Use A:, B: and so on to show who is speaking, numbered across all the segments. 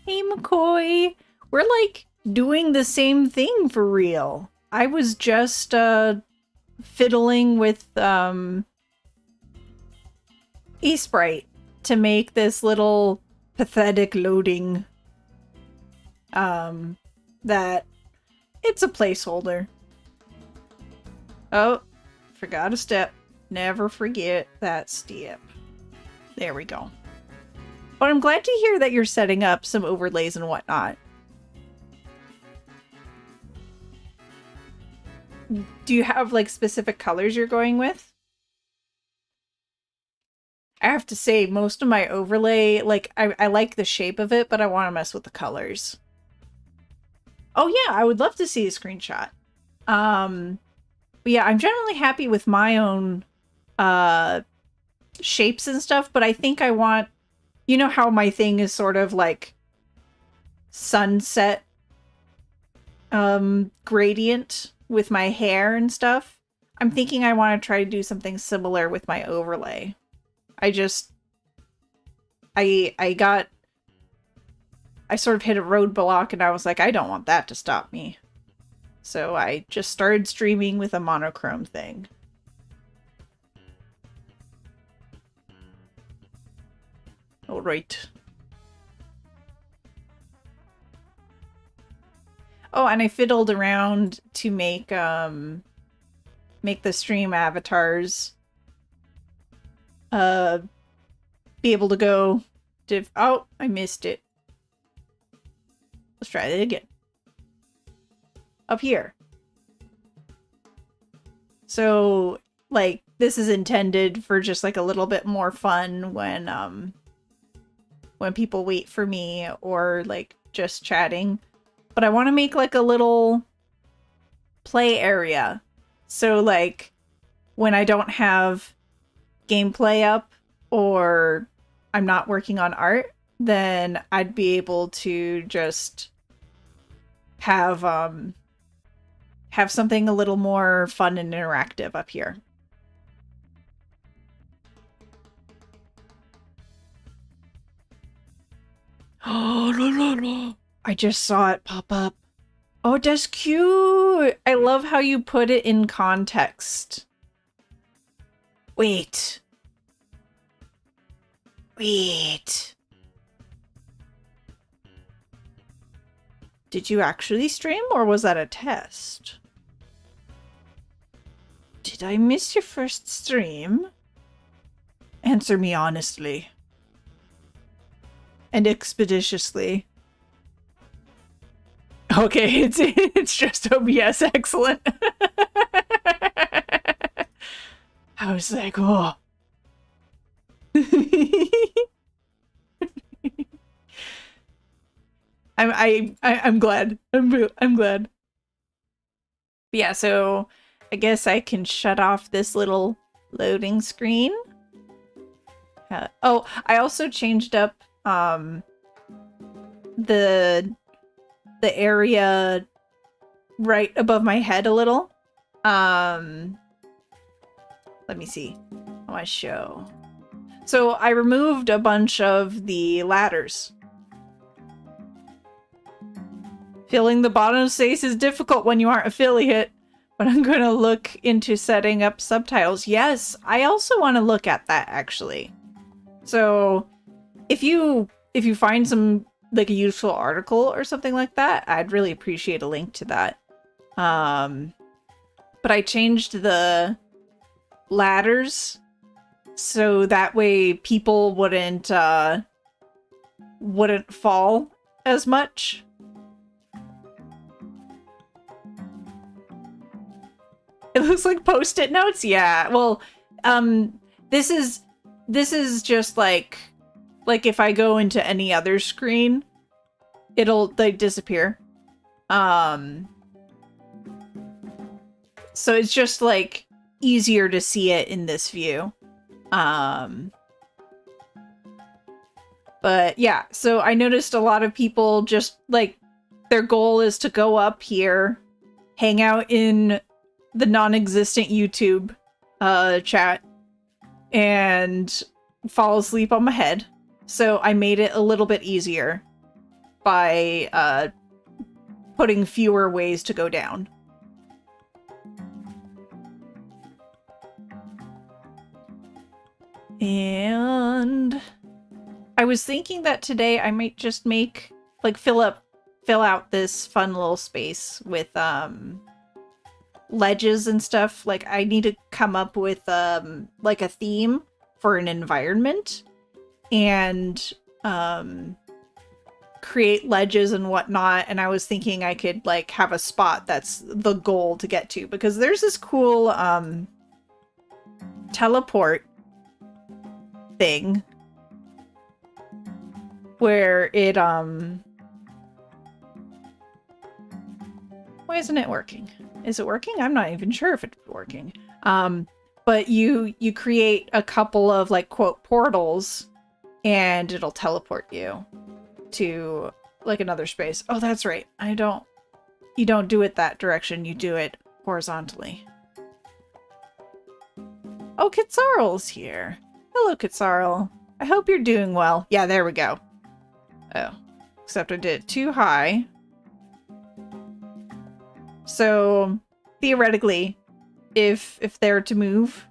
A: Hey, McCoy. We're like doing the same thing for real. I was just fiddling with eSprite to make this little pathetic loading that it's a placeholder. Oh, forgot a step. Never forget that step. There we go. But I'm glad to hear that you're setting up some overlays and whatnot. Do you have like specific colors you're going with? I have to say, most of my overlay, like, I like the shape of it, but I want to mess with the colors. Oh yeah, I would love to see a screenshot. But yeah, I'm generally happy with my own shapes and stuff, but I think I want, you know how my thing is sort of like sunset gradient with my hair and stuff. I'm thinking I want to try to do something similar with my overlay. I sort of hit a roadblock and I was like, I don't want that to stop me. So I just started streaming with a monochrome thing. All right. Oh, and I fiddled around to make the stream avatars be able to go oh, I missed it. Let's try it again. Up here. So, like, this is intended for just like a little bit more fun when people wait for me or like just chatting. But I want to make like a little play area. So like when I don't have gameplay up or I'm not working on art, then I'd be able to just have something a little more fun and interactive up here. Oh, la, la, la. I just saw it pop up. Oh, that's cute. I love how you put it in context. Wait. Wait. Did you actually stream or was that a test? Did I miss your first stream? Answer me honestly. And expeditiously. Okay, it's just OBS. Excellent. I was like, oh. I'm glad. I'm glad. But yeah, so I guess I can shut off this little loading screen. Oh, I also changed up the area right above my head a little. Let me see. I want to show. So I removed a bunch of the ladders. Filling the bottom space is difficult when you aren't affiliate, but I'm going to look into setting up subtitles. Yes, I also want to look at that actually. So if you find some like a useful article or something like that, I'd really appreciate a link to that. But I changed the ladders so that way people wouldn't fall as much. It looks like post-it notes. Yeah. Well, this is just like if I go into any other screen, it'll like disappear. So it's just like easier to see it in this view. But yeah, so I noticed a lot of people just like their goal is to go up here, hang out in the non-existent YouTube chat, and fall asleep on my head. So I made it a little bit easier. by putting fewer ways to go down. And I was thinking that today I might just make, like, fill out this fun little space with ledges and stuff. Like, I need to come up with like a theme for an environment and create ledges and whatnot. And I was thinking I could like have a spot that's the goal to get to, because there's this cool teleport thing where it why isn't it working? Is it working? I'm not even sure if it's working. But you create a couple of like quote portals and it'll teleport you to like another space. Oh, that's right. You don't do it that direction, you do it horizontally. Oh, Kitsarl's here. Hello, Kitsarl. I hope you're doing well. Yeah, there we go. Oh, except I did it too high. So, theoretically, if they're to move...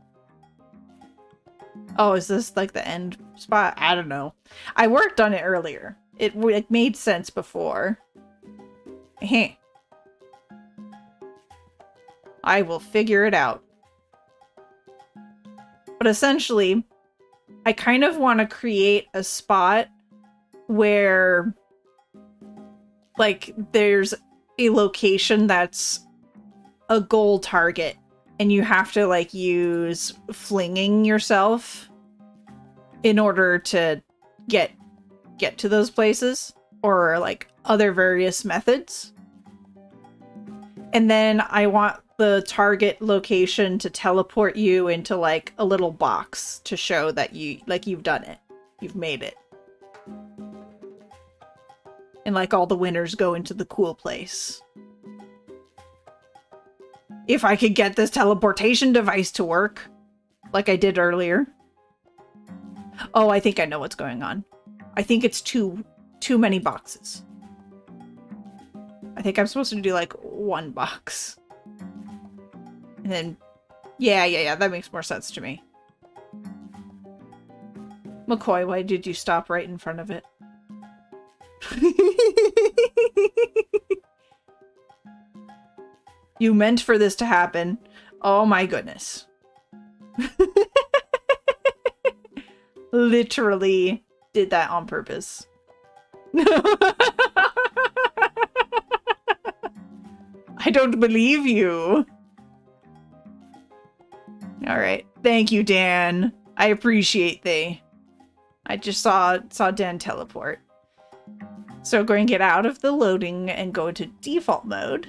A: Oh, is this like the end spot? I don't know. I worked on it earlier. It made sense before. Heh. I will figure it out. But essentially, I kind of want to create a spot where, like, there's a location that's a goal target and you have to, like, use flinging yourself in order to get to those places, or, like, other various methods. And then I want the target location to teleport you into like a little box to show that you've done it. You've made it. And like all the winners go into the cool place. If I could get this teleportation device to work like I did earlier. Oh, I think I know what's going on. I think it's too many boxes. I think I'm supposed to do like one box. And then, yeah, that makes more sense to me. McCoy, why did you stop right in front of it? You meant for this to happen. Oh my goodness. Literally did that on purpose. I don't believe you. All right. Thank you, Dan. I appreciate thee. I just saw Dan teleport. So we're going to get out of the loading and go into default mode.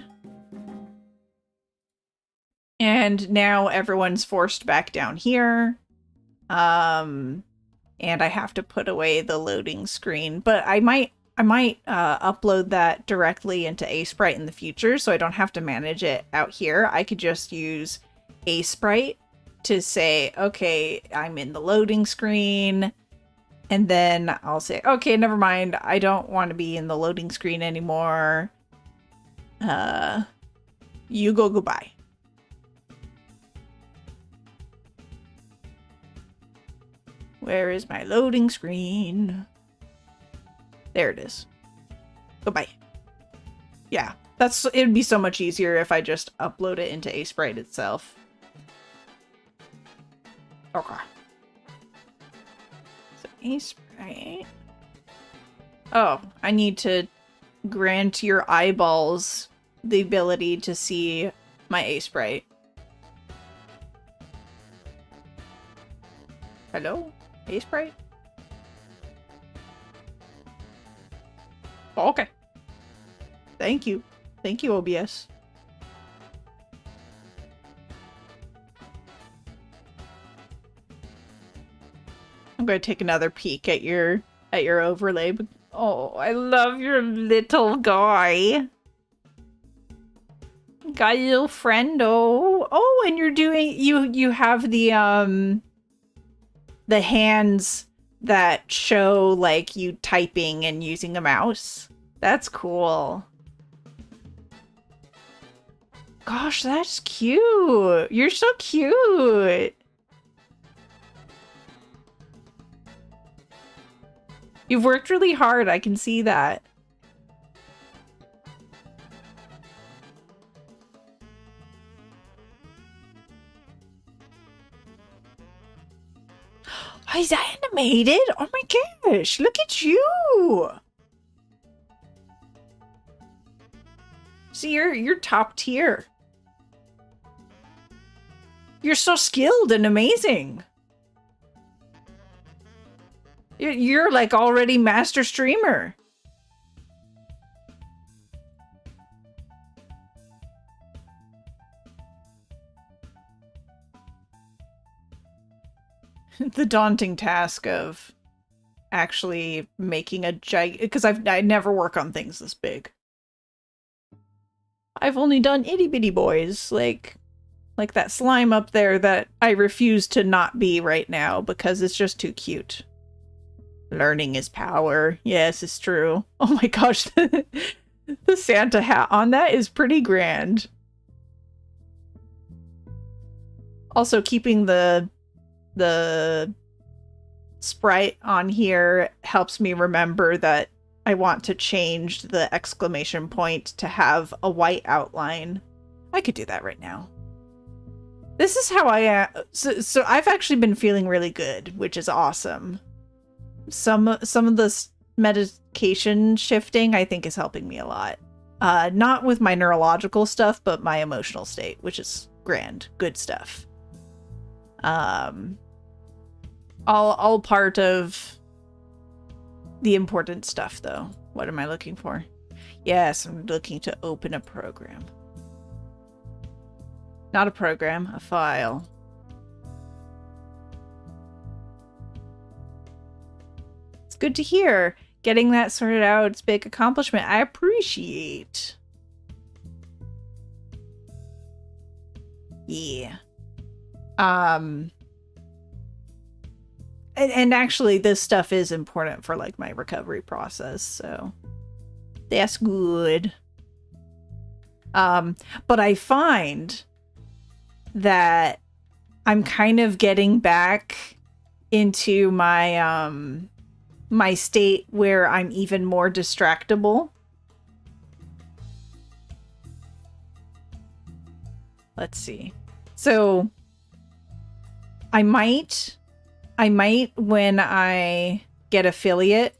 A: And now everyone's forced back down here. And I have to put away the loading screen, but I might upload that directly into Aseprite in the future, so I don't have to manage it out here. I could just use Aseprite to say, okay, I'm in the loading screen, and then I'll say, okay, never mind, I don't want to be in the loading screen anymore. You go goodbye. Where is my loading screen? There it is. Goodbye. Yeah, it'd be so much easier if I just upload it into Aseprite itself. Okay. So Aseprite. Oh, I need to grant your eyeballs the ability to see my Aseprite. Hello? Aseprite? Oh, okay. Thank you. Thank you, OBS. I'm going to take another peek at your overlay. Oh, I love your little guy. Got a little friendo. Oh, and you're doing you have the hands that show like you typing and using a mouse. That's cool. Gosh, that's cute. You're so cute. You've worked really hard. I can see that. Oh, is that animated? Oh my gosh, look at you. See, you're top tier. You're so skilled and amazing. You're like already master streamer. The daunting task of actually making a because I never work on things this big. I've only done itty bitty boys, like that slime up there that I refuse to not be right now because it's just too cute. Learning is power. Yes, it's true. Oh my gosh, the Santa hat on that is pretty grand. Also, keeping the sprite on here helps me remember that I want to change the exclamation point to have a white outline. I could do that right now. This is how I am. So I've actually been feeling really good, which is awesome. Some of the medication shifting I think is helping me a lot. Not with my neurological stuff, but my emotional state, which is grand. Good stuff. All part of the important stuff, though. What am I looking for? Yes, I'm looking to open a program. Not a program, a file. It's good to hear. Getting that sorted out, it's a big accomplishment. I appreciate. Yeah. And actually this stuff is important for like my recovery process, so that's good. But I find that I'm kind of getting back into my my state where I'm even more distractible. Let's see. So I might when I get affiliate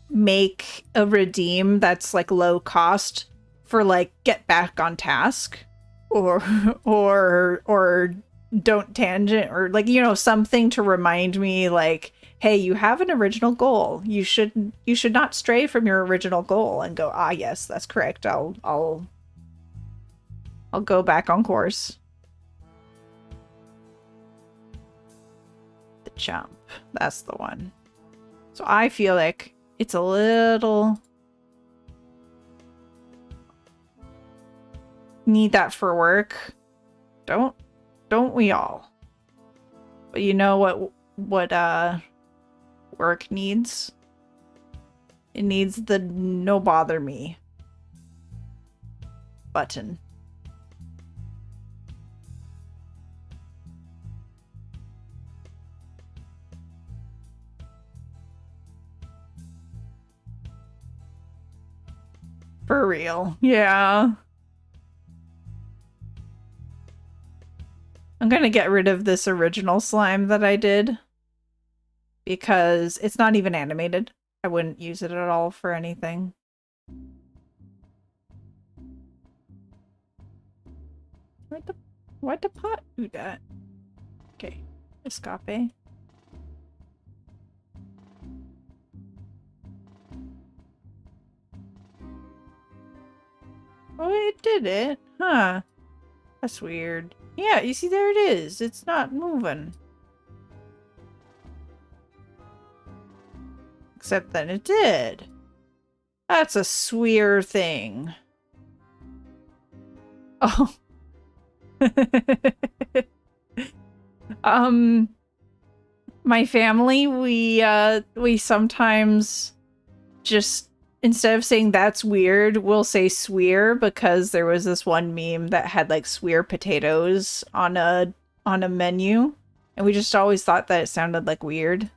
A: make a redeem that's like low cost for like get back on task or don't tangent, or like, you know, something to remind me like, hey, you have an original goal. You should not stray from your original goal, and go, ah, yes, that's correct. I'll go back on course. The jump. That's the one. So I feel like it's a little... Need that for work. Don't we all? But you know what work needs? It needs the no bother me button. For real. Yeah. I'm gonna get rid of this original slime that I did, because it's not even animated. I wouldn't use it at all for anything. Why'd the pot do that? Okay, escape. Oh, it did it. Huh. That's weird. Yeah, you see, there it is. It's not moving. Except that it did. That's a swear thing. Oh. My family, we sometimes just instead of saying that's weird, we'll say swear because there was this one meme that had like swear potatoes on a menu, and we just always thought that it sounded like weird.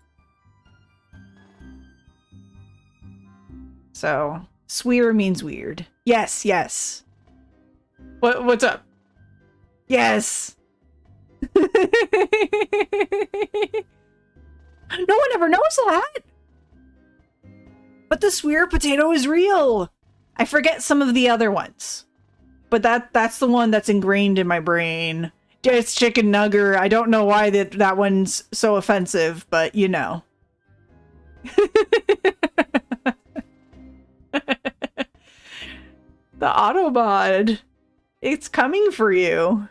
A: So, swear means weird. Yes, yes. What's up? Yes. No one ever knows that. But the swear potato is real. I forget some of the other ones. But that's the one that's ingrained in my brain. It's chicken nugger. I don't know why that one's so offensive, but you know. The Autobot. It's coming for you.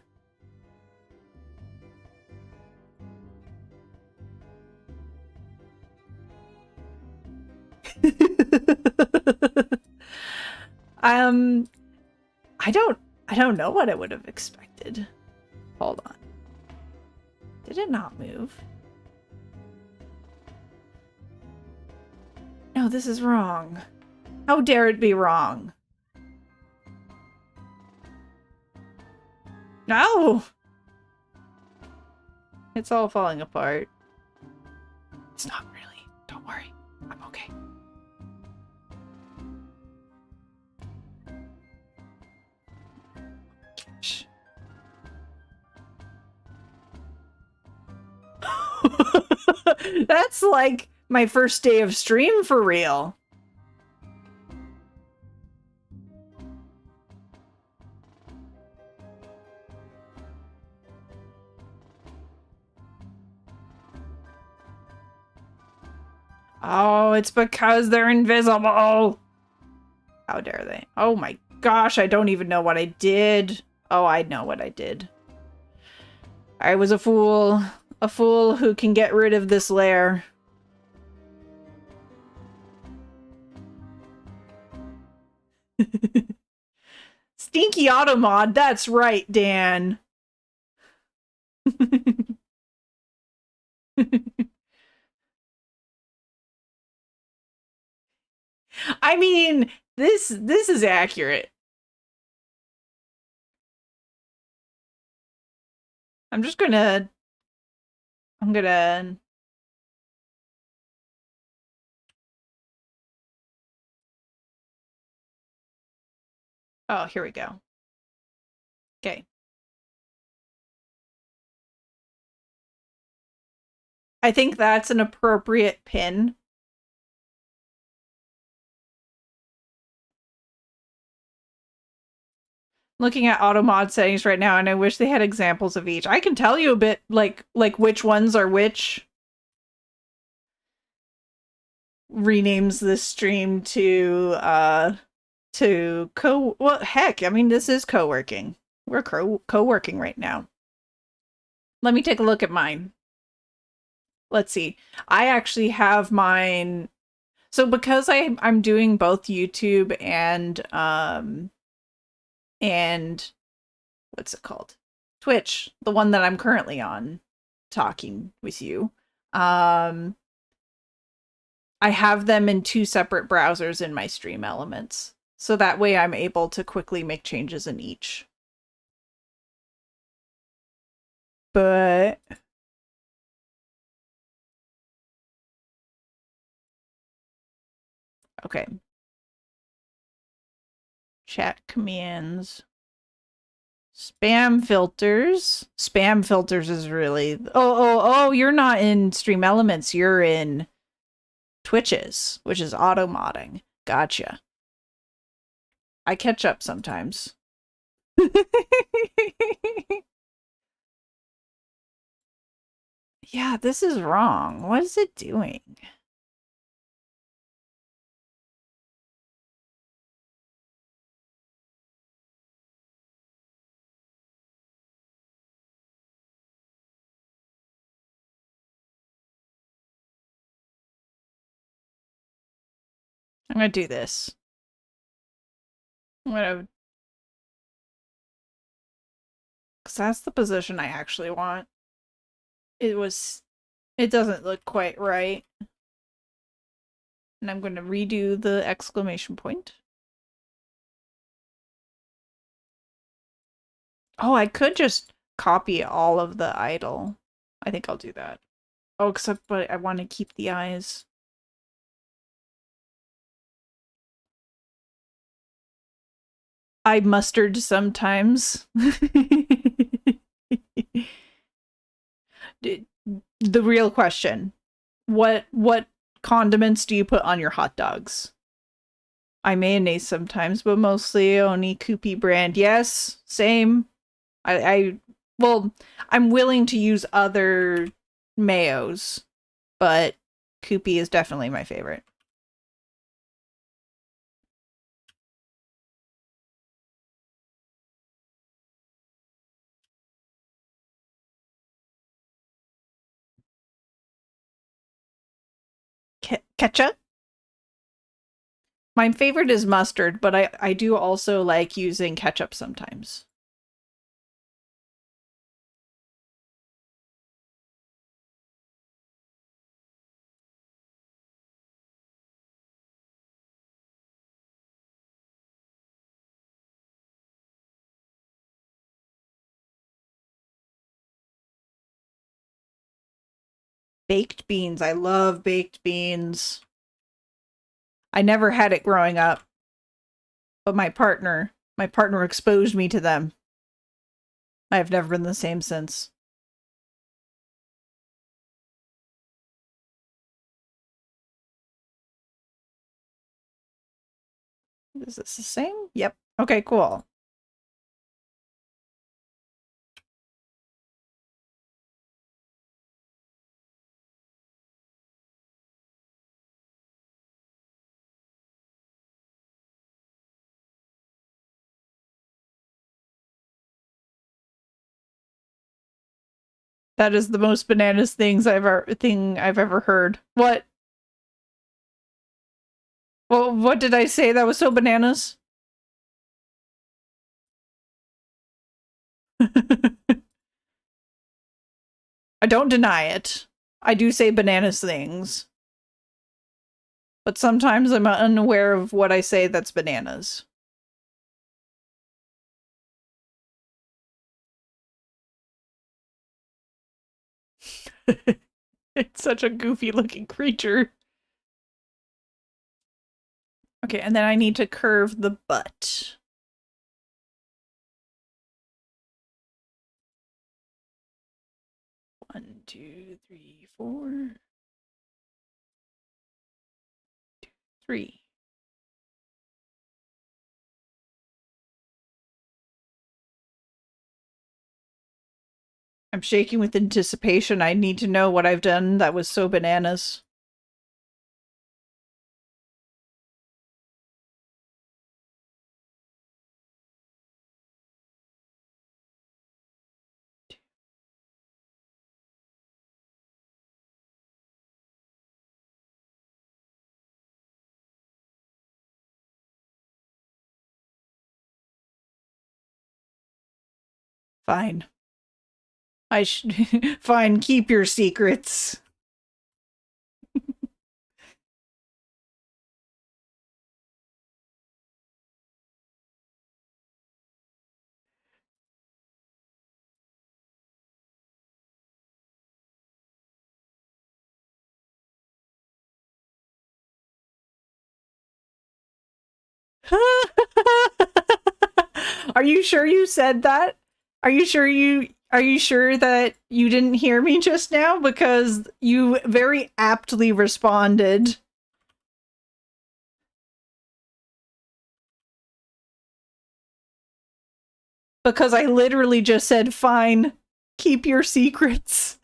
A: I don't know what I would have expected. Hold on. Did it not move? No, this is wrong. How dare it be wrong? No! It's all falling apart. It's not really. Don't worry. I'm okay. Shh. That's like my first day of stream for real. Oh, it's because they're invisible. How dare they? Oh my gosh, I don't even know what I did. Oh, I know what I did. I was a fool. A fool who can get rid of this lair. Stinky Automod, that's right, Dan. I mean, this is accurate. I'm gonna oh, here we go. Okay. I think that's an appropriate pin. Looking at Automod settings right now, and I wish they had examples of each. I can tell you a bit like which ones are which. Renames this stream to well, heck, I mean, this is co-working. We're co-working right now. Let me take a look at mine. Let's see. I actually have mine. So because I'm doing both YouTube and what's it called? Twitch, the one that I'm currently on talking with you. I have them in two separate browsers in my Stream Elements. So that way I'm able to quickly make changes in each. But okay. Chat commands. Spam filters. Spam filters is really... Oh, you're not in Stream Elements. You're in Twitches, which is auto-modding. Gotcha. I catch up sometimes. Yeah, this is wrong. What is it doing? I'm gonna do this. I'm gonna... Because that's the position I actually want. It doesn't look quite right. And I'm going to redo the exclamation point. Oh, I could just copy all of the idle. I think I'll do that. Oh, except but I want to keep the eyes. I mustard sometimes. The real question. What condiments do you put on your hot dogs? I mayonnaise sometimes, but mostly only Kewpie brand. Yes, same. Well, I'm willing to use other mayos, but Kewpie is definitely my favorite. Ketchup? My favorite is mustard, but I do also like using ketchup sometimes. Baked beans. I love baked beans. I never had it growing up, but my partner exposed me to them. I have never been the same since. Is this the same? Yep. Okay, cool. That is the most bananas thing I've ever heard. What? Well, what did I say that was so bananas? I don't deny it. I do say bananas things. But sometimes I'm unaware of what I say that's bananas. It's such a goofy looking creature. Okay, and then I need to curve the butt. One, two, three, four. 2, 3. I'm shaking with anticipation. I need to know what I've done that was so bananas. Fine. Fine, keep your secrets. Are you sure you said that? Are you sure that you didn't hear me just now? Because you very aptly responded. Because I literally just said, fine, keep your secrets.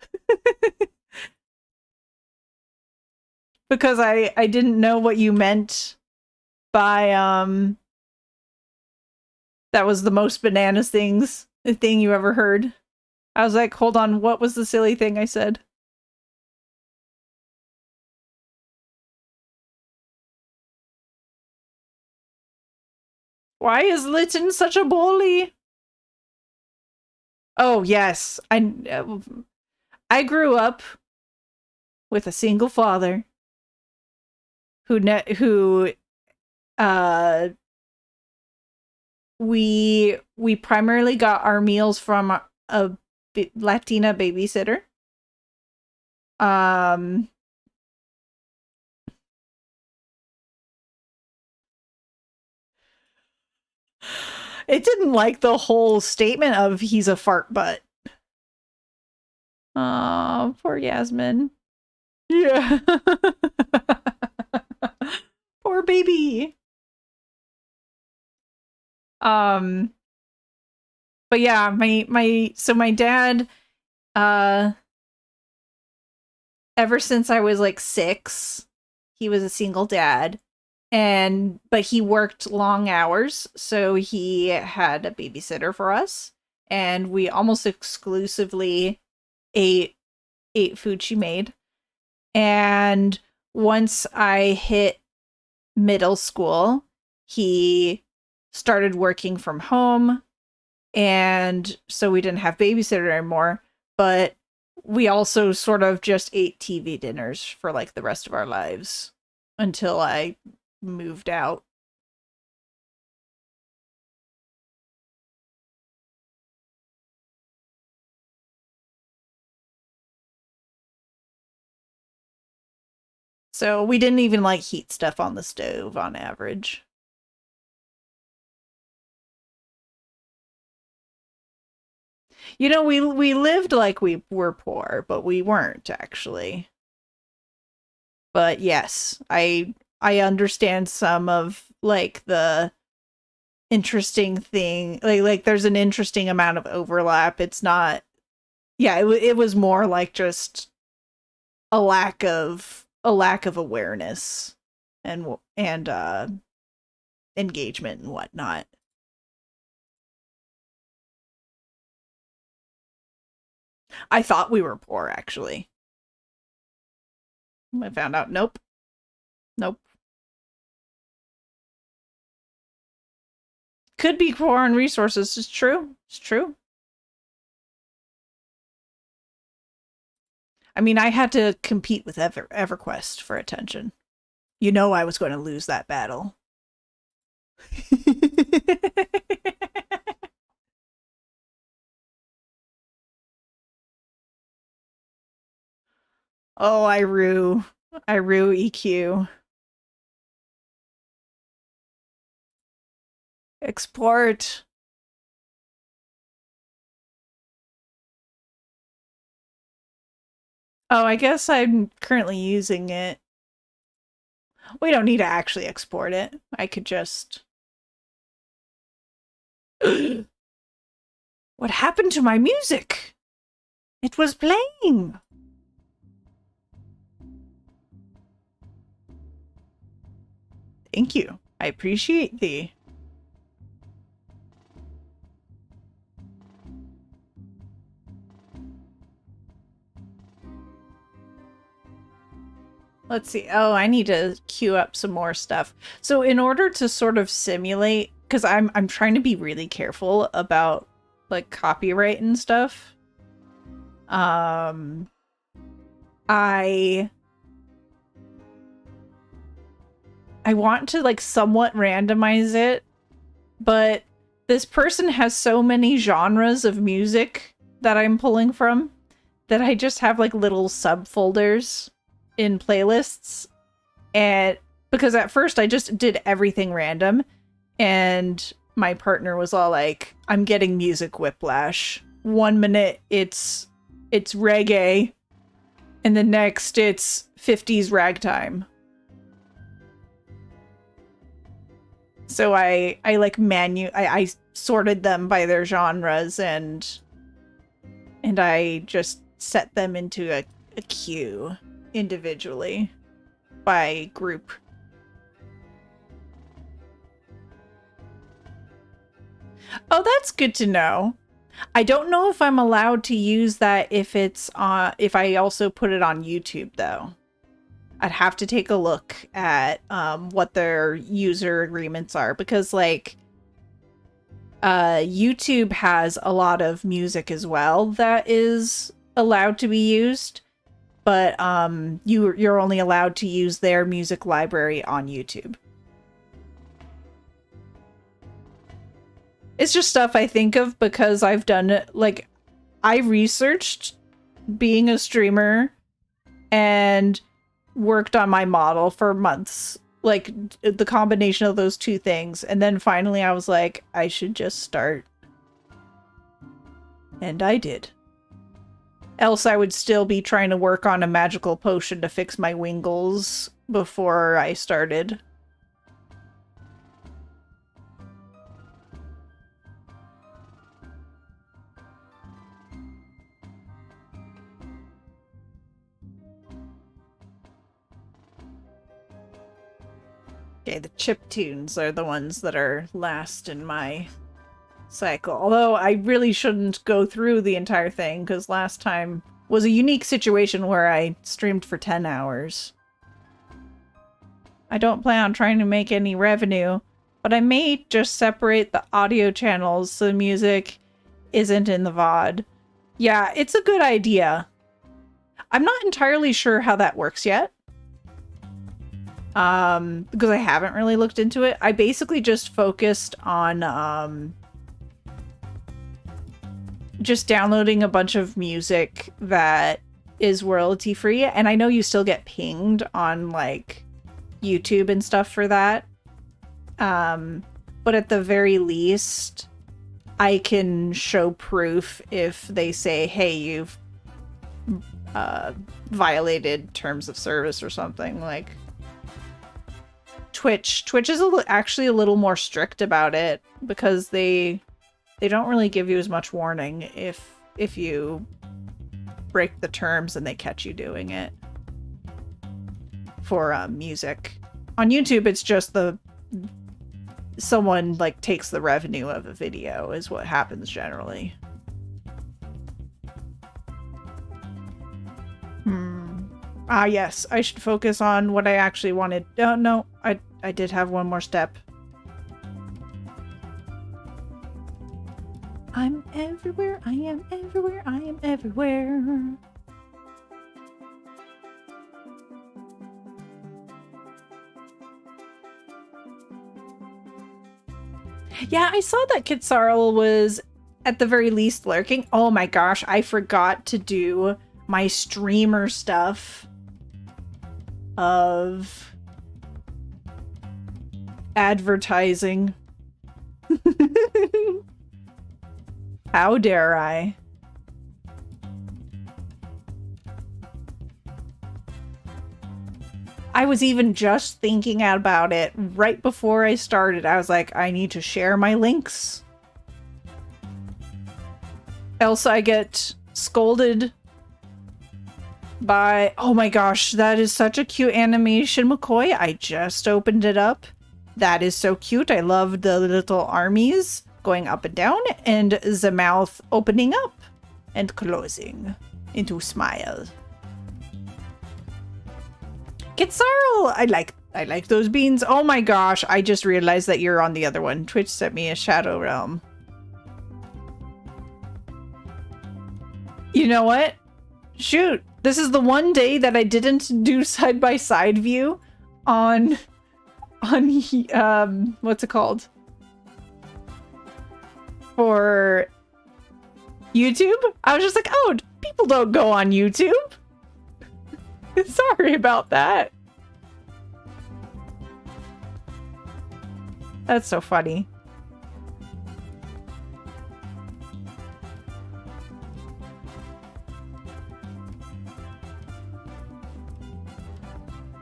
A: Because I didn't know what you meant by that was the most bananas thing you ever heard. I was like, hold on, what was the silly thing I said? Why is Lytton such a bully? Oh yes, I grew up with a single father. who uh we primarily got our meals from a Latina babysitter. Um it didn't like the whole statement of he's a fart butt. Oh, poor Yasmin. Yeah. Poor baby. Um but yeah, my dad uh ever since I was like 6, he was a single dad, but he worked long hours, so he had a babysitter for us, and we almost exclusively ate food she made. And once I hit middle school, he started working from home, and so we didn't have babysitter anymore, but we also sort of just ate TV dinners for like the rest of our lives until I moved out. So we didn't even like heat stuff on the stove on average. You know, we lived like we were poor, but we weren't actually. But yes, I understand some of like the interesting thing. Like there's an interesting amount of overlap. It's not. Yeah, it was more like just a lack of awareness and engagement and whatnot. I thought we were poor actually. I found out nope. Nope. Could be poor on resources. It's true. It's true. I mean, I had to compete with EverQuest for attention. You know I was going to lose that battle. Oh, I rue EQ. Export. Oh, I guess I'm currently using it. We don't need to actually export it. I could just. What happened to my music? It was playing. Thank you. I appreciate thee. Let's see. Oh, I need to queue up some more stuff. So in order to sort of simulate, because I'm trying to be really careful about like copyright and stuff. Um I I want to like somewhat randomize it, but this person has so many genres of music that I'm pulling from that I just have like little subfolders in playlists. And because at first I just did everything random, and my partner was all like, I'm getting music whiplash. 1 minute it's reggae, and the next it's 50s ragtime. So I like I sorted them by their genres, and I just set them into a queue individually by group. Oh, that's good to know. I don't know if I'm allowed to use that if I also put it on YouTube though. I'd have to take a look at what their user agreements are, because like YouTube has a lot of music as well that is allowed to be used. but you're only allowed to use their music library on YouTube. It's just stuff I think of because I've done it. Like, I researched being a streamer and worked on my model for months. Like, the combination of those two things. And then finally I was like, I should just start. And I did. Else I would still be trying to work on a magical potion to fix my wingles before I started. Okay, the chip tunes are the ones that are last in my cycle. Although I really shouldn't go through the entire thing, because last time was a unique situation where I streamed for 10 hours. I don't plan on trying to make any revenue, but I may just separate the audio channels so the music isn't in the VOD. Yeah, it's a good idea. I'm not entirely sure how that works yet. Because I haven't really looked into it. I basically just focused on, just downloading a bunch of music that is royalty free. And I know you still get pinged on, like, YouTube and stuff for that. But at the very least, I can show proof if they say, hey, you've, violated terms of service or something, like... Twitch is actually a little more strict about it because they don't really give you as much warning if you break the terms and they catch you doing it for music. On YouTube, it's just someone like takes the revenue of a video is what happens generally. Ah, yes, I should focus on what I actually wanted. Oh, no, I did have one more step. I'm everywhere, I am everywhere, I am everywhere. Yeah, I saw that Kitsarl was at the very least lurking. Oh my gosh, I forgot to do my streamer stuff of advertising. How dare I? I was even just thinking about it right before I started. I was like, I need to share my links. Else I get scolded by... Oh my gosh, that is such a cute animation, McCoy. I just opened it up. That is so cute. I love the little armies going up and down and the mouth opening up and closing into smile. Kitsarl! I like those beans. Oh my gosh, I just realized that you're on the other one. Twitch sent me a Shadow Realm. You know what? Shoot, this is the one day that I didn't do side-by-side view on what's it called? For YouTube? I was just like, oh, people don't go on YouTube. Sorry about that. That's so funny.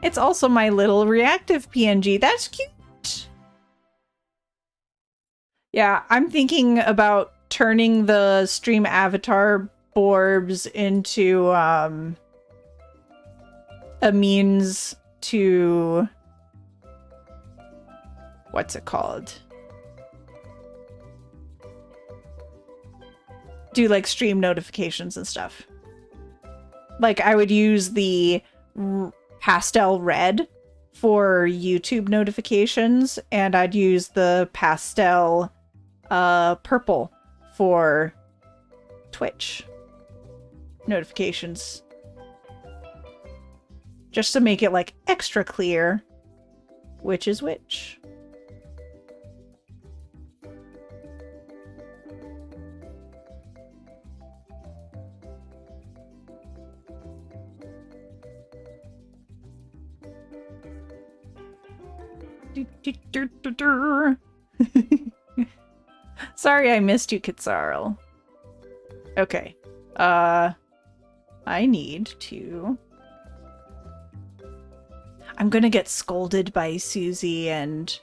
A: It's also my little reactive PNG. That's cute. Yeah, I'm thinking about turning the stream avatar Borbs into a means to... What's it called? Do like stream notifications and stuff. Like I would use the pastel red for YouTube notifications, and I'd use the pastel purple for Twitch notifications. just to make it like extra clear which is which. Sorry I missed you, Kitsarl. Okay. I need to... I'm gonna get scolded by Susie and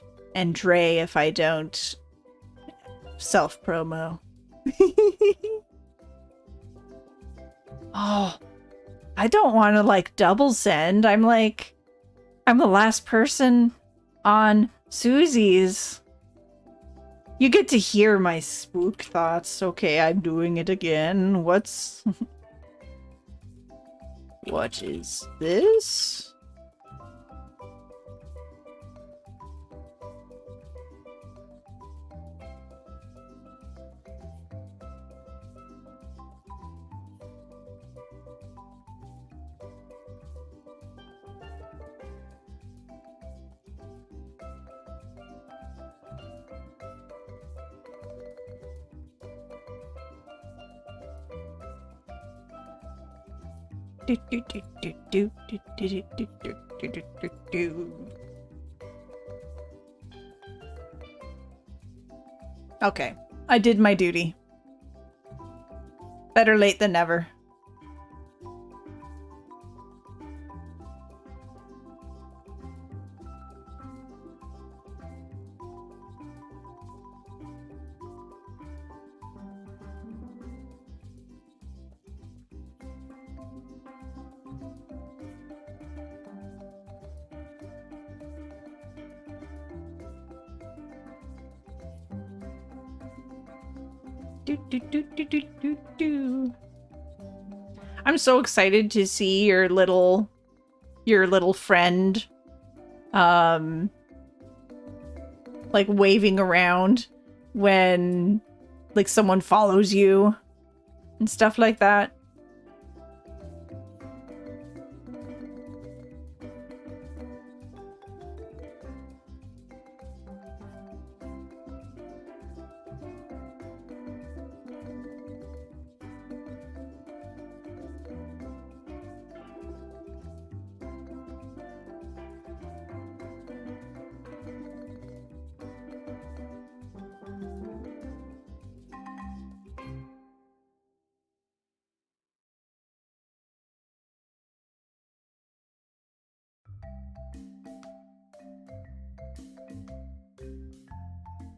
A: Dre if I don't self-promo. Oh, I don't want to like double send. I'm the last person on Susie's. You get to hear my spook thoughts. Okay, I'm doing it again. What is this? Okay, I did my duty. Better late than never. I'm so excited to see your little friend like waving around when like someone follows you and stuff like that.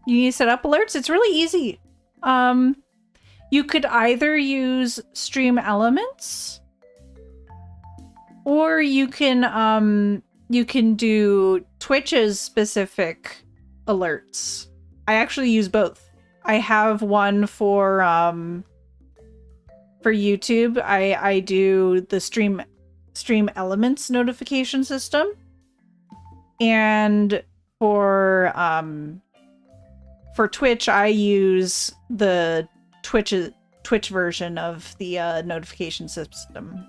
A: You need to set up alerts. It's really easy. You could either use Stream Elements, or you can do Twitch's specific alerts. I actually use both. I have one for YouTube. I do the Stream Elements notification system, and for Twitch, I use the Twitch version of the notification system.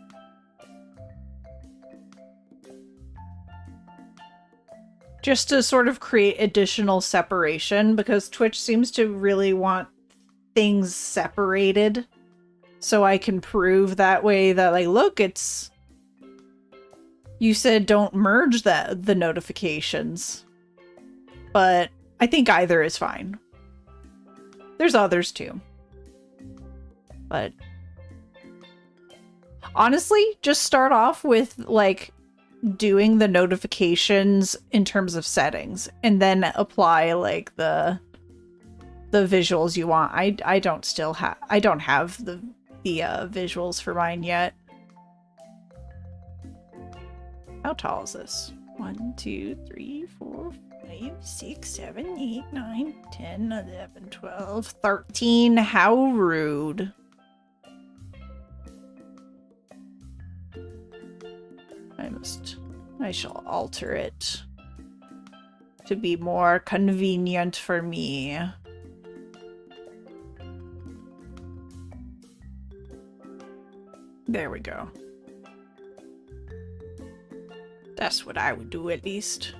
A: Just to sort of create additional separation, because Twitch seems to really want things separated. So I can prove that way that, like, look, it's... You said don't merge the notifications. But I think either is fine. There's others too. But honestly, just start off with like doing the notifications in terms of settings and then apply like the visuals you want. I don't have the visuals for mine yet. How tall is this? 1, 2, 3, 4, 5, 6, 7, 8, 9, 10, 11, 12, 13. How rude. I shall alter it to be more convenient for me. There we go. That's what I would do, at least.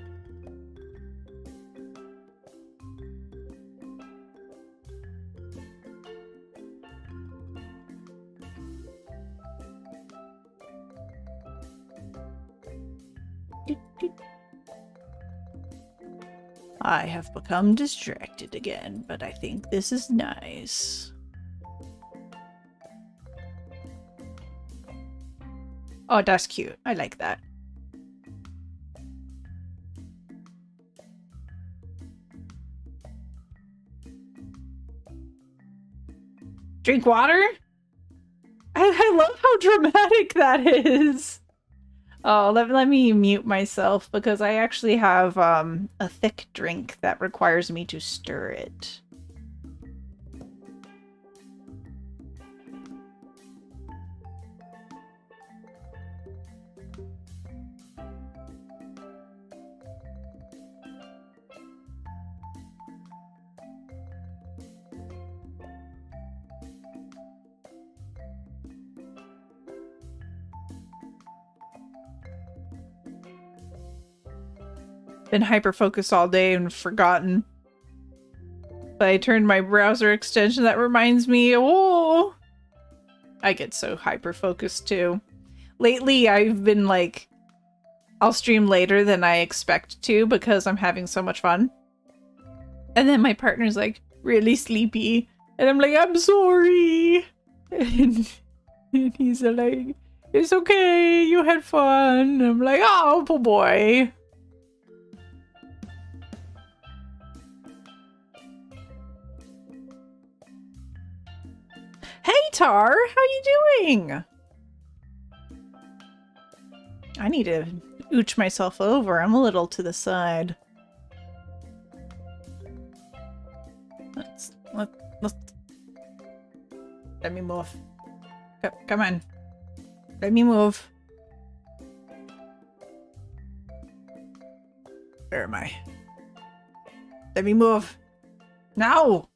A: I have become distracted again, but I think this is nice. Oh, that's cute. I like that. Drink water? I love how dramatic that is. Oh, let me mute myself because I actually have a thick drink that requires me to stir it. Been hyper-focused all day and forgotten. But I turned my browser extension that reminds me. Oh! I get so hyper-focused too. Lately, I've been like... I'll stream later than I expect to because I'm having so much fun. And then my partner's like, really sleepy. And I'm like, I'm sorry! And he's like, it's okay, you had fun. And I'm like, oh, poor boy. Hey, Tar! How you doing? I need to ooch myself over. I'm a little to the side. Let me move. Come on. Let me move. Where am I? Let me move. No!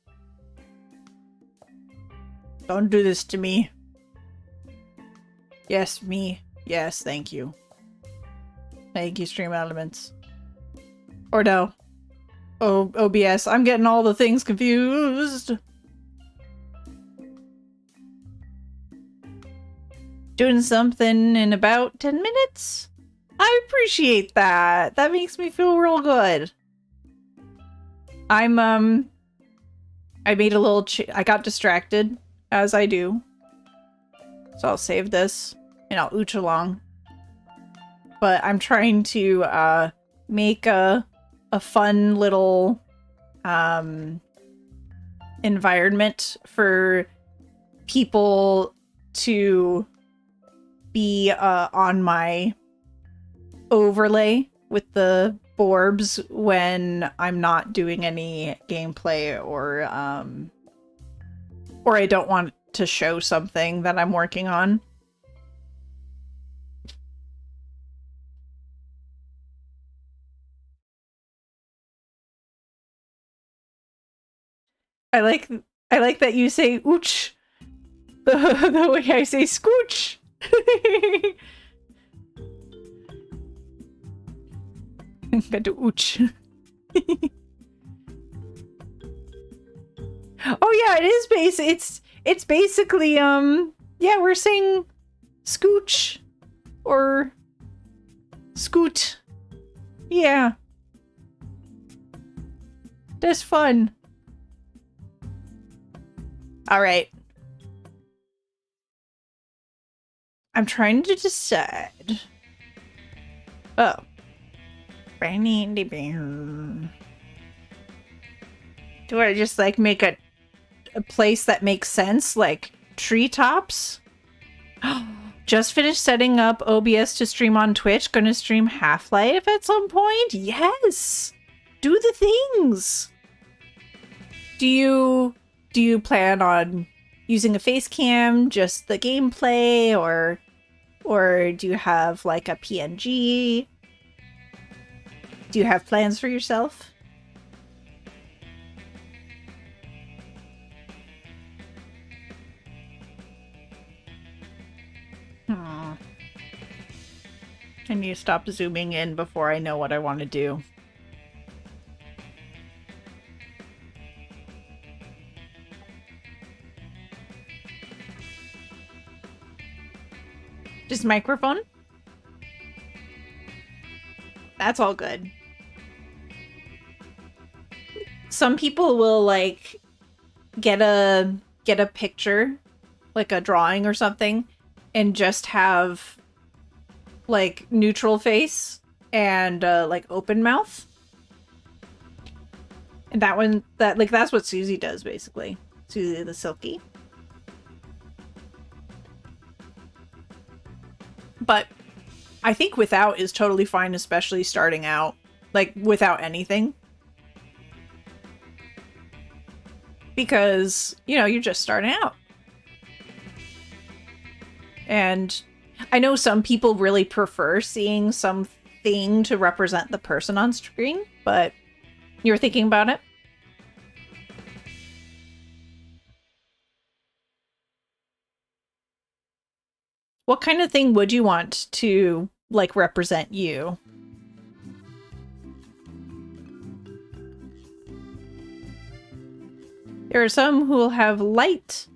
A: Don't do this to me. Yes, me. Yes, thank you. Thank you, Stream Elements. Or no. Oh, OBS. I'm getting all the things confused. Doing something in about 10 minutes? I appreciate that. That makes me feel real good. I made a little I got distracted, as I do. So I'll save this, and I'll ooch along. But I'm trying to, make a fun little, environment for people to be, on my overlay with the Borbs when I'm not doing any gameplay or I don't want to show something that I'm working on. I like that you say ooch the way I say scooch. Got to ooch. Oh yeah, it is it's basically yeah, we're saying scooch or scoot. Yeah. That's fun. All right. I'm trying to decide. Oh. Do I just like make a place that makes sense, like treetops? Just finished setting up OBS to stream on Twitch. Gonna stream Half-Life at some point? Yes! Do the things! Do you plan on using a face cam, just the gameplay, or do you have like a PNG? Do you have plans for yourself? I need to stop zooming in before I know what I want to do. Just microphone? That's all good. Some people will like get a picture, like a drawing or something, and just have like neutral face and like open mouth. And that's what Susie does basically. Susie the Silky. But I think without is totally fine, especially starting out, like without anything. Because, you know, you're just starting out. And I know some people really prefer seeing something to represent the person on screen, but you're thinking about it? What kind of thing would you want to, like, represent you? There are some who will have light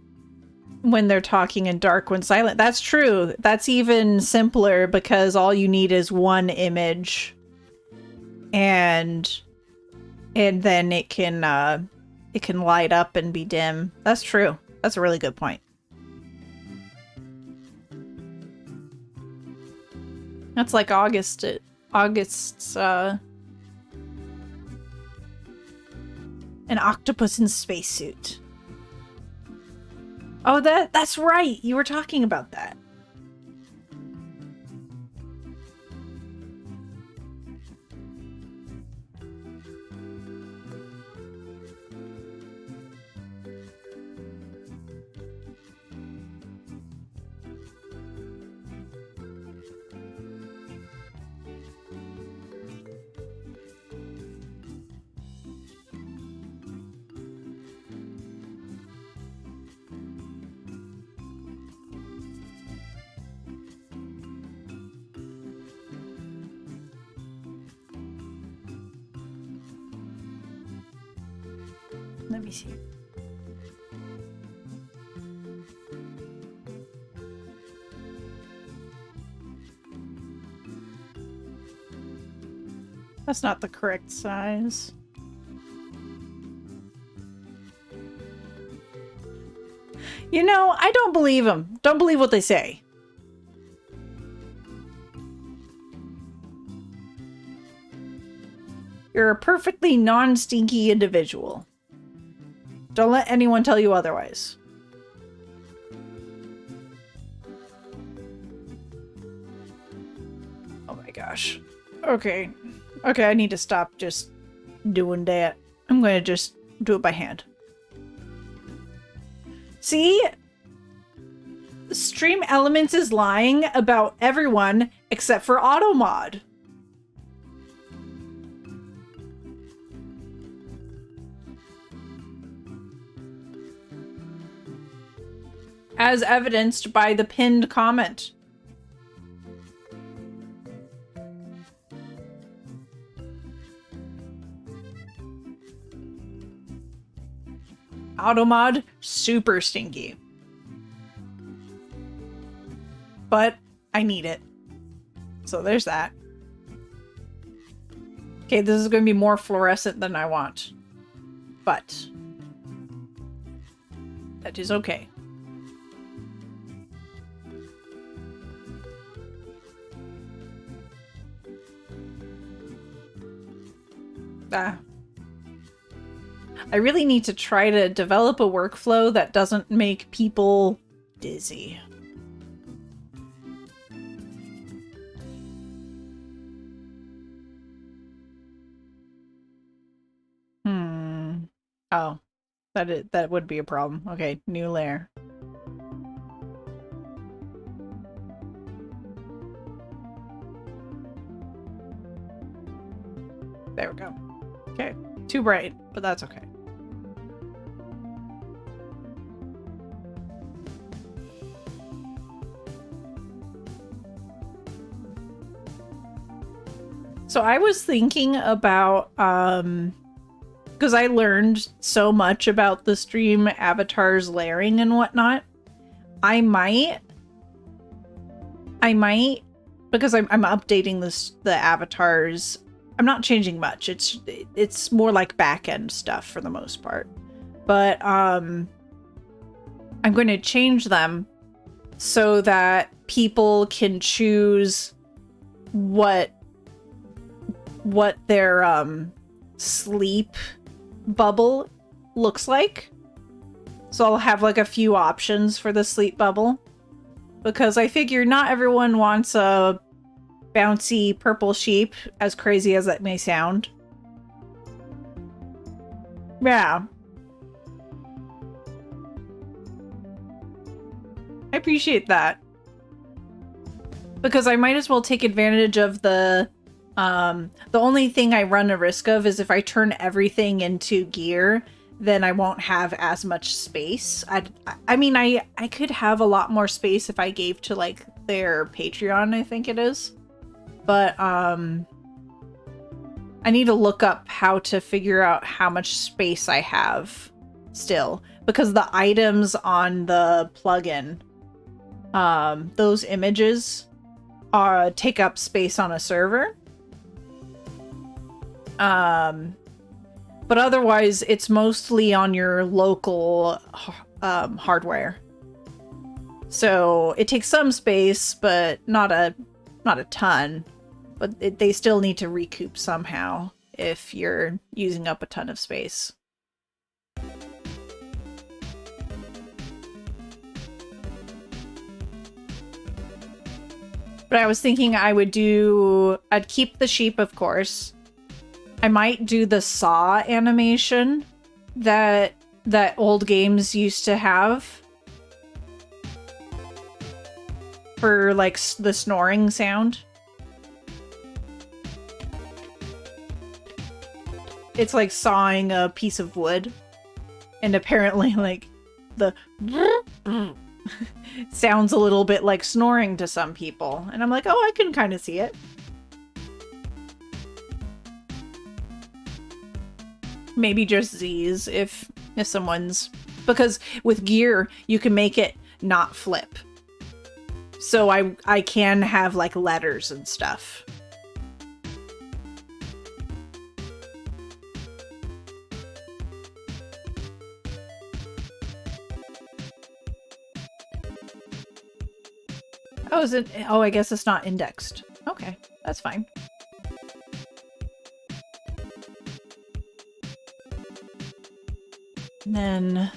A: when they're talking and dark when silent. That's true. That's even simpler because all you need is one image. And then it can light up and be dim. That's true. That's a really good point. That's like August's an octopus in spacesuit. Oh, that's right. You were talking about that. Let me see. That's not the correct size. You know, I don't believe them. Don't believe what they say. You're a perfectly non-stinky individual. Don't let anyone tell you otherwise. Oh my gosh. Okay. Okay, I need to stop just doing that. I'm gonna just do it by hand. See? Stream Elements is lying about everyone except for Automod. As evidenced by the pinned comment. Automod, super stinky. But I need it. So there's that. Okay, this is going to be more fluorescent than I want. But that is okay. I really need to try to develop a workflow that doesn't make people dizzy. Oh, that would be a problem. Okay, new layer. There we go. Okay, too bright, but that's okay. So I was thinking about because I learned so much about the stream avatars layering and whatnot. I might because I'm updating the avatars. I'm not changing much. It's more like back end stuff for the most part. But I'm going to change them so that people can choose what their sleep bubble looks like. So I'll have like a few options for the sleep bubble, because I figure not everyone wants a bouncy purple sheep, as crazy as that may sound. Yeah. I appreciate that. Because I might as well take advantage of the only thing I run a risk of is if I turn everything into gear, then I won't have as much space. I mean, I could have a lot more space if I gave to like their Patreon, I think it is. But I need to look up how to figure out how much space I have still, because the items on the plugin, those images take up space on a server. But otherwise it's mostly on your local hardware. So it takes some space, but not a ton. But they still need to recoup somehow if you're using up a ton of space. But I was thinking I'd keep the sheep, of course. I might do the saw animation that old games used to have for like the snoring sound. It's like sawing a piece of wood, and apparently like the sounds a little bit like snoring to some people, and I'm like, oh, I can kind of see it. Maybe just Z's if someone's, because with gear you can make it not flip, so I can have like letters and stuff. Oh, is it? Oh, I guess it's not indexed. Okay, that's fine. And then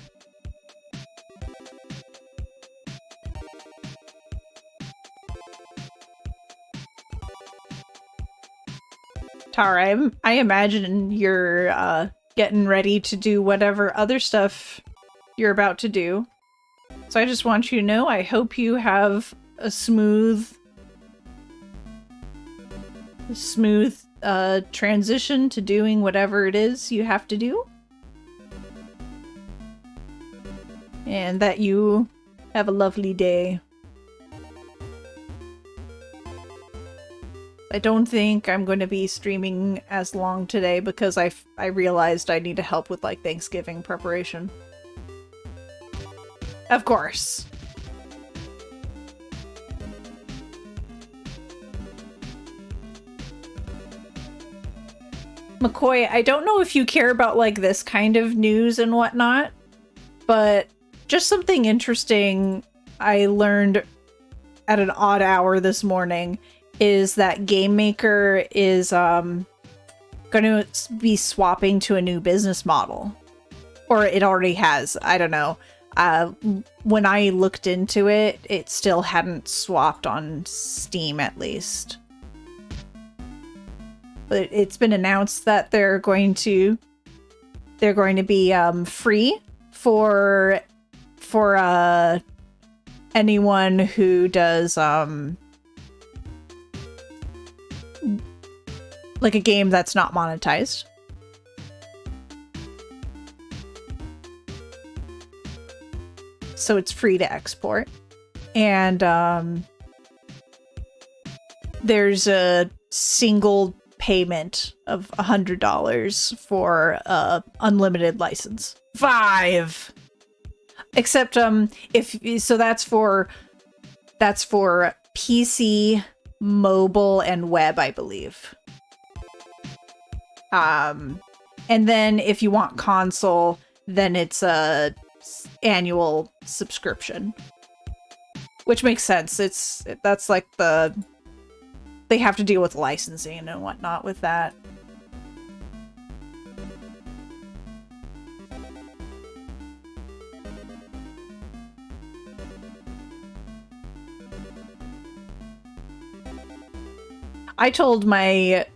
A: Tara, I imagine you're getting ready to do whatever other stuff you're about to do. So I just want you to know, I hope you have a smooth transition to doing whatever it is you have to do. And that you have a lovely day. I don't think I'm going to be streaming as long today because I realized I need to help with like Thanksgiving preparation. Of course. McCoy, I don't know if you care about like this kind of news and whatnot, but just something interesting I learned at an odd hour this morning is that Game Maker is going to be swapping to a new business model. Or it already has. I don't know. When I looked into it, it still hadn't swapped on Steam, at least. But it's been announced that they're going to be free for anyone who does like a game that's not monetized. So it's free to export. And there's a single payment of $100 for unlimited license. 5. Except if so, that's for PC, mobile, and web, I believe. And then if you want console, then it's a annual subscription, which makes sense. That's like they have to deal with licensing and whatnot with that. I told my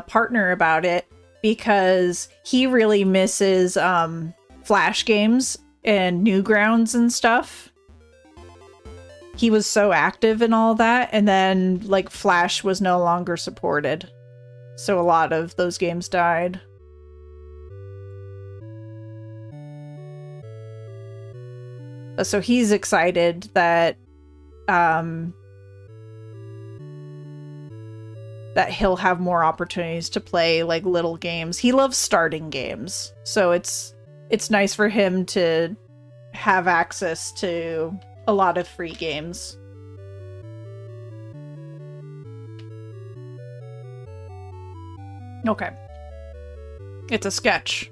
A: partner about it because he really misses Flash games and Newgrounds and stuff. He was so active in all that, and then like Flash was no longer supported, so a lot of those games died. So he's excited that that he'll have more opportunities to play like little games. He loves starting games, so it's nice for him to have access to a lot of free games. Okay. It's a sketch.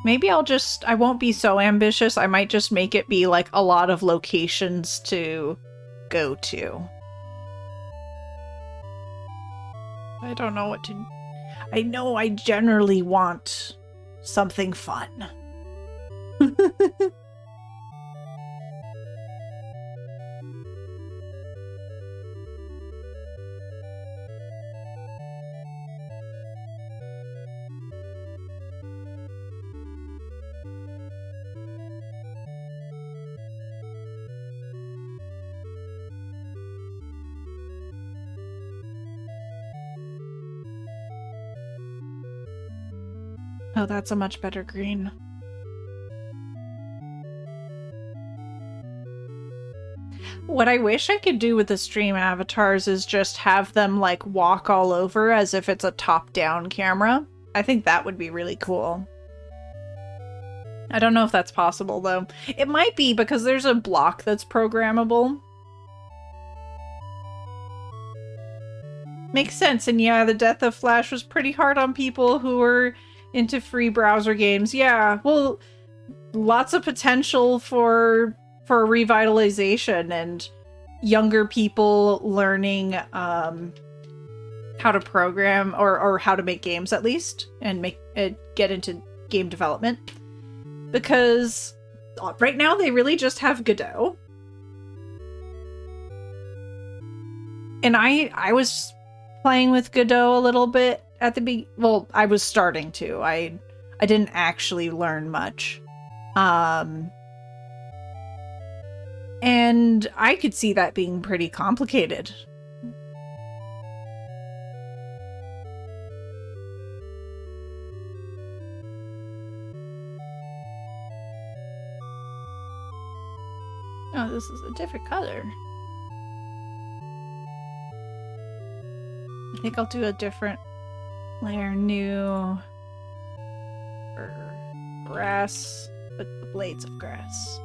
A: Maybe I won't be so ambitious. I might just make it be like a lot of locations to go to. I don't know what to... I know I generally want something fun. Oh, that's a much better green. What I wish I could do with the stream avatars is just have them like walk all over as if it's a top-down camera. I think that would be really cool. I don't know if that's possible though. It might be because there's a block that's programmable. Makes sense, and yeah, the death of Flash was pretty hard on people who were into free browser games. Yeah, well, lots of potential for revitalization and younger people learning how to program or how to make games at least, and get into game development. Because right now they really just have Godot. And I was playing with Godot a little bit at the well, I was starting to. I didn't actually learn much. And I could see that being pretty complicated. Oh, this is a different color. I think I'll do a different layer, new for grass with the blades of grass.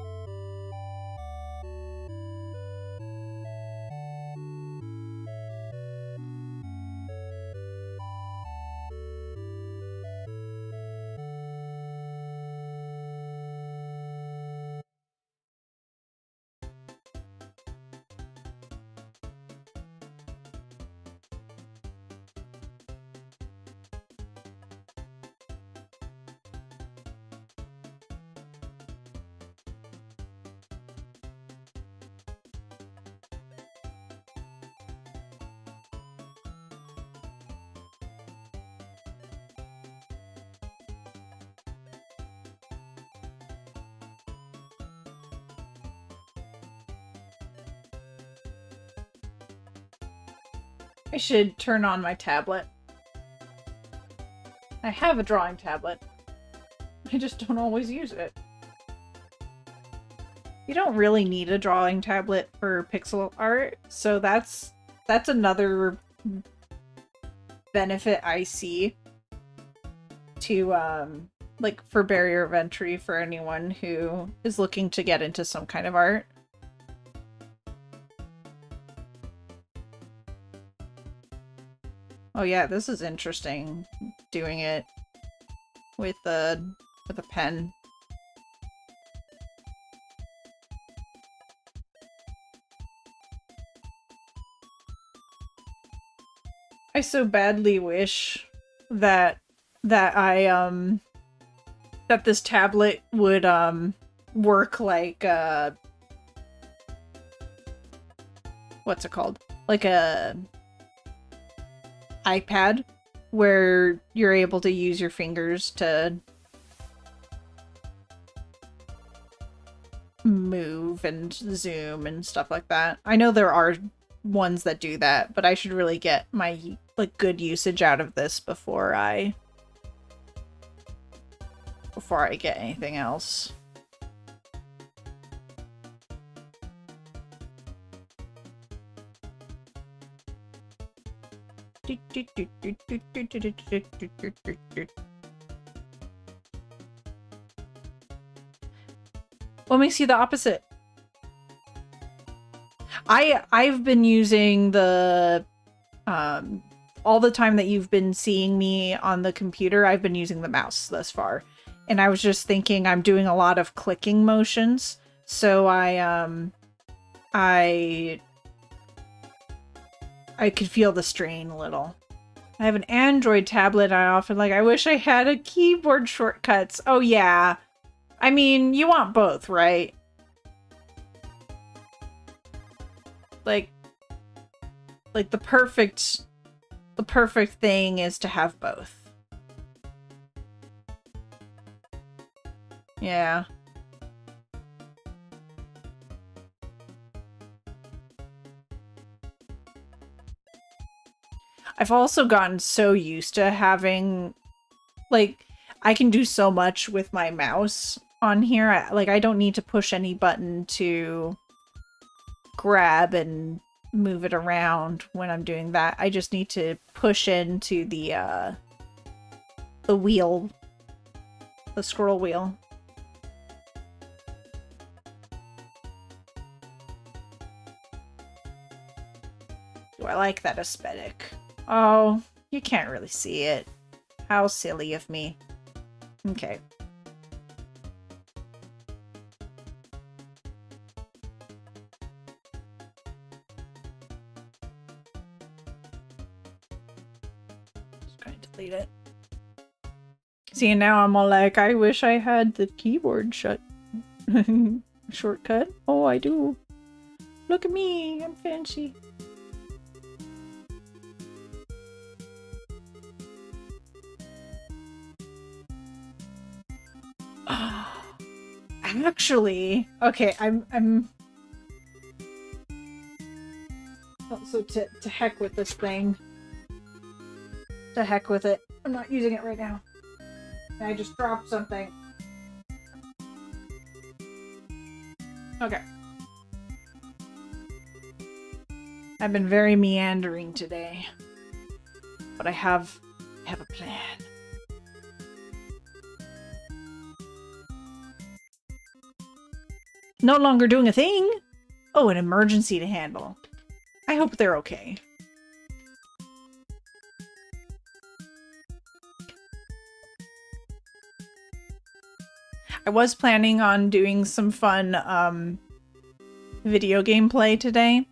A: I should turn on my tablet. I have a drawing tablet. I just don't always use it. You don't really need a drawing tablet for pixel art, so that's another benefit I see to like for barrier of entry for anyone who is looking to get into some kind of art. Oh yeah, this is interesting, doing it with a pen. I so badly wish that I that this tablet would work like what's it called? Like a iPad, where you're able to use your fingers to move and zoom and stuff like that. I know there are ones that do that, but I should really get my like good usage out of this before I get anything else. What makes you the opposite? I've been using the all the time that you've been seeing me on the computer, I've been using the mouse thus far. And I was just thinking I'm doing a lot of clicking motions, so I could feel the strain a little. I have an Android tablet. I often I wish I had a keyboard shortcuts. Oh yeah. I mean, you want both, right? Like the perfect thing is to have both. Yeah. I've also gotten so used to having, like, I can do so much with my mouse on here. I don't need to push any button to grab and move it around when I'm doing that. I just need to push into the wheel, the scroll wheel. Do I like that aesthetic? Oh, you can't really see it. How silly of me. Okay. Just going to delete it. See, now I'm all like, I wish I had the keyboard shortcut. Oh, I do. Look at me, I'm fancy. Actually, okay, I'm also to heck with this thing. To heck with it. I'm not using it right now. I just dropped something. Okay. I've been very meandering today, but I have a plan. No longer doing a thing? Oh, an emergency to handle. I hope they're okay. I was planning on doing some fun video gameplay today,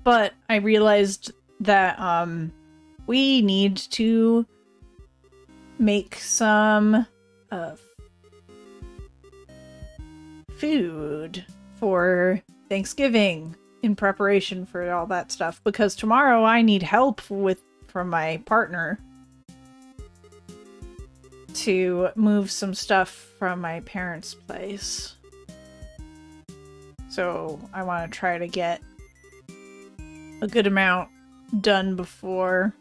A: but I realized that we need to make some food for Thanksgiving in preparation for all that stuff, because tomorrow I need help from my partner to move some stuff from my parents' place. So I want to try to get a good amount done before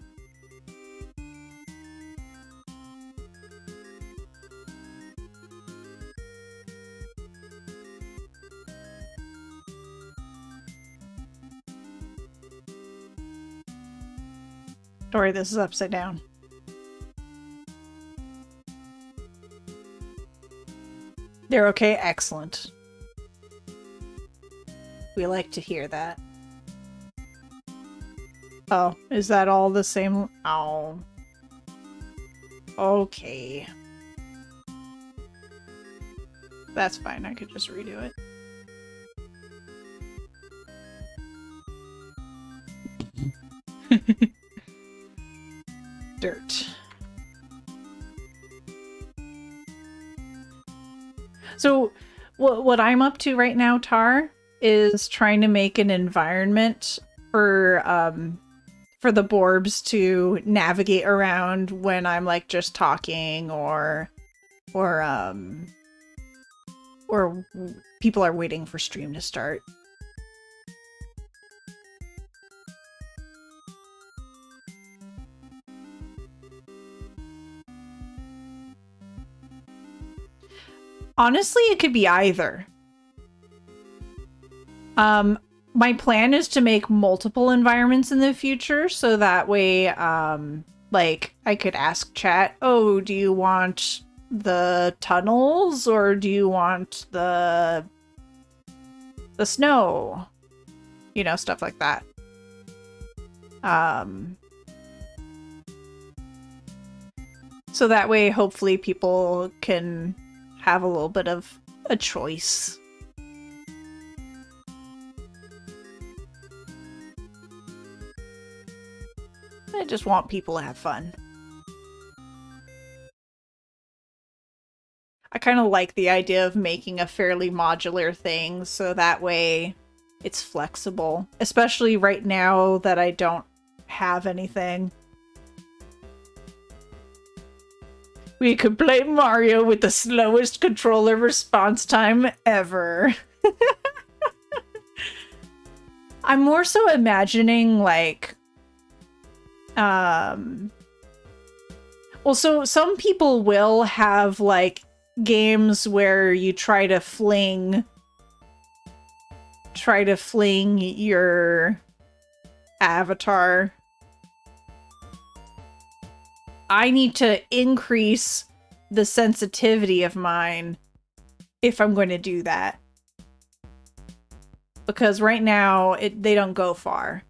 A: Sorry, this is upside down. They're okay? Excellent. We like to hear that. Oh, is that all the same? Oh. Okay. That's fine, I could just redo it. Dirt. So, what I'm up to right now, Tar, is trying to make an environment for the Borbs to navigate around when I'm like just talking or people are waiting for stream to start. Honestly, it could be either. My plan is to make multiple environments in the future, so that way, like, I could ask chat, oh, do you want the tunnels, or do you want the snow? You know, stuff like that. So that way, hopefully, people can have a little bit of a choice. I just want people to have fun. I kind of like the idea of making a fairly modular thing, so that way it's flexible. Especially right now that I don't have anything. We could play Mario with the slowest controller response time ever. I'm more so imagining, like, well, so some people will have, like, games where you try to fling your avatar. I need to increase the sensitivity of mine if I'm going to do that. Because right now, they don't go far.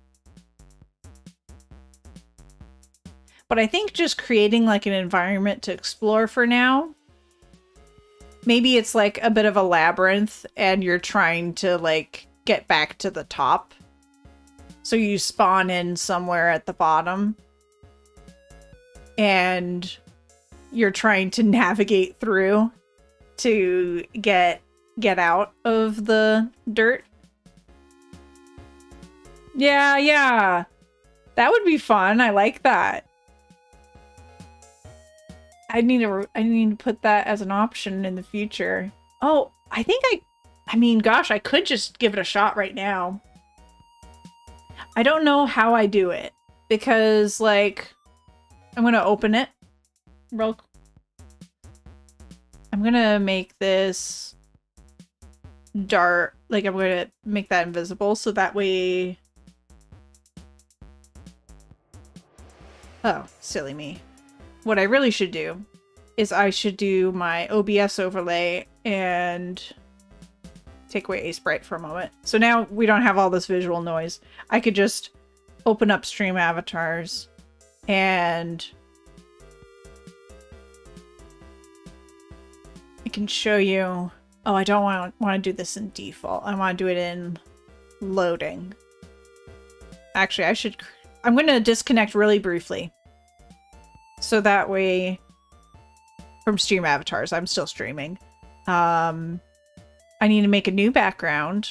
A: But I think just creating like an environment to explore for now. Maybe it's like a bit of a labyrinth and you're trying to like get back to the top. So you spawn in somewhere at the bottom. And you're trying to navigate through to get out of the dirt. Yeah. That would be fun. I like that. I need to put that as an option in the future. Oh, I mean, gosh, I could just give it a shot right now. I don't know how I do it because, like, I'm gonna open it. I'm gonna make this dark. Like, I'm gonna make that invisible so that way. Oh, silly me. What I really should do is I should do my OBS overlay and take away Aseprite for a moment. So now we don't have all this visual noise. I could just open up stream avatars and I can show you. Oh, I don't want to do this in default. I want to do it in loading. Actually, I'm going to disconnect really briefly. So that way, from stream avatars, I'm still streaming. I need to make a new background.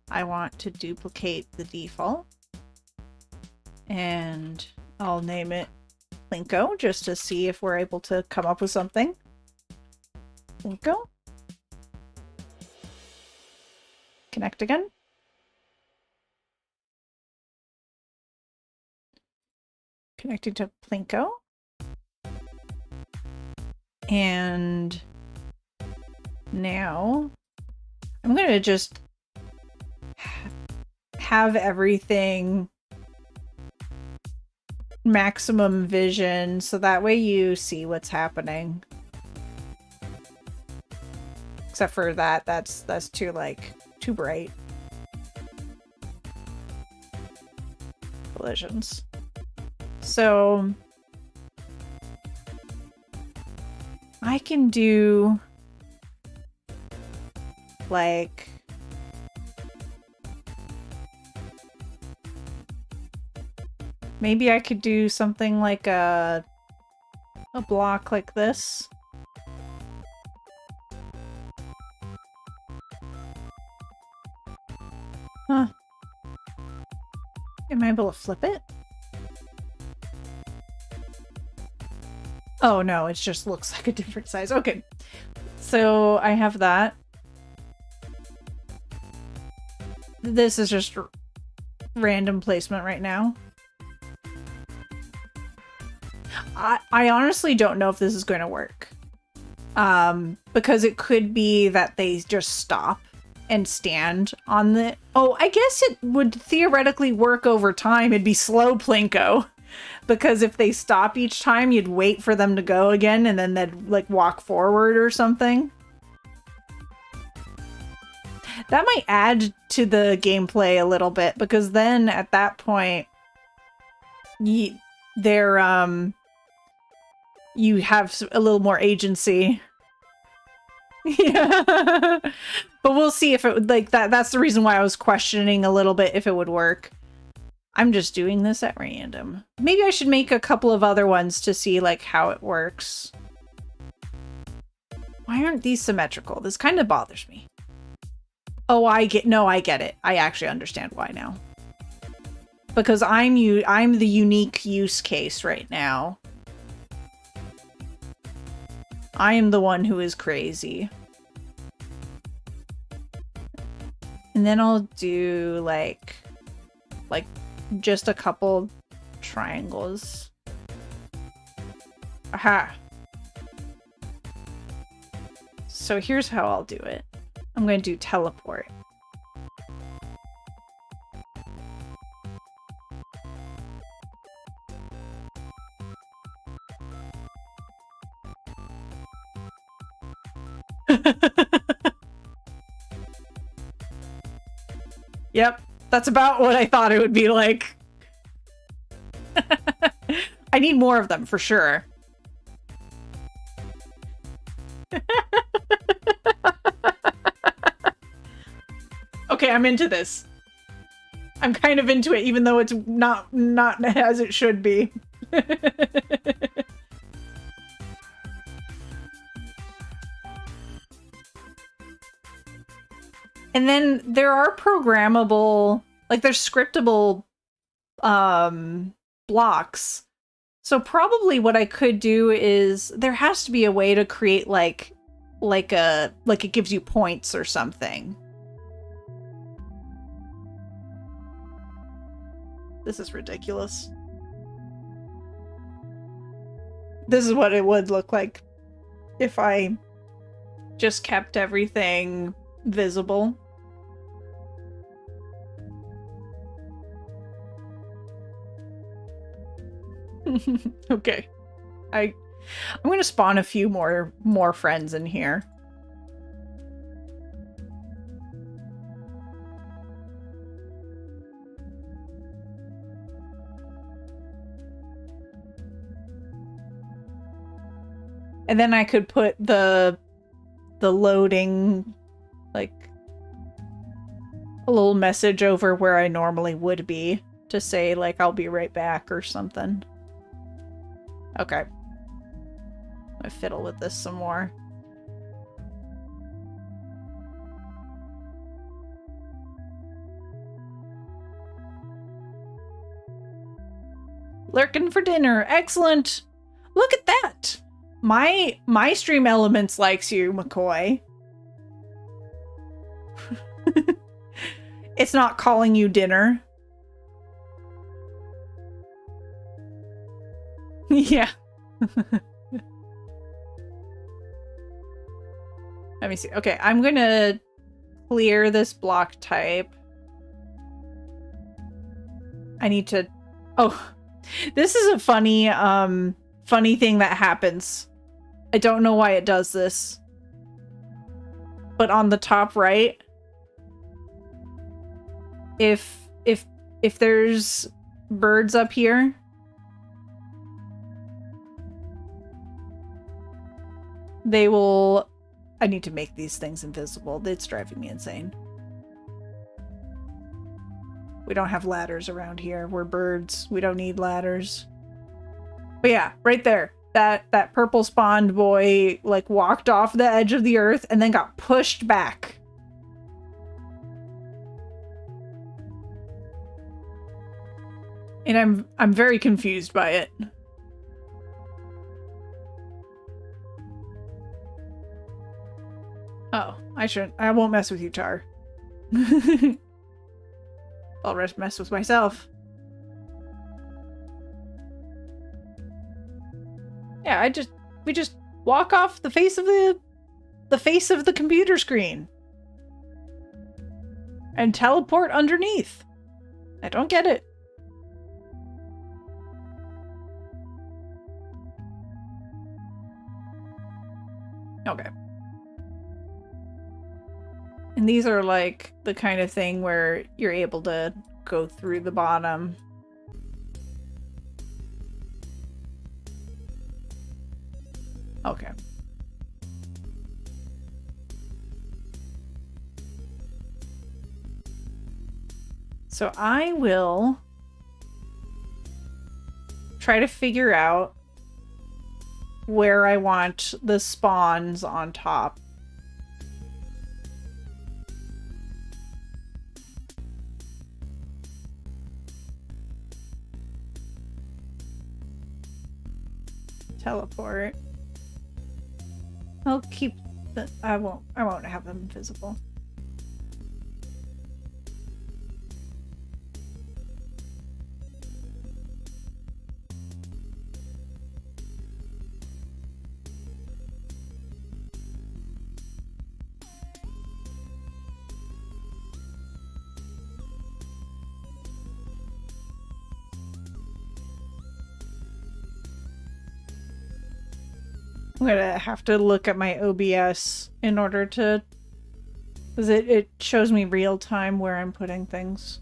A: I want to duplicate the default. And I'll name it Plinko, just to see if we're able to come up with something. Plinko. Connect again. Connecting to Plinko. And now I'm going to just have everything maximum vision, so that way you see what's happening. Except for that's too, like, too bright. Collisions. So I can do, like, maybe I could do something like a block like this. Huh. Am I able to flip it? Oh no, it just looks like a different size. Okay. So I have that. This is just random placement right now. I honestly don't know if this is going to work. Because it could be that they just stop and stand on the... Oh, I guess it would theoretically work over time. It'd be slow Plinko. Because if they stop each time, you'd wait for them to go again and then they'd, like, walk forward or something. That might add to the gameplay a little bit, because then at that point, they're, you have a little more agency. Yeah. But we'll see if it would, like, that's the reason why I was questioning a little bit if it would work. I'm just doing this at random. Maybe I should make a couple of other ones to see, like, how it works. Why aren't these symmetrical? This kind of bothers me. Oh, I get it. I actually understand why now. Because I'm the unique use case right now. I am the one who is crazy. And then I'll do like just a couple triangles. Aha. So here's how I'll do it. I'm going to do teleport. Yep, that's about what I thought it would be like. I need more of them for sure. Okay, I'm into this. I'm kind of into it, even though it's not as it should be. And then there are programmable, like there's scriptable blocks. So probably what I could do is there has to be a way to create like it gives you points or something. This is ridiculous. This is what it would look like if I just kept everything visible. Okay. I'm gonna spawn a few more friends in here. And then I could put the loading, like, a little message over where I normally would be to say, like, I'll be right back or something. Okay. I fiddle with this some more. Lurking for dinner. Excellent. Look at that. My Stream Elements likes you, McCoy. It's not calling you dinner. Yeah. Let me see. Okay, I'm gonna clear this block type. I need to... Oh, this is a funny, funny thing that happens. I don't know why it does this. But on the top right, if there's birds up here, they will... I need to make these things invisible. It's driving me insane. We don't have ladders around here. We're birds. We don't need ladders. But yeah, right there. That purple spawned boy like walked off the edge of the earth and then got pushed back. And I'm very confused by it. Oh, I won't mess with you, Tar. I'll mess with myself. Yeah, we just walk off the face of the computer screen and teleport underneath. I don't get it. Okay. And these are like the kind of thing where you're able to go through the bottom. Okay. So I will try to figure out where I want the spawns on top. Teleport. I'll keep the... I won't have them invisible. I'm gonna have to look at my OBS in order to... because it shows me real time where I'm putting things.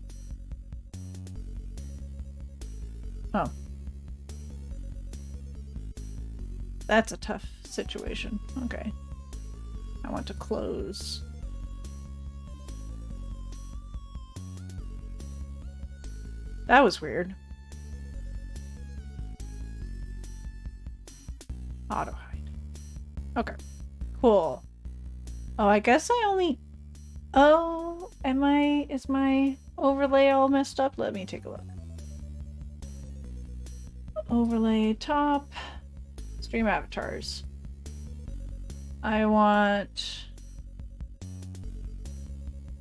A: Oh. That's a tough situation. Okay. I want to close. That was weird. Auto hide. Okay. Cool. Oh, I guess I only... Oh, is my overlay all messed up? Let me take a look. Overlay top. Stream avatars. I want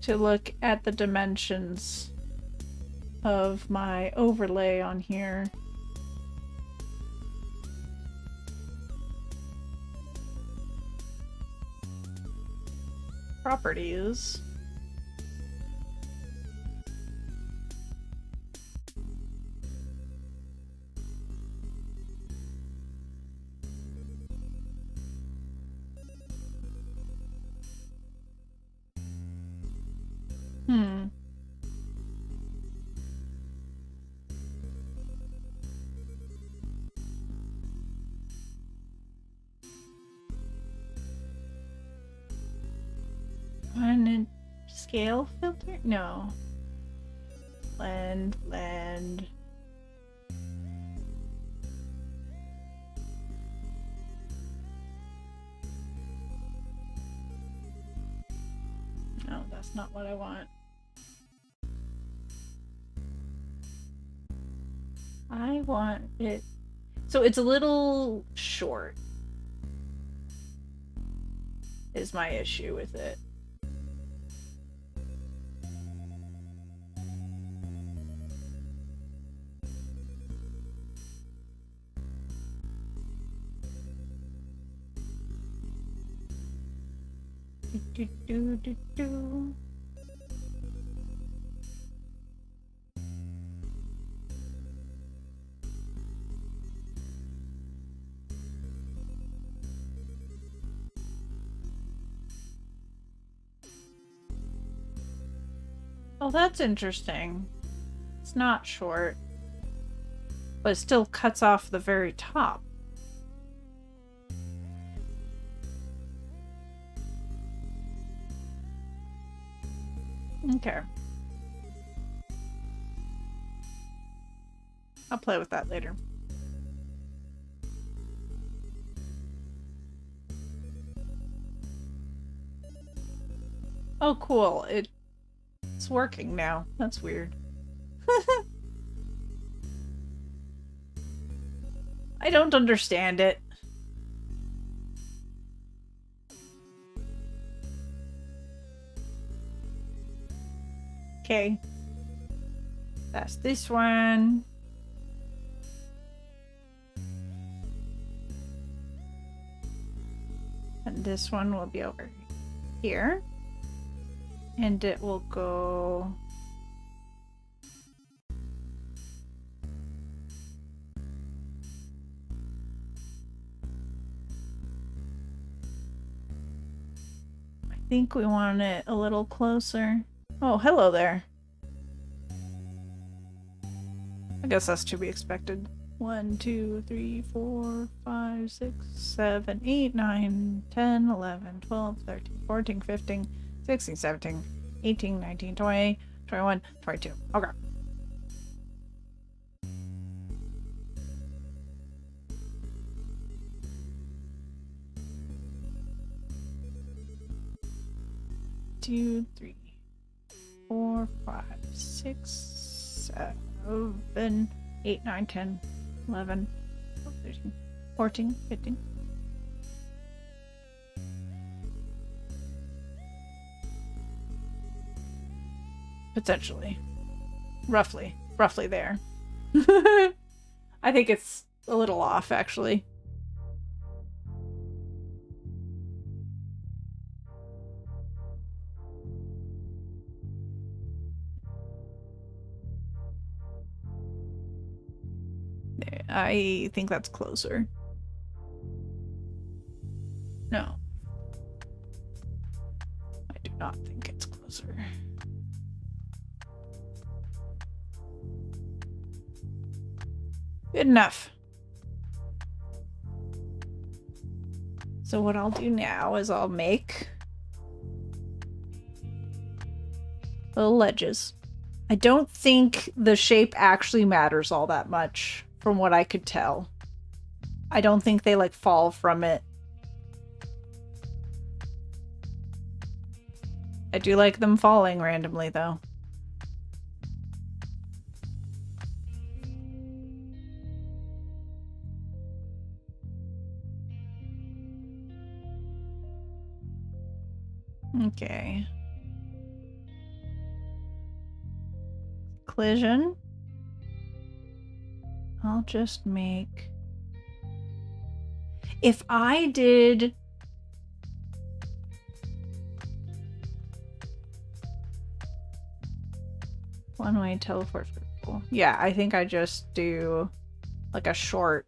A: to look at the dimensions of my overlay on here. Properties. One scale filter? No. Blend. No, that's not what I want. I want it... So it's a little short, is my issue with it. Oh, that's interesting. It's not short, but it still cuts off the very top. Okay. I'll play with that later. Oh, cool. It's working now. That's weird. I don't understand it. Okay. That's this one. And this one will be over here. And it will go... I think we want it a little closer. Oh, hello there. I guess that's to be expected. 1, 2, 3, 4, 5, 6, 7, 8, 9, 10, 11, 12, 13, 14, 15, 16, 17, 18, 19, 20, 21, 22. Okay. Two, 3, 4, 5, 6, 7, 8, 9, 10, 11, 12, 13, 14, 15. Potentially. Roughly there. I think it's a little off, actually. I think that's closer. No. I do not think it's closer. Good enough. So what I'll do now is I'll make little ledges. I don't think the shape actually matters all that much from what I could tell. I don't think they like fall from it. I do like them falling randomly though. Okay. Collision. I'll just make... If I did... One-way teleport for people. Yeah, I think I just do like a short.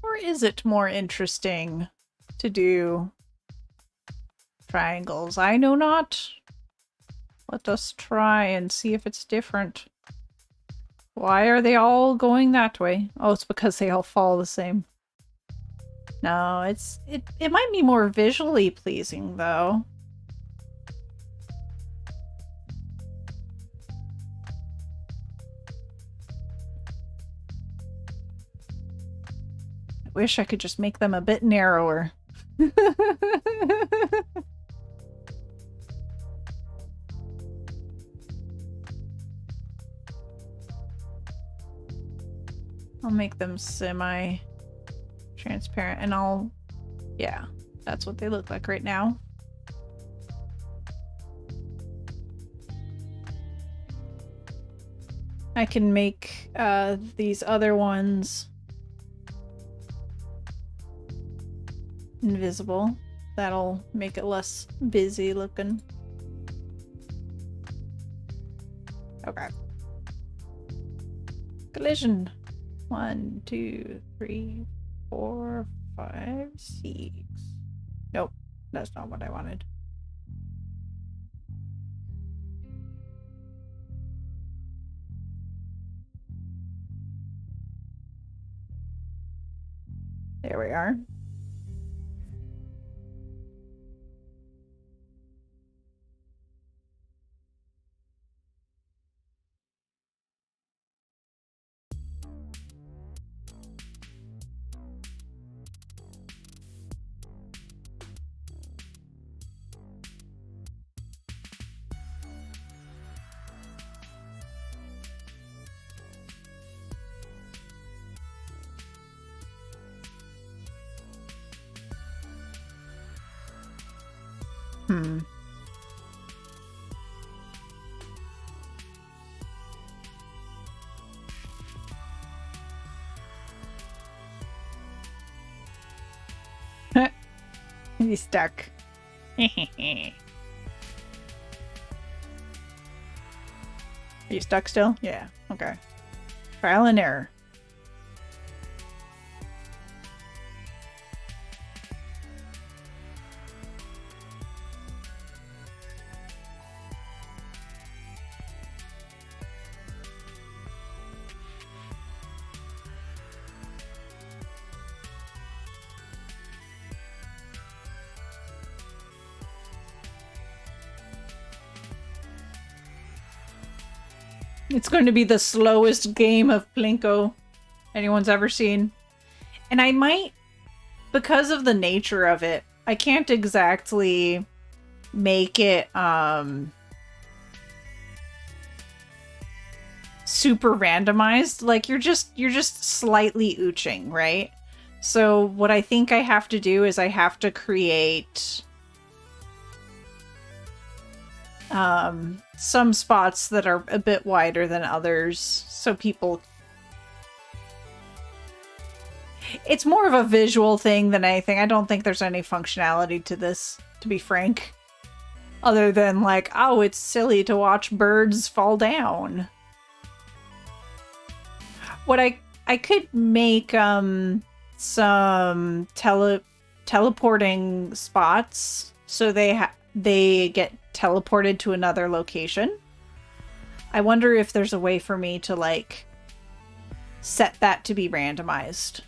A: Or is it more interesting to do triangles? I know not. Let us try and see if it's different. Why are they all going that way? Oh, it's because they all fall the same. No, it might be more visually pleasing though. I wish I could just make them a bit narrower. I'll make them semi-transparent and yeah, that's what they look like right now. I can make these other ones invisible. That'll make it less busy looking. Okay. Collision. 1, 2, 3, 4, 5, 6. Nope, that's not what I wanted. There we are. He's stuck. Are you stuck still? Yeah, okay. Trial and error. It's going to be the slowest game of Plinko anyone's ever seen. And I might, because of the nature of it, I can't exactly make it super randomized. Like you're just slightly ooching, right? So what I think I have to do is I have to create some spots that are a bit wider than others so people... It's more of a visual thing than anything. I don't think there's any functionality to this, to be frank. Other than like, oh, it's silly to watch birds fall down. What I could make some teleporting spots so they get teleported to another location. I wonder if there's a way for me to like set that to be randomized.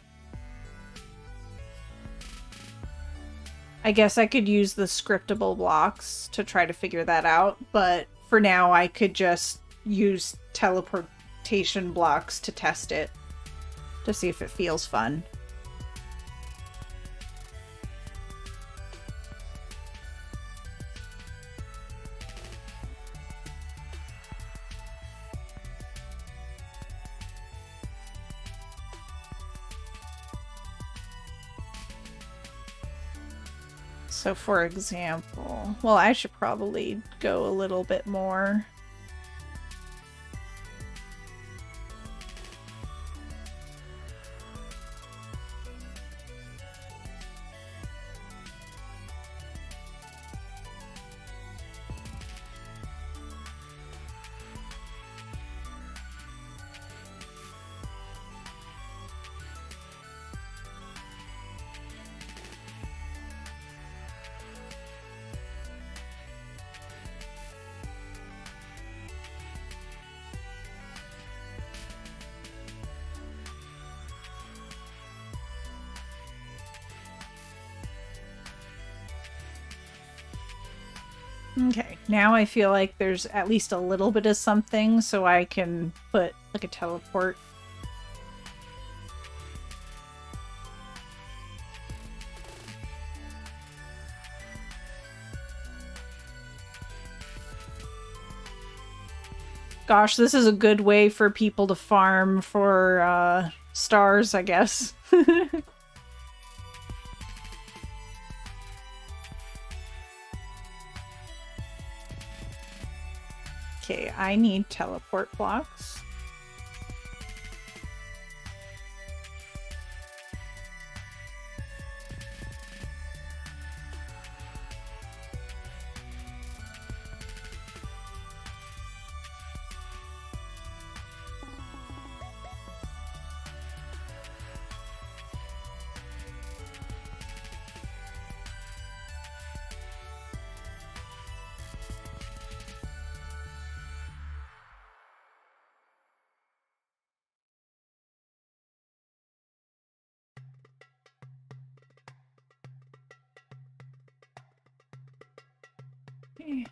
A: I guess I could use the scriptable blocks to try to figure that out, but for now I could just use teleportation blocks to test it, to see if it feels fun. So for example, well, I should probably go a little bit more. Okay, now I feel like there's at least a little bit of something, so I can put like a teleport. Gosh, this is a good way for people to farm for stars, I guess. Okay, I need teleport blocks. Okay.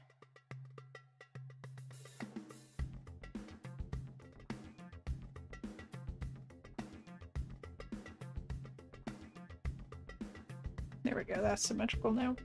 A: There we go, that's symmetrical now.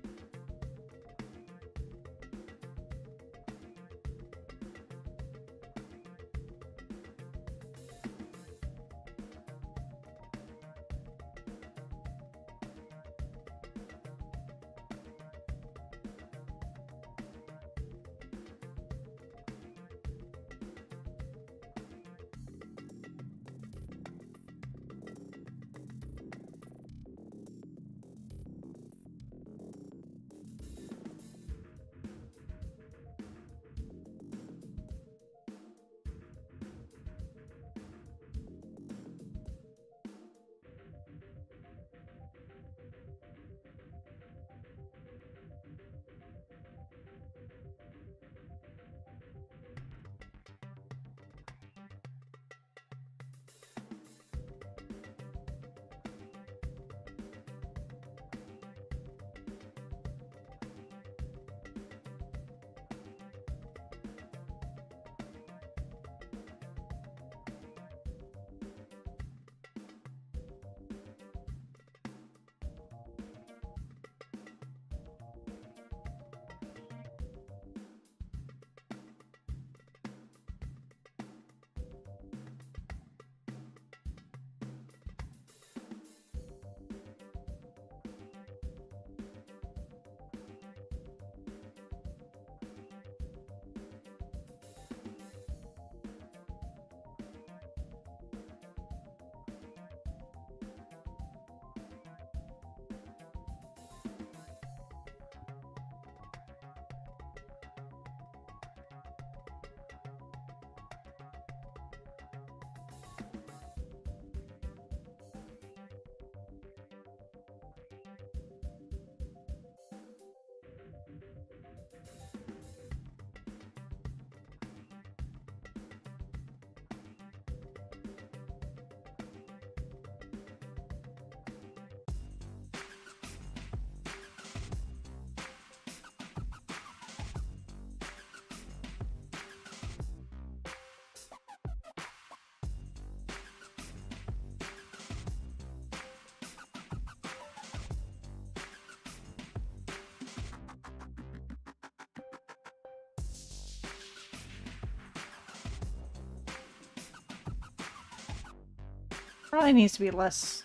A: Probably needs to be less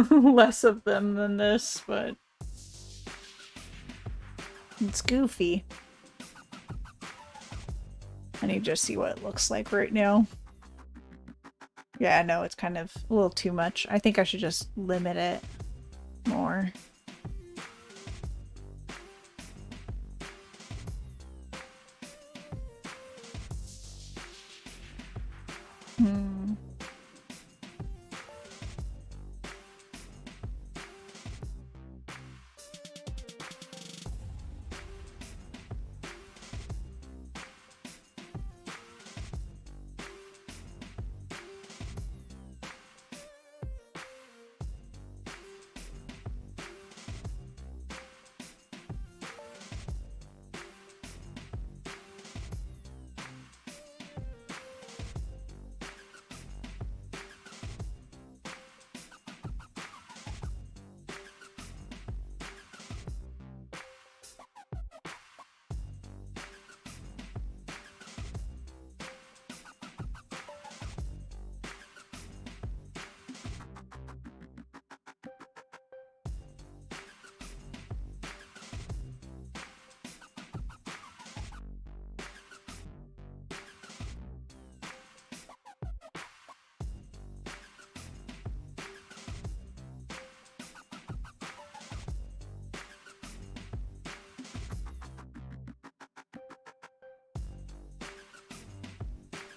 A: less of them than this, but it's goofy. I need to just see what it looks like right now. Yeah, no, it's kind of a little too much. I think I should just limit it more. Hmm.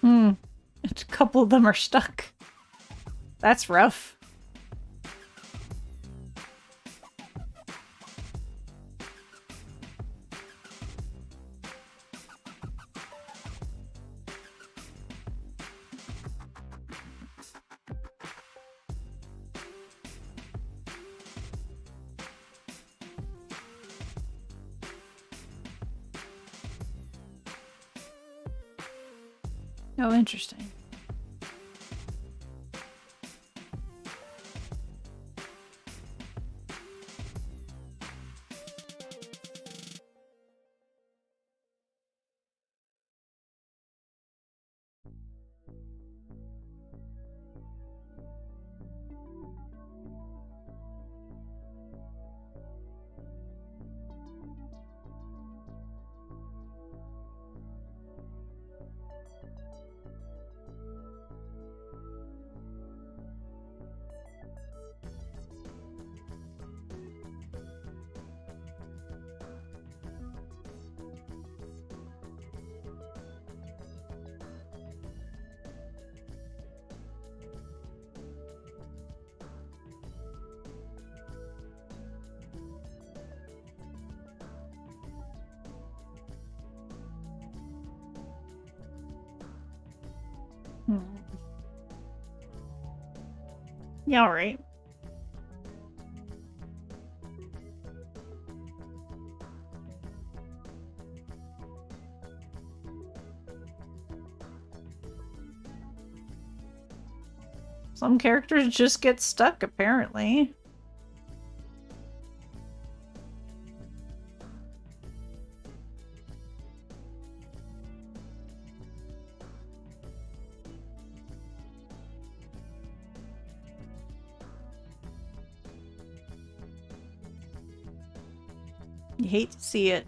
A: Hmm. A couple of them are stuck. That's rough. Oh, interesting. Hmm. Yeah, all right. Some characters just get stuck, apparently. You hate to see it.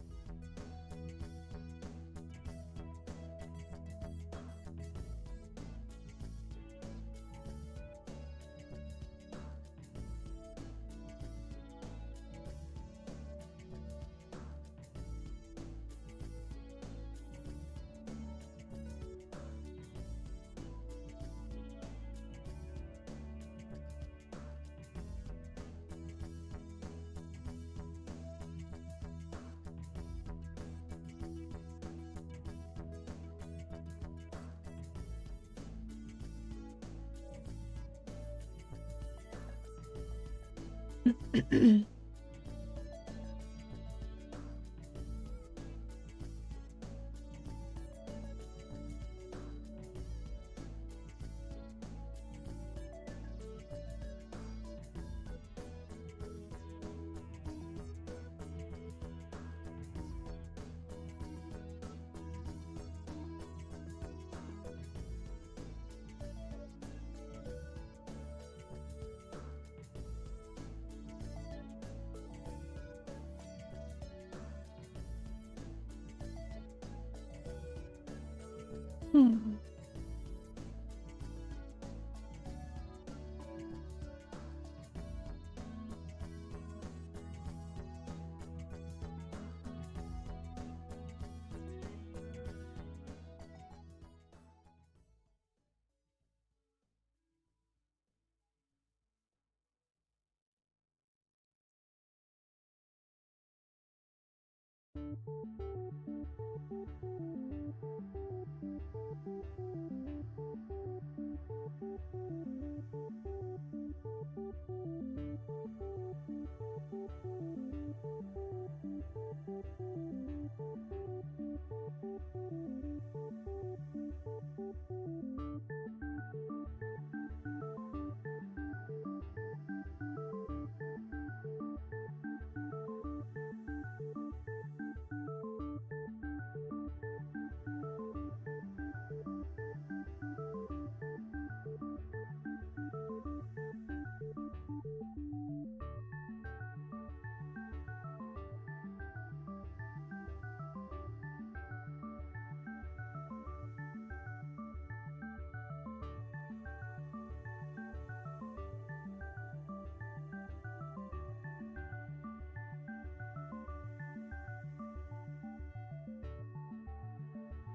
A: Hmm.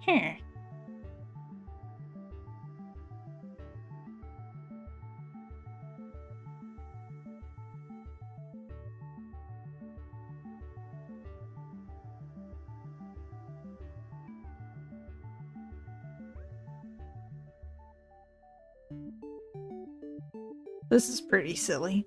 A: Here. This is pretty silly.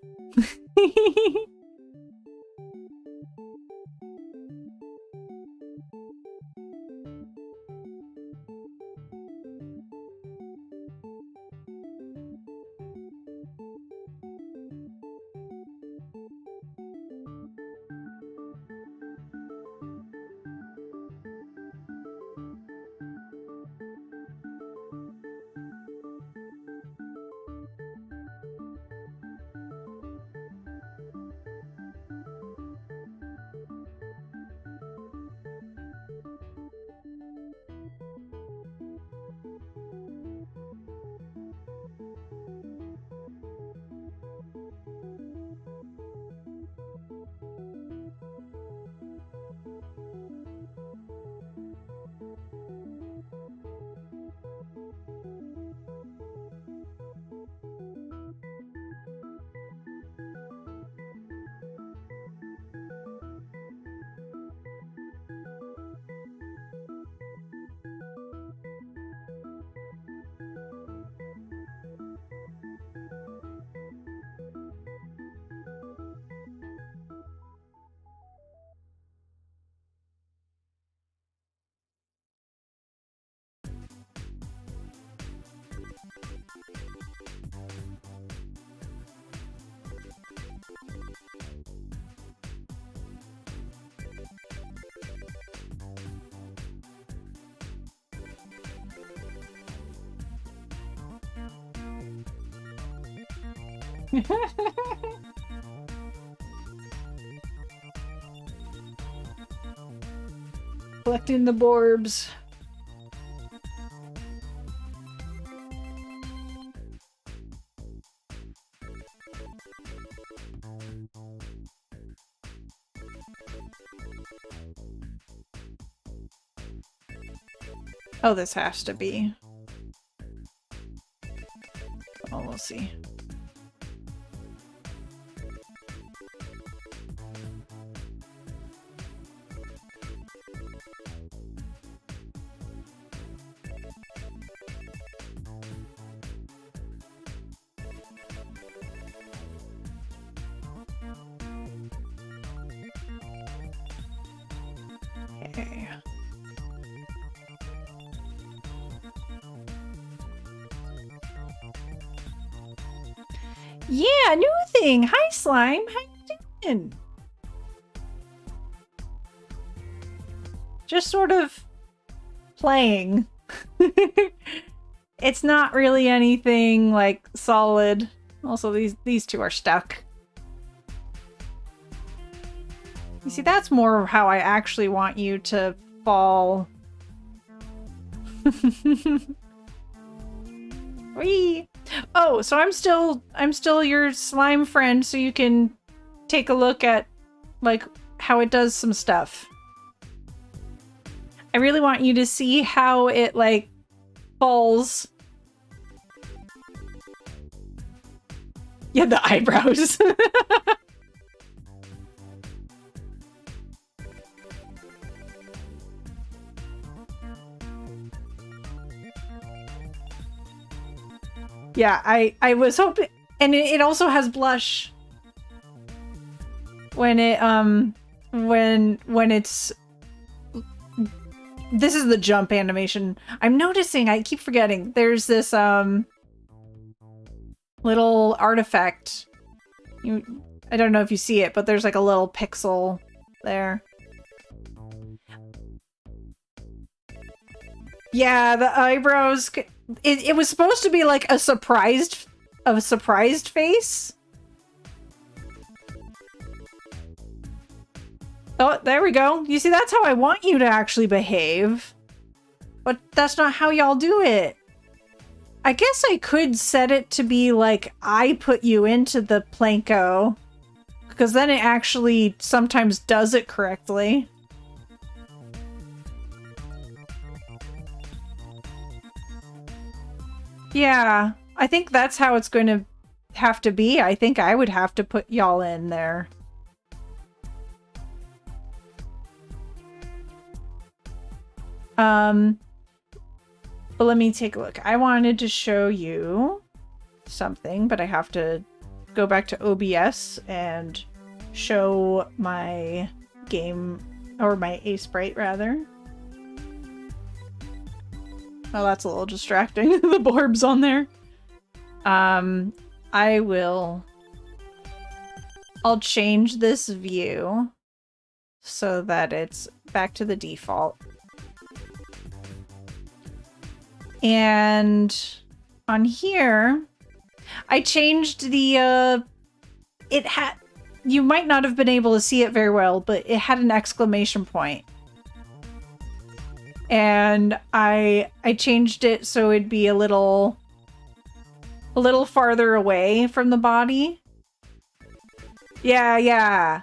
A: Collecting the Borbs. Oh, this has to be. Oh, we'll see. Okay. Yeah, new thing. Hi, Slime. How you doing? Just sort of playing. It's not really anything like solid. Also, these two are stuck. You see, that's more how I actually want you to fall. Whee! Oh, so I'm still your slime friend, so you can take a look at like how it does some stuff. I really want you to see how it like falls. Yeah, the eyebrows. Yeah, I was hoping, and it also has blush when it when it's. This is the jump animation. I'm noticing, I keep forgetting, there's this little artifact. I don't know if you see it, but there's like a little pixel there. Yeah, the eyebrows. It was supposed to be like a surprised face. Oh, there we go. You see, that's how I want you to actually behave. But that's not how y'all do it. I guess I could set it to be like I put you into the Planko, because then it actually sometimes does it correctly. Yeah, I think that's how it's going to have to be. I think I would have to put y'all in there. But let me take a look. I wanted to show you something, but I have to go back to OBS and show my game, or my A-Sprite rather. Oh, that's a little distracting. The Borb's on there. I'll change this view so that it's back to the default. And on here, I changed the, you might not have been able to see it very well, but it had an exclamation point. And I changed it so it'd be a little farther away from the body. Yeah.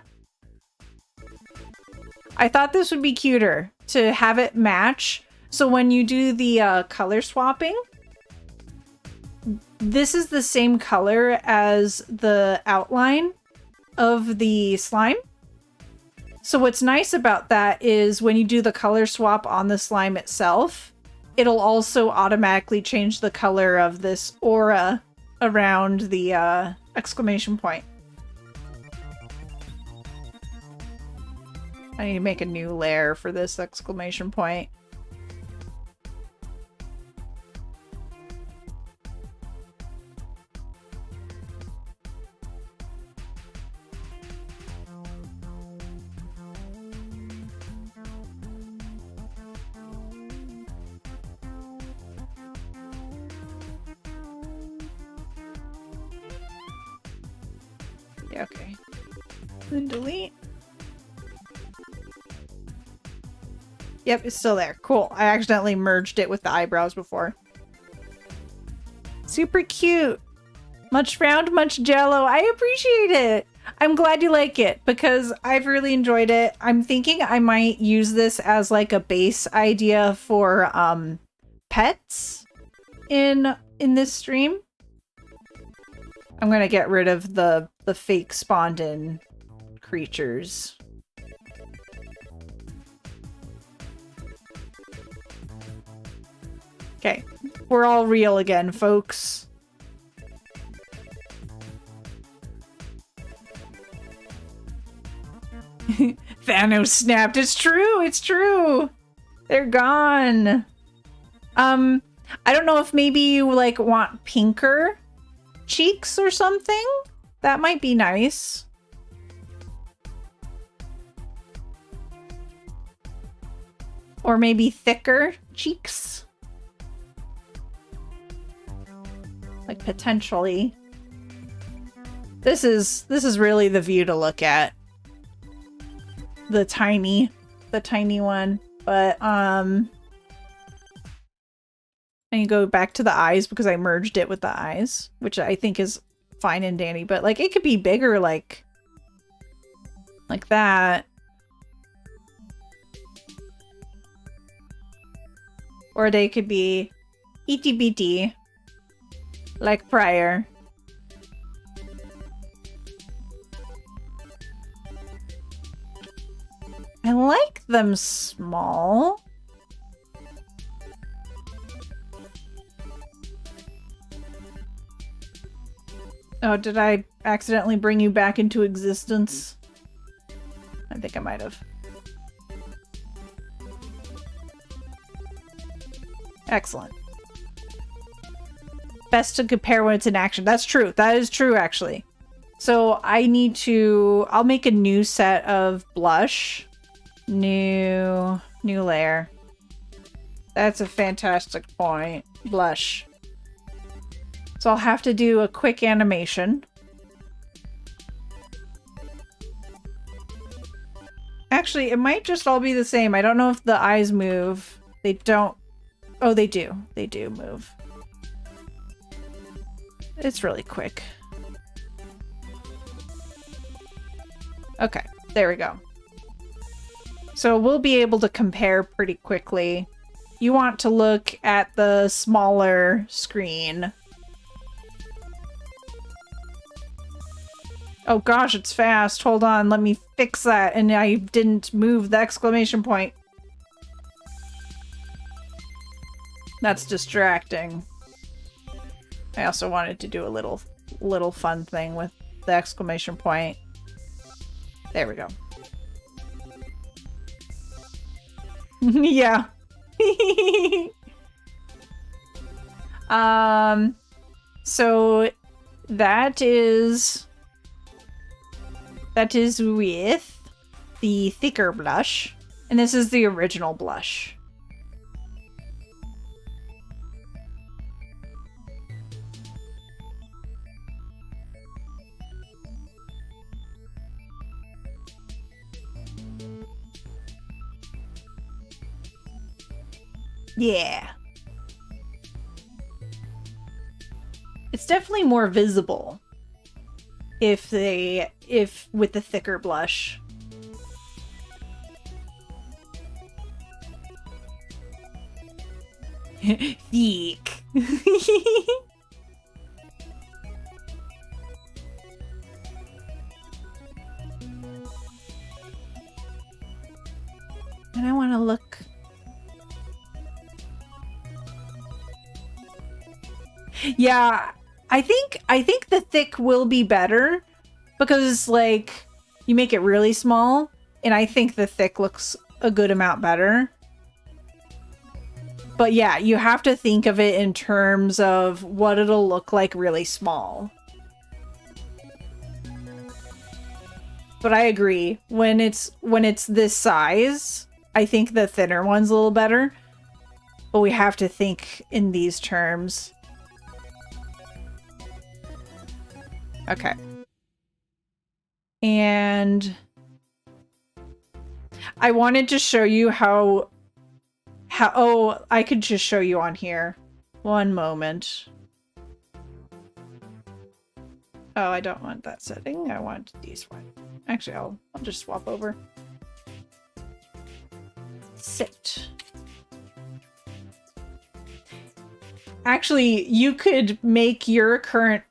A: I thought this would be cuter to have it match. So when you do the color swapping, this is the same color as the outline of the slime. So what's nice about that is when you do the color swap on the slime itself, it'll also automatically change the color of this aura around the exclamation point. I need to make a new layer for this exclamation point. Yeah, okay. Then delete. Yep, it's still there. Cool. I accidentally merged it with the eyebrows before. Super cute. Much round, much jello. I appreciate it. I'm glad you like it because I've really enjoyed it. I'm thinking I might use this as like a base idea for pets in this stream. I'm gonna get rid of the fake spawned in creatures. Okay, we're all real again, folks. Thanos snapped. It's true. It's true. They're gone. I don't know if maybe you like want pinker cheeks or something. That might be nice. Or maybe thicker cheeks. Like potentially. This is really the view to look at. The tiny one. But I need to go back to the eyes because I merged it with the eyes, which I think is fine and dandy, but like it could be bigger like that. Or they could be itty bitty like prior. I like them small. Oh, did I accidentally bring you back into existence? I think I might have. Excellent. Best to compare when it's in action. That's true. That is true, actually. So I need to... I'll make a new set of blush. New layer. That's a fantastic point. Blush. So I'll have to do a quick animation. Actually, it might just all be the same. I don't know if the eyes move. They don't. Oh, they do. They do move. It's really quick. Okay, there we go. So we'll be able to compare pretty quickly. You want to look at the smaller screen. Oh gosh, it's fast. Hold on, let me fix that. And I didn't move the exclamation point. That's distracting. I also wanted to do a little fun thing with the exclamation point. There we go. Yeah. So that is with the thicker blush, and this is the original blush. Yeah. It's definitely more visible if with the thicker blush. Thick. And I want to look. Yeah, I think the thick will be better because like you make it really small, and I think the thick looks a good amount better. But yeah, you have to think of it in terms of what it'll look like really small. But I agree, when it's this size, I think the thinner one's a little better. But we have to think in these terms. Okay. And I wanted to show you how oh, I could just show you on here. One moment. Oh, I don't want that setting. I want these one. Actually, I'll just swap over. Sit. Actually, you could make your current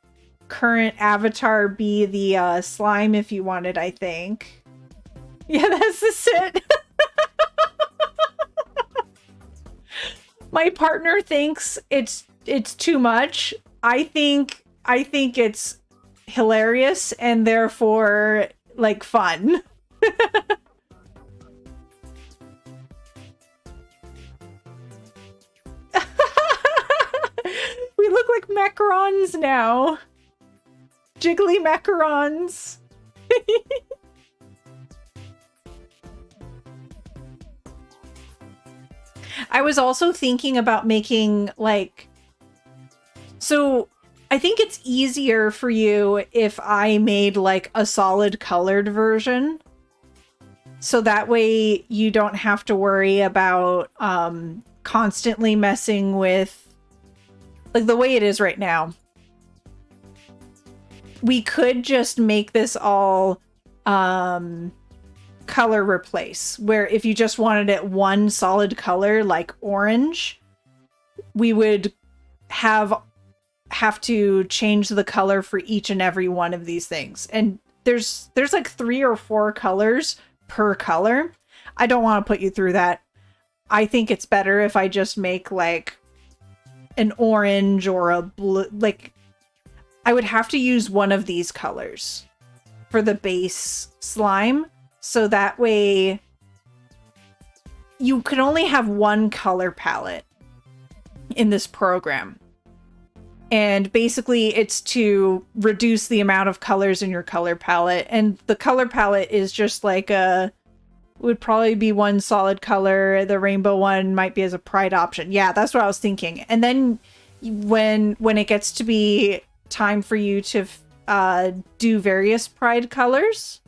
A: avatar be the slime if you wanted, I think. Yeah, that's the sit. My partner thinks it's too much. I think it's hilarious and therefore like fun. We look like macarons now. Jiggly macarons. I was also thinking about making like, so I think it's easier for you if I made like a solid colored version. So that way you don't have to worry about constantly messing with like the way it is right now. We could just make this all color replace, where if you just wanted it one solid color like orange, we would have to change the color for each and every one of these things. And there's like 3 or 4 colors per color. I don't want to put you through that. I think it's better if I just make like an orange or a blue. Like I would have to use one of these colors for the base slime. So that way you could only have one color palette in this program. And basically it's to reduce the amount of colors in your color palette. And the color palette is just like would probably be one solid color. The rainbow one might be as a pride option. Yeah, that's what I was thinking. And then when it gets to be time for you to do various pride colors,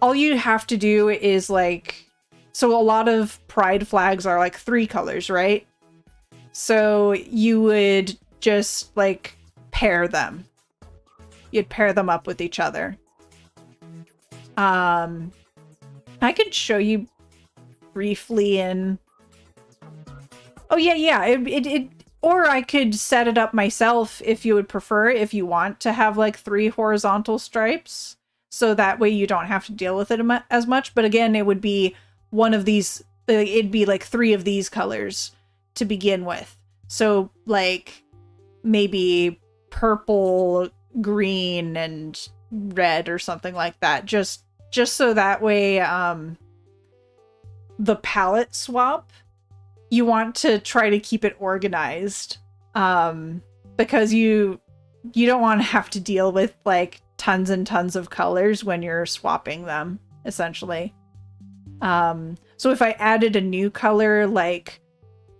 A: all you have to do is like, so a lot of pride flags are like 3 colors, right? So you would just like pair them. You'd pair them up with each other. I could show you briefly in... Oh yeah. It or I could set it up myself if you would prefer, if you want to have like 3 horizontal stripes. So that way you don't have to deal with it as much. But again, it would be one of these, it'd be like 3 of these colors to begin with. So like maybe purple, green and red or something like that. Just so that way the palette swap, you want to try to keep it organized. Because you don't want to have to deal with like tons and tons of colors when you're swapping them, essentially. So if I added a new color, like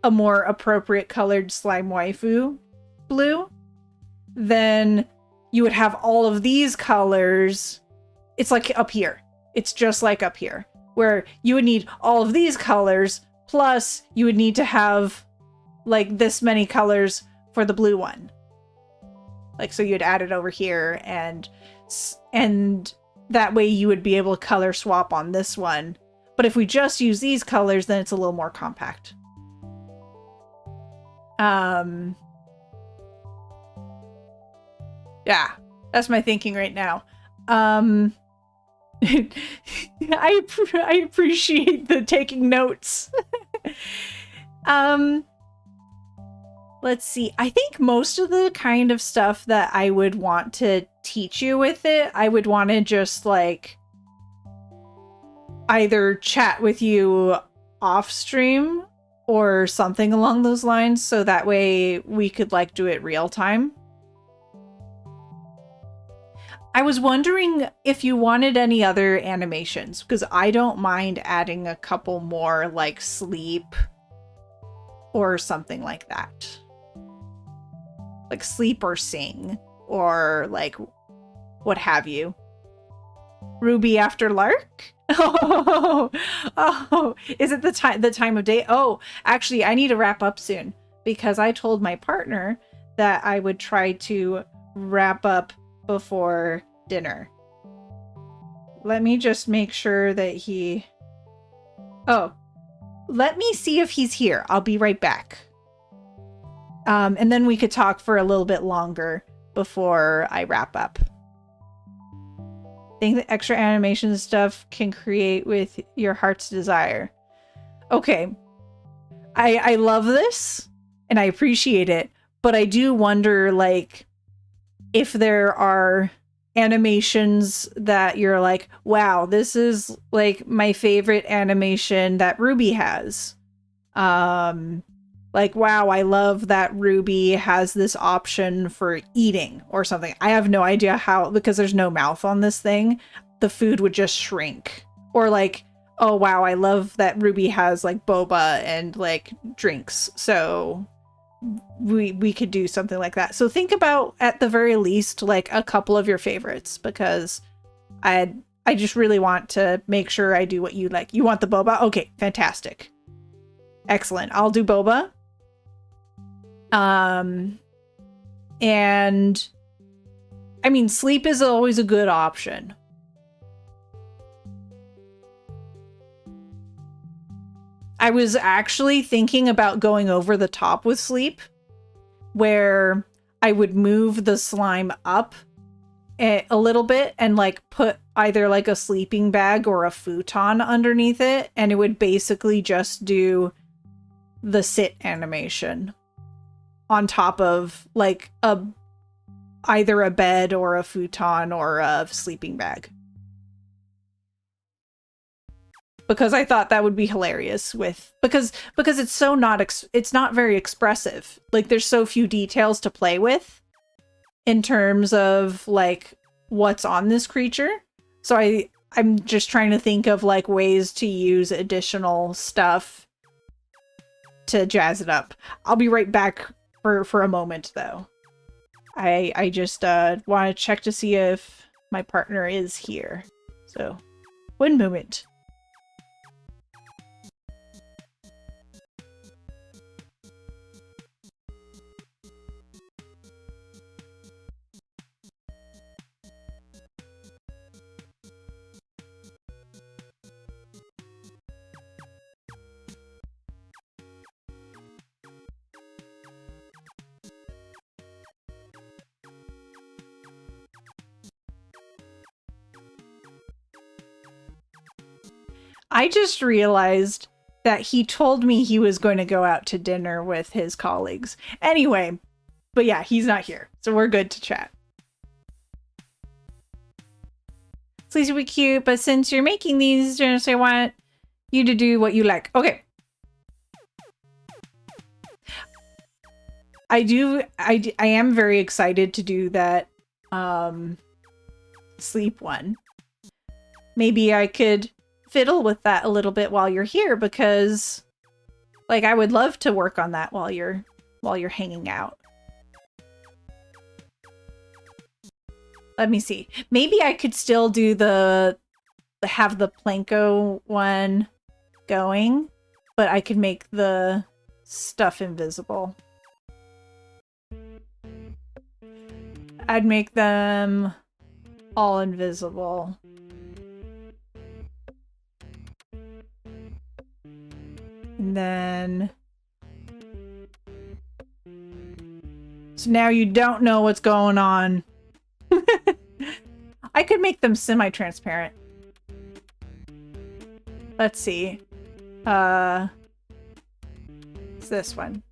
A: a more appropriate colored slime waifu blue, then you would have all of these colors. It's like up here. It's just like up here, where you would need all of these colors, plus you would need to have like this many colors for the blue one. Like, so you'd add it over here, and that way you would be able to color swap on this one. But if we just use these colors, then it's a little more compact. Yeah, that's my thinking right now. I appreciate the taking notes. Let's see. I think most of the kind of stuff that I would want to teach you with it, I would want to just like either chat with you off stream or something along those lines, so that way we could like do it real time. I was wondering if you wanted any other animations, because I don't mind adding a couple more, like sleep or something like that. Like sleep or sing, or like what have you. Ruby after Lark? Oh, is it the time of day? Oh, actually, I need to wrap up soon, because I told my partner that I would try to wrap up before dinner. Let me just make sure that he... Oh, let me see if he's here. I'll be right back. And then we could talk for a little bit longer before I wrap up. Think that extra animation stuff can create with your heart's desire. Okay. I love this and I appreciate it, but I do wonder, like, if there are animations that you're like, wow, this is like my favorite animation that Ruby has. Like, wow, I love that Ruby has this option for eating or something. I have no idea how, because there's no mouth on this thing, the food would just shrink. Or like, oh wow, I love that Ruby has like boba and like drinks. So we could do something like that. So think about, at the very least, like a couple of your favorites, because I just really want to make sure I do what you like. You want the boba? Okay, fantastic. Excellent. I'll do boba. And I mean, sleep is always a good option. I was actually thinking about going over the top with sleep, where I would move the slime up a little bit and like put either like a sleeping bag or a futon underneath it, and it would basically just do the sit animation on top of like either a bed or a futon or a sleeping bag. Because I thought that would be hilarious because it's so it's not very expressive. Like, there's so few details to play with in terms of like what's on this creature. So I'm just trying to think of like ways to use additional stuff to jazz it up. I'll be right back for a moment though. I just want to check to see if my partner is here. So, one moment. I just realized that he told me he was going to go out to dinner with his colleagues. Anyway, but yeah, he's not here, so we're good to chat. Sleazy would be cute, but since you're making these, just I want you to do what you like. Okay. I am very excited to do that sleep one. Maybe I could fiddle with that a little bit while you're here, because like I would love to work on that while you're hanging out. Let me see. Maybe I could still do have the Planko one going, but I could make the stuff invisible. I'd make them all invisible. And then... So now you don't know what's going on. I could make them semi-transparent. Let's see. It's this one.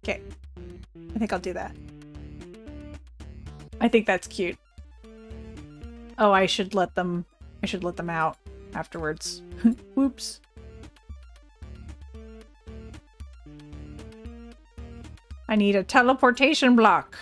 A: Okay. I think I'll do that. I think that's cute. Oh, I should let them out afterwards. Whoops. I need a teleportation block.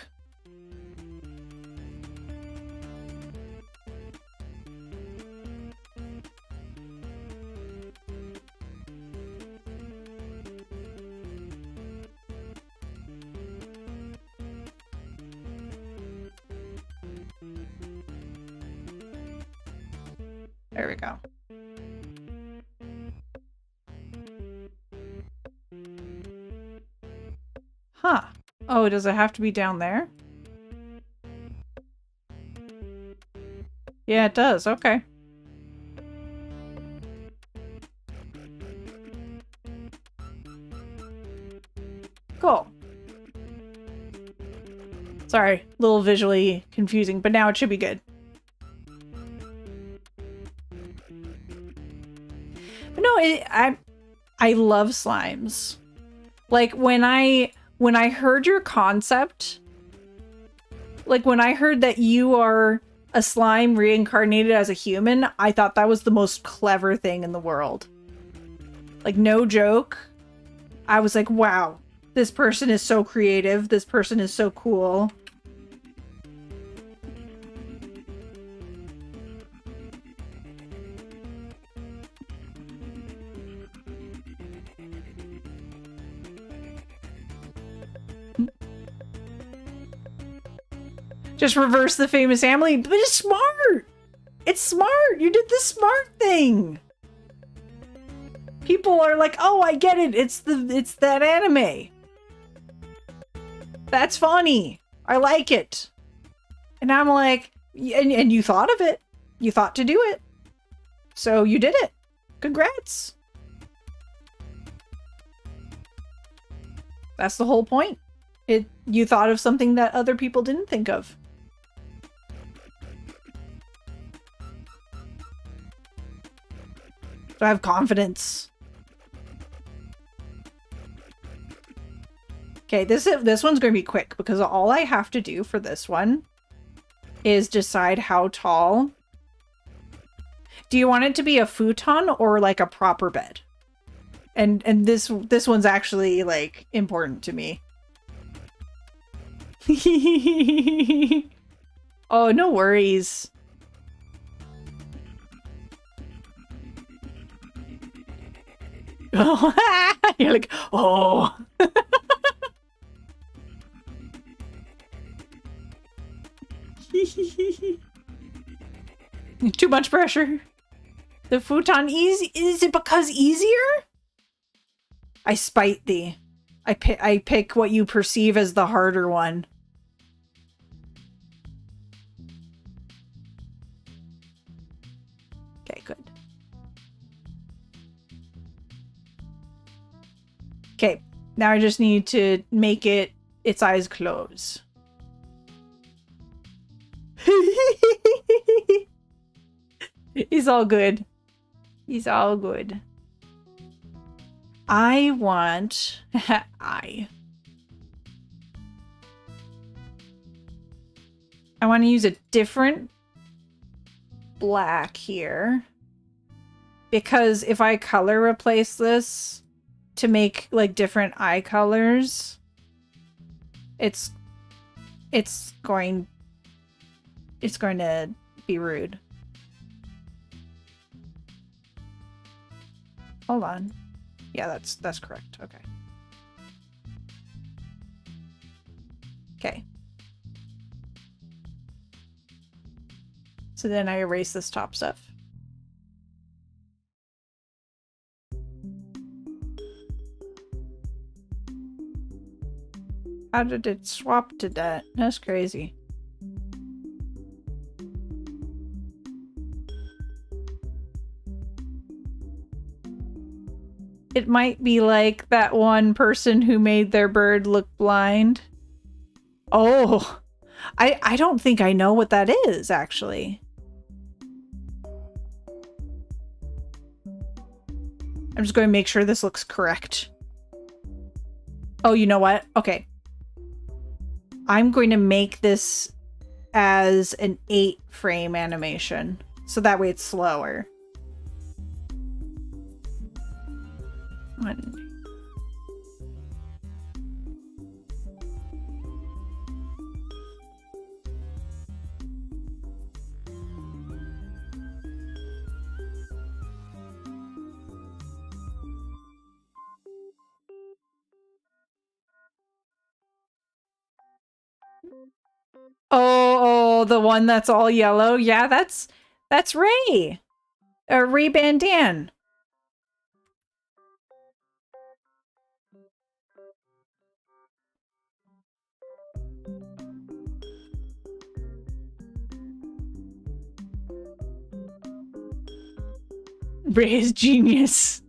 A: There we go. Huh. Oh, does it have to be down there? Yeah, it does. Okay. Cool. Sorry, a little visually confusing, but now it should be good. But no, I love slimes. Like when I heard your concept, like when I heard that you are a slime reincarnated as a human, I thought that was the most clever thing in the world. Like, no joke. I was like, wow, this person is so creative. This person is so cool. Just reverse the famous family, but it's smart. It's smart. You did the smart thing. People are like, "Oh, I get it. It's that anime. That's funny. I like it." And I'm like, and you thought of it. You thought to do it. So you did it. Congrats. That's the whole point. You thought of something that other people didn't think of. So I have confidence. Okay, this one's going to be quick because all I have to do for this one is decide how tall. Do you want it to be a futon or like a proper bed? And this one's actually like important to me. Oh, no worries. You're like, oh. Too much pressure. The futon easy. Is it because easier? I spite thee. I pick what you perceive as the harder one. Okay, good. Okay, now I just need to make its eyes close. He's all good. He's all good. I want... I want to use a different black here. Because if I color replace this to make like different eye colors, it's going to be rude. Hold on. Yeah, that's correct. Okay. Okay. So then I erase this top stuff. How did it swap to that? That's crazy. It might be like that one person who made their bird look blind. Oh, I don't think I know what that is, actually. I'm just going to make sure this looks correct. Oh, you know what? Okay. I'm going to make this as an 8-frame animation, so that way it's slower. Oh, the one that's all yellow. Yeah, that's Ray. Ray Bandan. Ray is genius.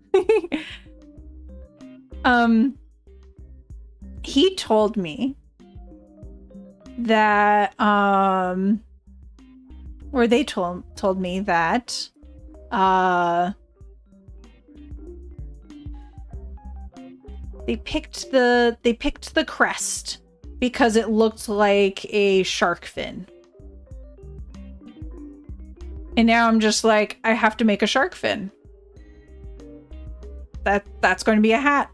A: He told me that or they told me that they picked the crest because it looked like a shark fin. And now I'm just like, I have to make a shark fin. That's going to be a hat.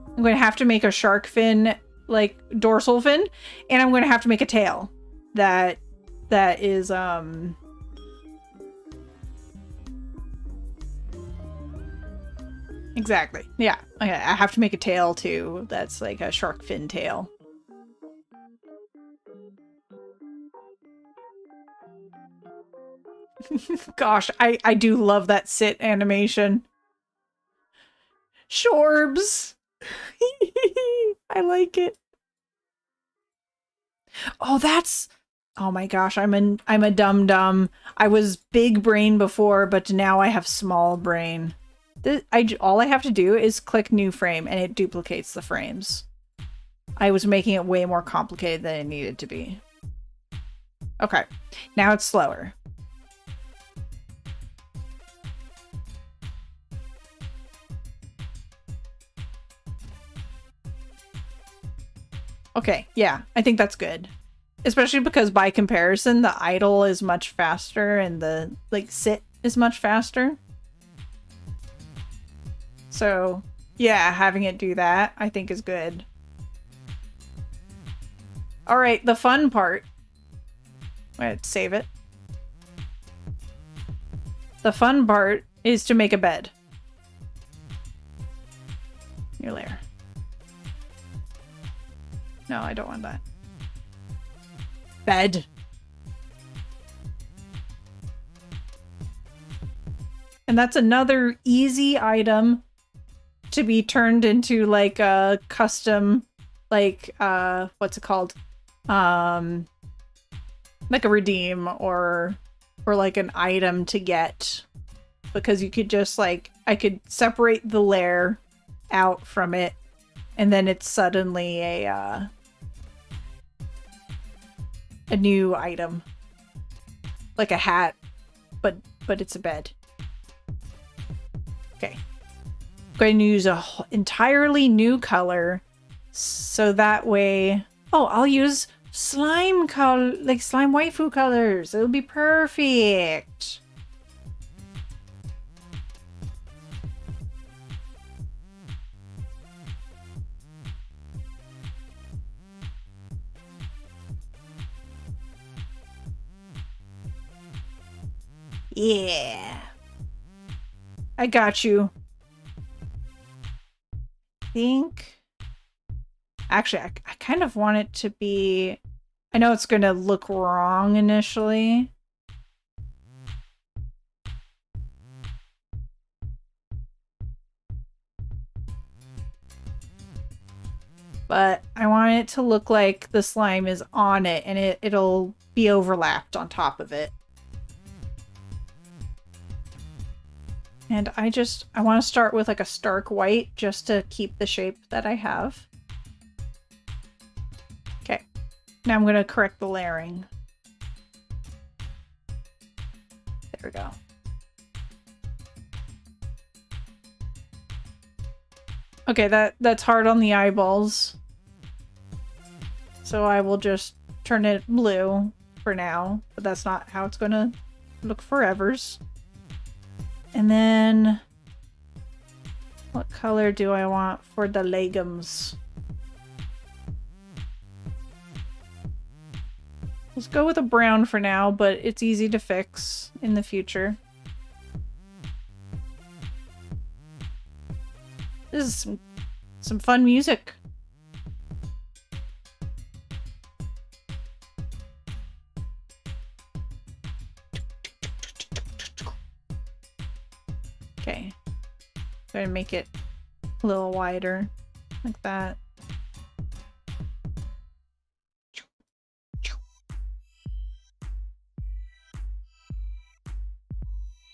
A: I'm going to have to make a shark fin, like dorsal fin, and I'm going to have to make a tail that is exactly. Yeah. Okay, I have to make a tail too. That's like a shark fin tail. Gosh, I do love that sit animation. Shorbs. I like it. Oh, oh my gosh, I'm a dum-dum. I was big brain before, but now I have small brain. All I have to do is click new frame and it duplicates the frames. I was making it way more complicated than it needed to be. Okay, now it's slower. Okay, yeah, I think that's good. Especially because by comparison, the idle is much faster and the, like, sit is much faster. So, yeah, having it do that, I think is good. Alright, the fun part. Wait, save it. The fun part is to make a bed. Your lair. No, I don't want that. Bed. And that's another easy item to be turned into like a custom, like, what's it called? Like a redeem or like an item to get. Because you could just like, I could separate the layer out from it and then it's suddenly a new item, like a hat, but it's a bed. Okay, I'm going to use a entirely new color, so that way. Oh, I'll use slime color, like slime waifu colors. It would be perfect. Yeah. I got you. Think. Actually, I kind of want it to be. I know it's going to look wrong initially. But I want it to look like the slime is on it and it'll be overlapped on top of it. And I want to start with like a stark white just to keep the shape that I have. Okay, now I'm going to correct the layering. There we go. Okay, that's hard on the eyeballs. So I will just turn it blue for now, but that's not how it's going to look forevers. And then what color do I want for the legumes? Let's go with a brown for now, but it's easy to fix in the future. This is some fun music. Okay. Try to make it a little wider, like that.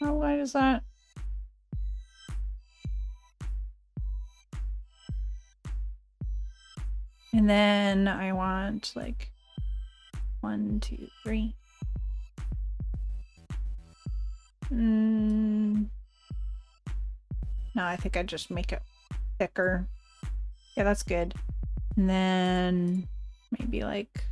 A: How wide is that? And then I want like 1, 2, 3. No, I think I just make it thicker. Yeah, that's good. And then maybe like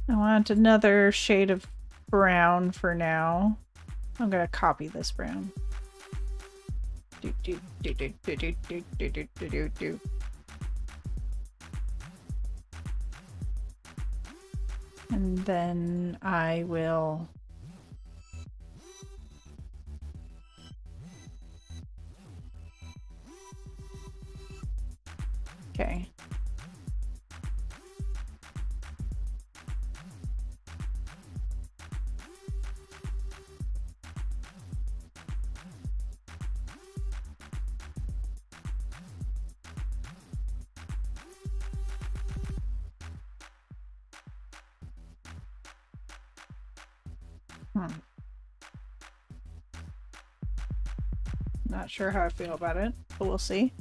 A: I want another shade of brown for now. I'm gonna copy this brown. And then I will okay. Not sure how I feel about it, but we'll see.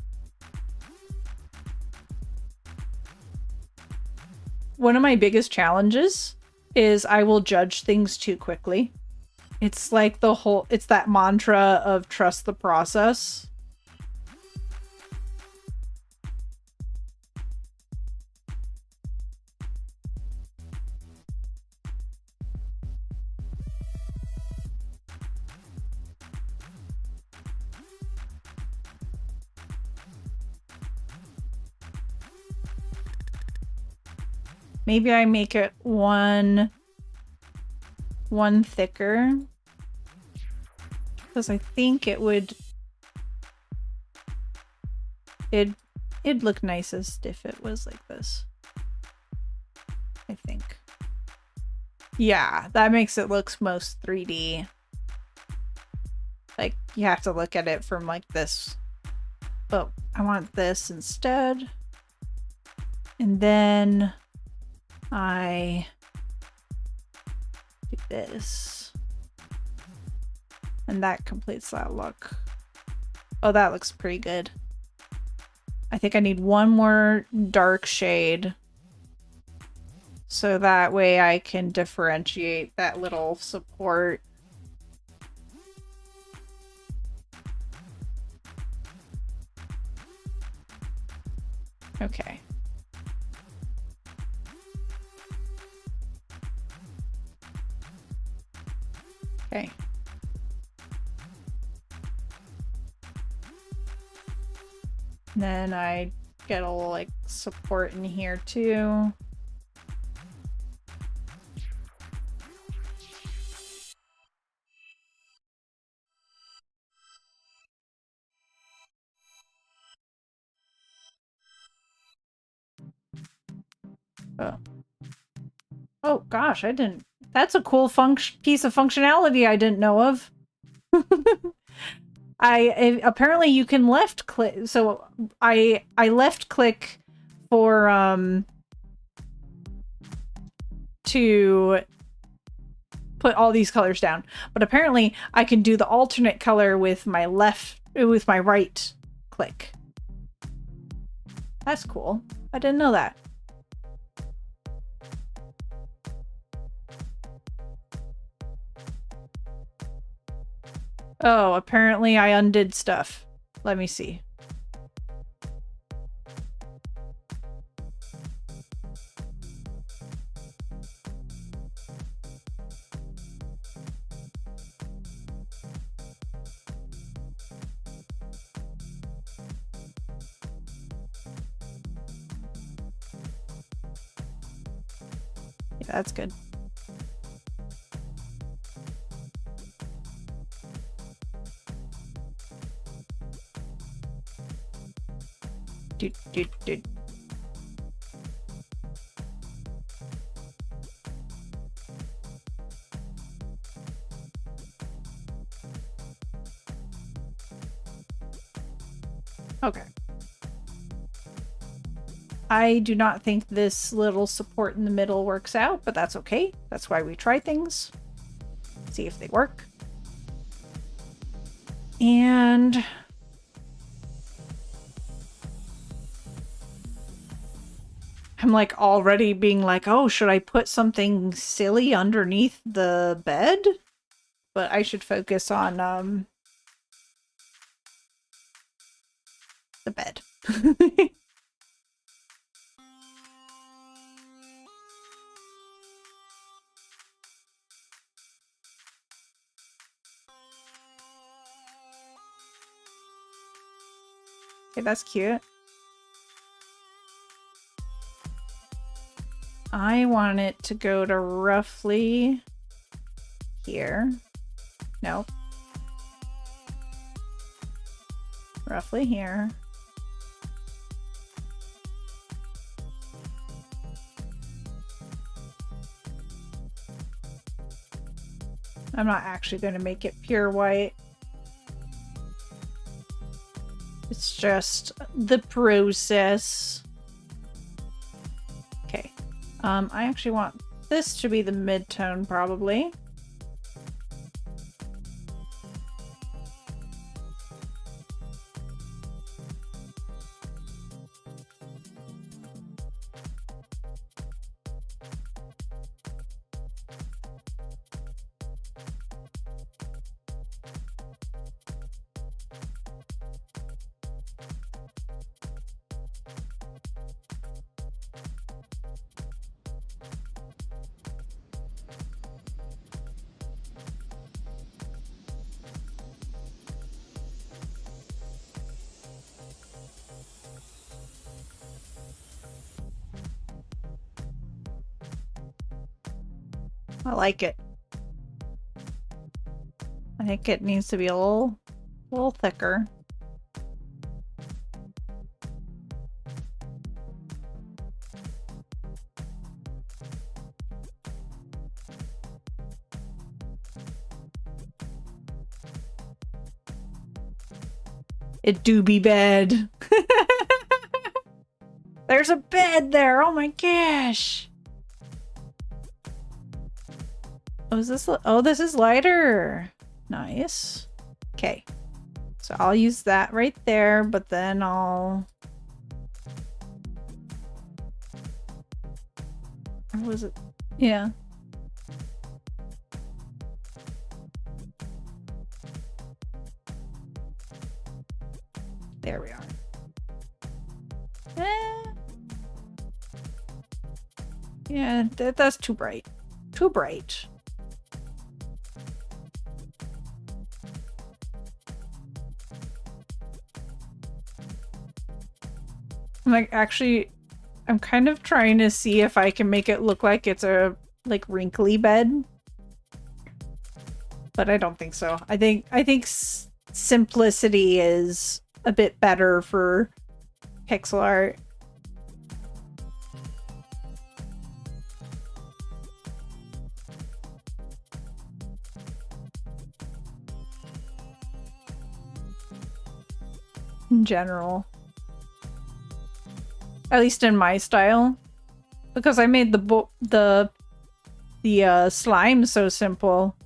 A: One of my biggest challenges is I will judge things too quickly. It's like it's that mantra of trust the process. Maybe I make it one thicker, because I think it'd look nicest if it was like this. I think. Yeah, that makes it look most 3D. Like, you have to look at it from like this. But I want this instead. And then I do this. And that completes that look. Oh, that looks pretty good. I think I need one more dark shade. So that way I can differentiate that little support. Okay. Okay. And then I get a little like support in here too. Oh. Oh gosh, I didn't. That's a cool piece of functionality I didn't know of. Apparently you can left click. So I left click for to put all these colors down, but apparently I can do the alternate color with my right click. That's cool. I didn't know that. Oh, apparently I undid stuff. Let me see. Yeah, that's good. Dude. Okay. I do not think this little support in the middle works out, but that's okay. That's why we try things. See if they work. And I'm like already being like, oh, should I put something silly underneath the bed? But I should focus on the bed. Okay, that's cute. I want it to go to roughly here. No. Roughly here. I'm not actually going to make it pure white. It's just the process. Okay. I actually want this to be the mid-tone, probably. I like it. I think it needs to be a little thicker. It do be bed. There's a bed there. Oh my gosh. Oh, is this? Oh, this is lighter. Nice. Okay. So I'll use that right there, but then I'll... Where was it? Yeah. There we are. Yeah, that's too bright. Too bright. Like, actually, I'm kind of trying to see if I can make it look like it's a, like, wrinkly bed. But I don't think so. I think simplicity is a bit better for pixel art. In general. At least in my style. Because I made the slime so simple.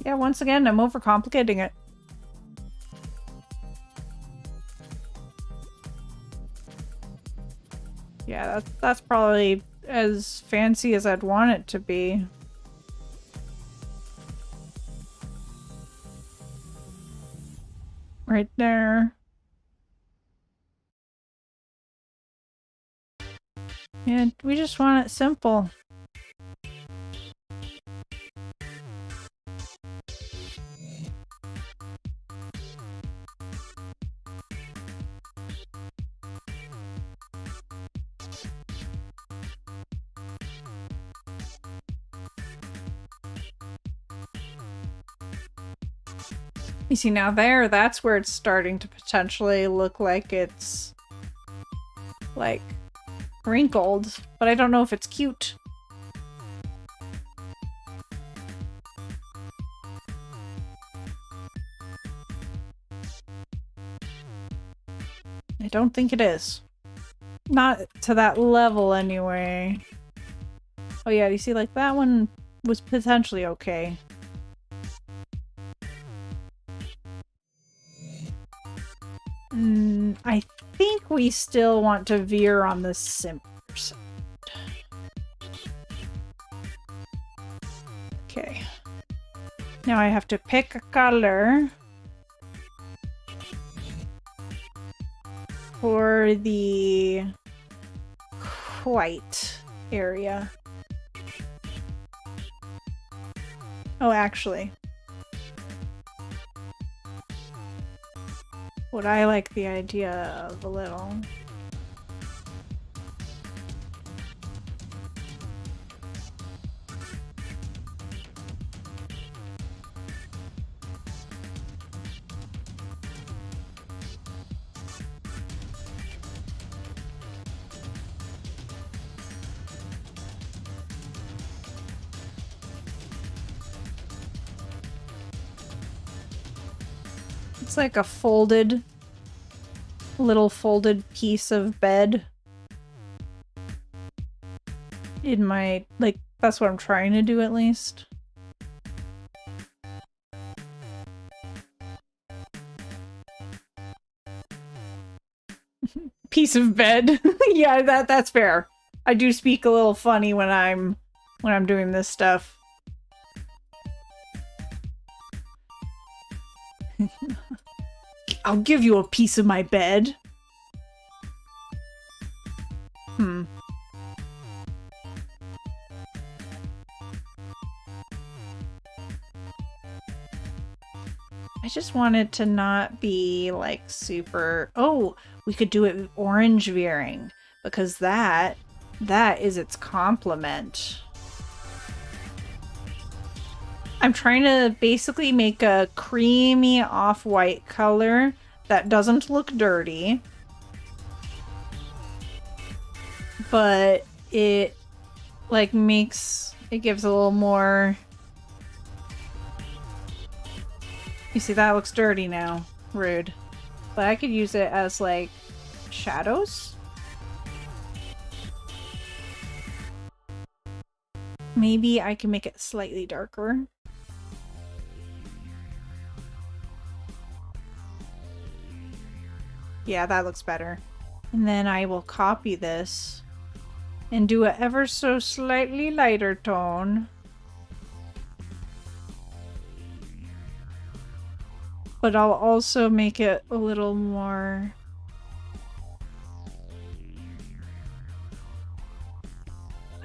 A: Yeah, once again, I'm overcomplicating it. Yeah, that's probably as fancy as I'd want it to be. Right there. And we just want it simple. You see, now that's where it's starting to potentially look like it's, like, wrinkled, but I don't know if it's cute. I don't think it is. Not to that level, anyway. Oh yeah, you see, like, that one was potentially okay. I think we still want to veer on the simpler side. Okay. Now I have to pick a color for the white area. Oh, actually. What I like the idea of a little. It's like a little folded piece of bed. In my, like, that's what I'm trying to do at least. Piece of bed. Yeah, that's fair. I do speak a little funny when I'm doing this stuff. I'll give you a piece of my bed. I just wanted to not be like super... Oh, we could do it with orange veering, because that is its complement. I'm trying to basically make a creamy off-white color that doesn't look dirty, but it like it gives a little more... You see, that looks dirty now. Rude. But I could use it as, like, shadows? Maybe I can make it slightly darker. Yeah, that looks better. And then I will copy this and do a ever so slightly lighter tone. But I'll also make it a little more...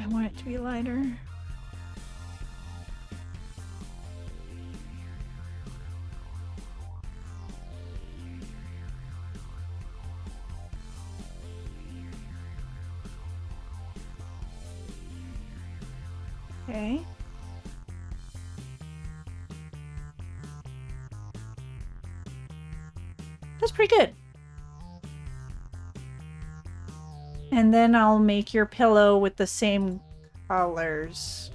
A: I want it to be lighter. Okay. That's pretty good. And then I'll make your pillow with the same colors.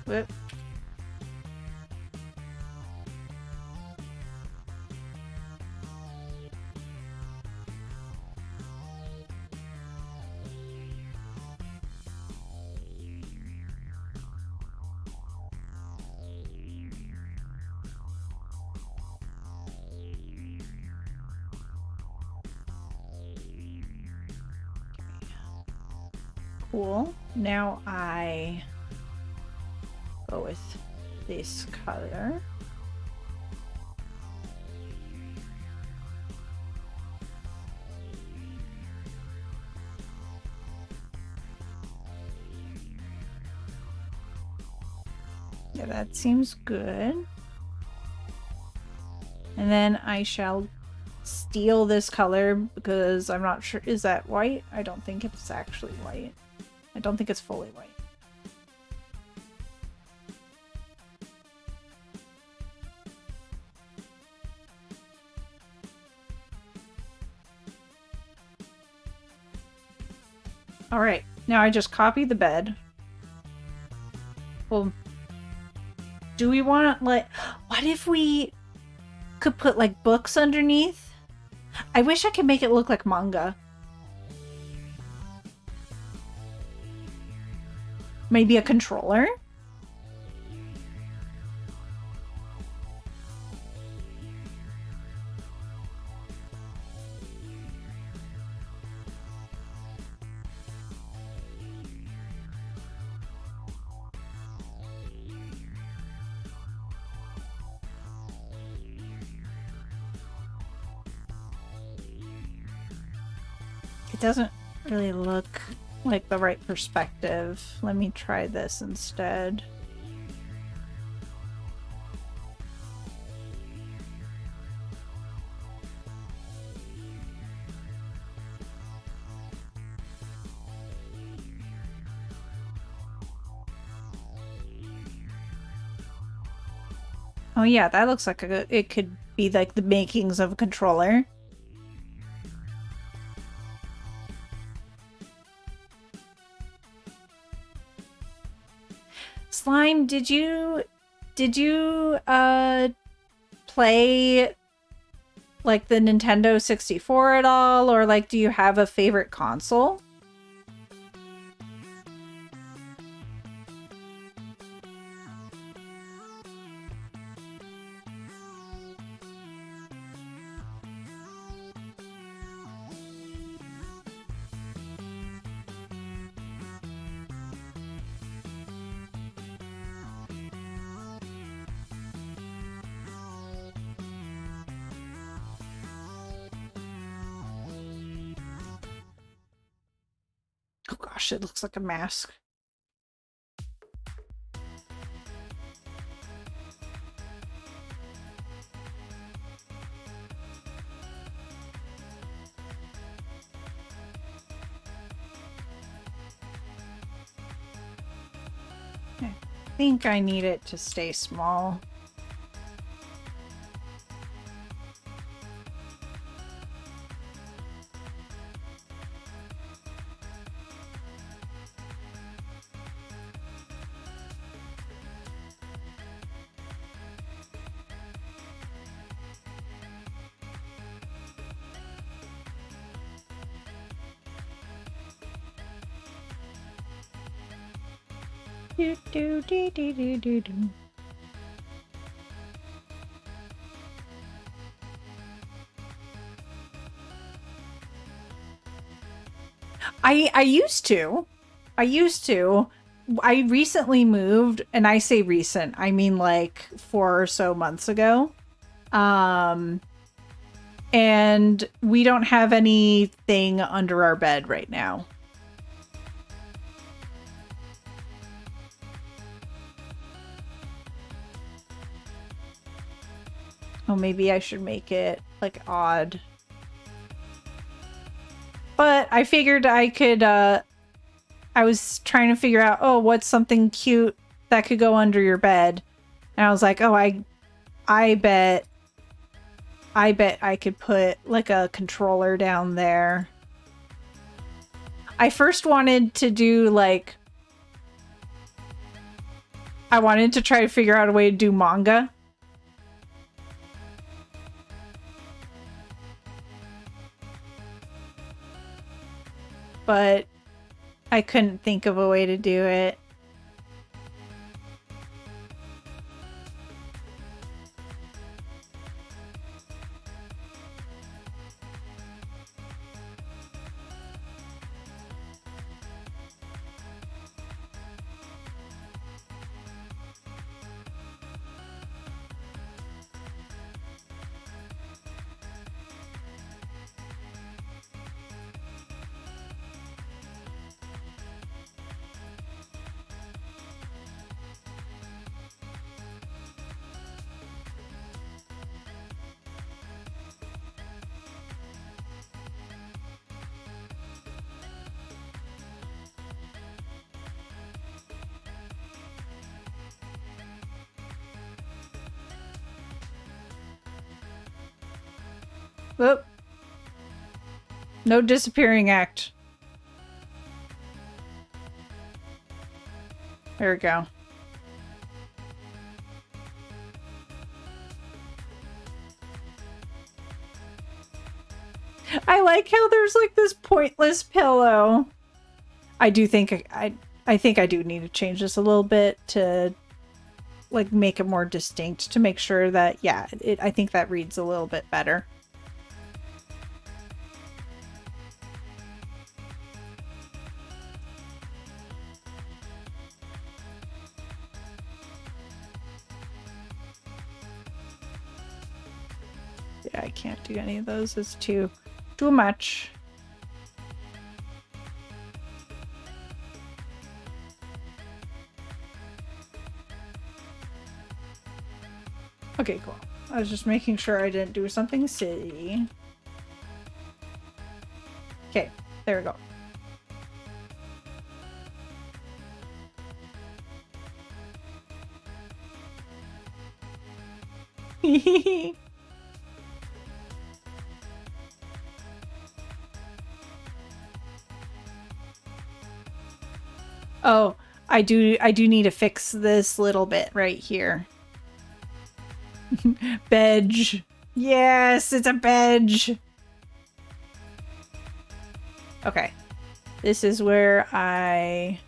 A: Whoop. Cool. Now I go with this color. Yeah, that seems good. And then I shall steal this color because I'm not sure. Is that white? I don't think it's actually white. I don't think it's fully white. All right, now I just copy the bed. Well, do we want to, like, what if we could put like books underneath? I wish I could make it look like manga. Maybe a controller? It doesn't really look like the right perspective. Let me try this instead. Oh yeah, that looks like it could be like the makings of a controller. Slime, did you play like the Nintendo 64 at all, or like do you have a favorite console? Oh gosh, it looks like a mask. I think I need it to stay small. Do, do, do, do, do, do, do. I used to. I used to. I recently moved, and I say recent, I mean like 4 or so months ago. And we don't have anything under our bed right now. Oh, maybe I should make it like odd. But I figured I could, I was trying to figure out, oh, what's something cute that could go under your bed? And I was like, oh, I bet I could put like a controller down there. I first wanted to do like, I wanted to try to figure out a way to do manga. But I couldn't think of a way to do it. Whoop. No disappearing act. There we go. I like how there's like this pointless pillow. I do think I think I do need to change this a little bit to like make it more distinct to make sure that yeah, I think that reads a little bit better. Yeah, I can't do any of those. It's too much. Okay, cool. I was just making sure I didn't do something silly. Okay, there we go. Oh, I do need to fix this little bit right here. Bedge. Yes, it's a bedge. Okay. This is where I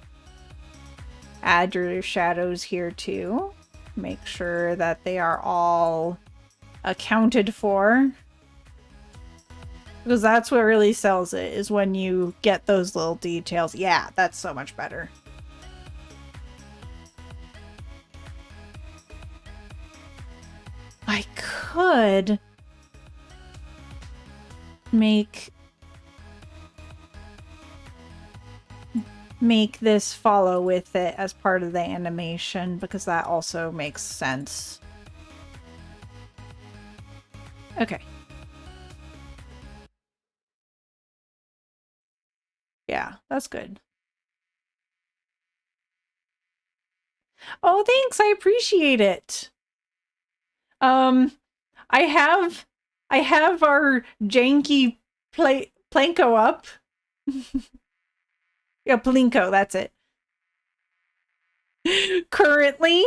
A: add your shadows here too. Make sure that they are all accounted for. Because that's what really sells it, is when you get those little details. Yeah, that's so much better. I could make this follow with it as part of the animation, because that also makes sense. Okay. Yeah, that's good. Oh, thanks. I appreciate it. I have our janky Planko up. Yeah, Plinko, that's it. Currently,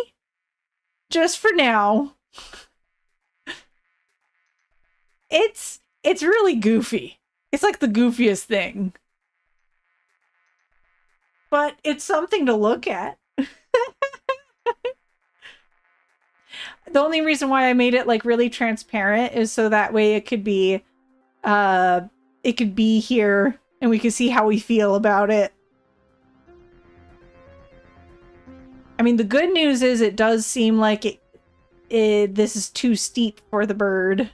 A: just for now. It's really goofy. It's like the goofiest thing. But it's something to look at. The only reason why I made it like really transparent is so that way it could be here And we can see how we feel about it. I mean, the good news is it does seem like this is too steep for the bird.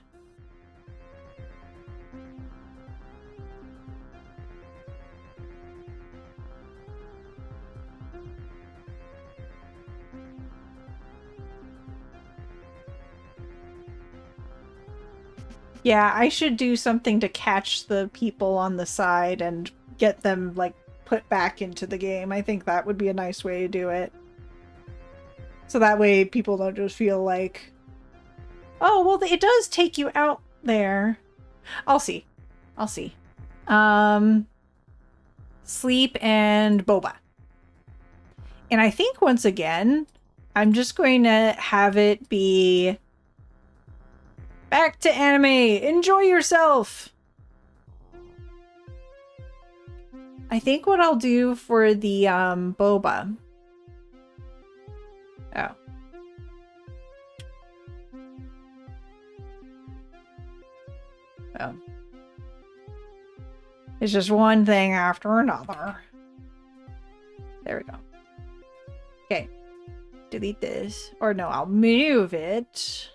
A: Yeah, I should do something to catch the people on the side and get them, like, put back into the game. I think that would be a nice way to do it. So that way people don't just feel like, oh, well, it does take you out there. I'll see. I'll see. Sleep and boba. And I think once again, I'm just going to have it be back to anime. Enjoy yourself. I think what I'll do for the boba. Oh. Oh. It's just one thing after another. There we go. Okay. Delete this. Or no, I'll move it.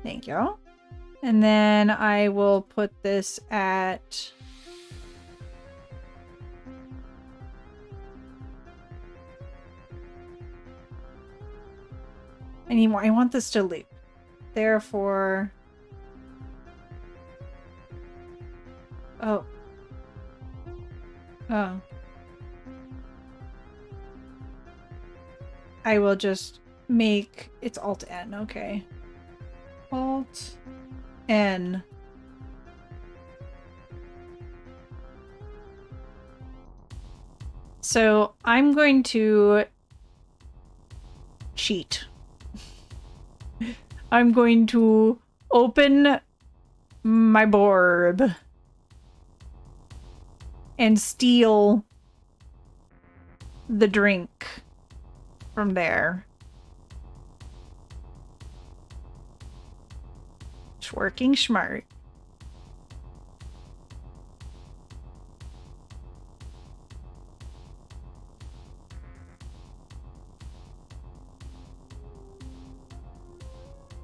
A: Thank you. And then I will put this at... I want this to loop. Therefore... Oh. Oh. I will just make... It's Alt-N, okay. Alt-N. So I'm going to cheat. I'm going to open my Borb and steal the drink from there. It's working smart.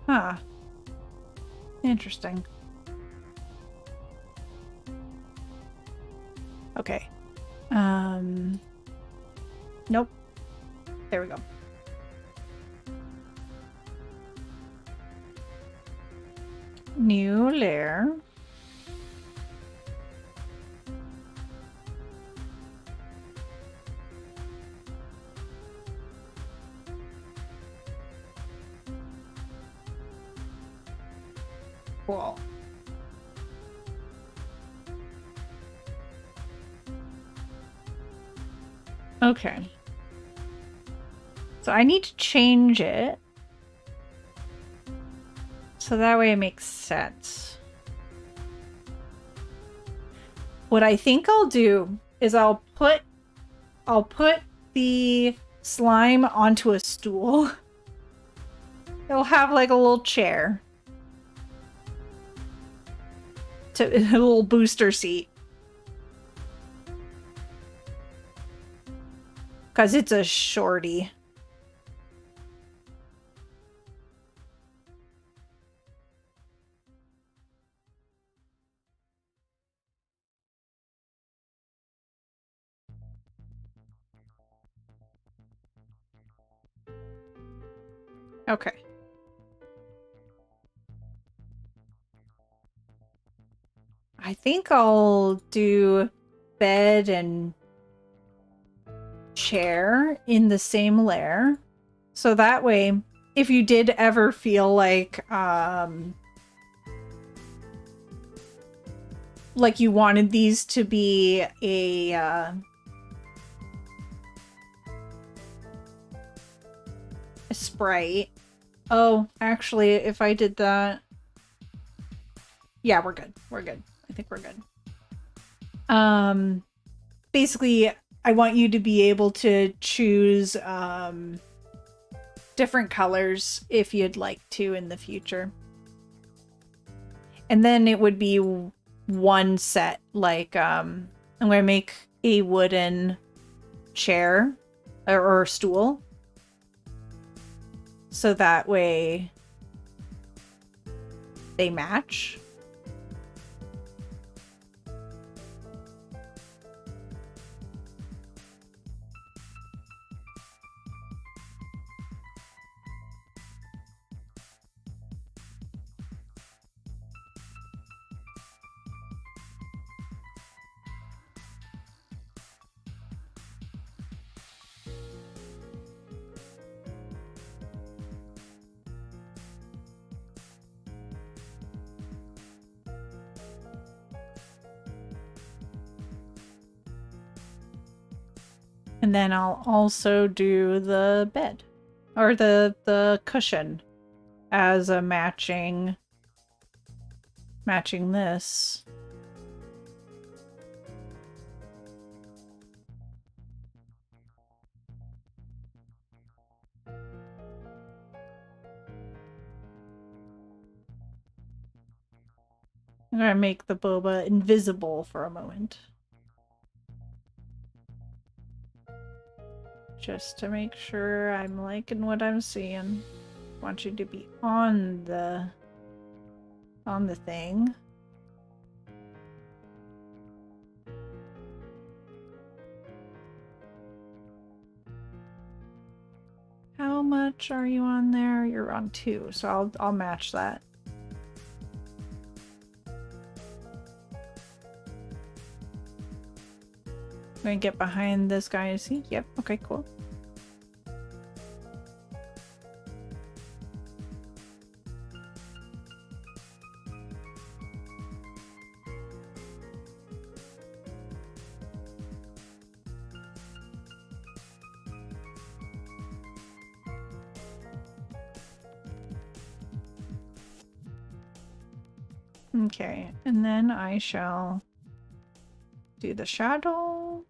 A: Huh. Interesting. Okay. Nope. There we go. New layer. Cool. Okay. So I need to change it. So that way it makes sense. What I think I'll do is I'll put the slime onto a stool. It'll have like a little chair. A little booster seat. Because it's a shorty. Okay. I think I'll do bed and chair in the same layer. So that way, if you did ever feel like you wanted these to be a sprite. Oh, actually, if I did that... Yeah, we're good. We're good. I think we're good. Basically, I want you to be able to choose different colors if you'd like to in the future. And then it would be one set. Like, I'm gonna make a wooden chair or stool. So that way they match. And then I'll also do the bed or the cushion as a matching this. I'm gonna make the boba invisible for a moment. Just to make sure I'm liking what I'm seeing. I want you to be on the thing. How much are you on there? You're on 2, so I'll match that. I'm gonna get behind this guy and see. Yep, okay, cool. Okay, and then I shall do the shadow.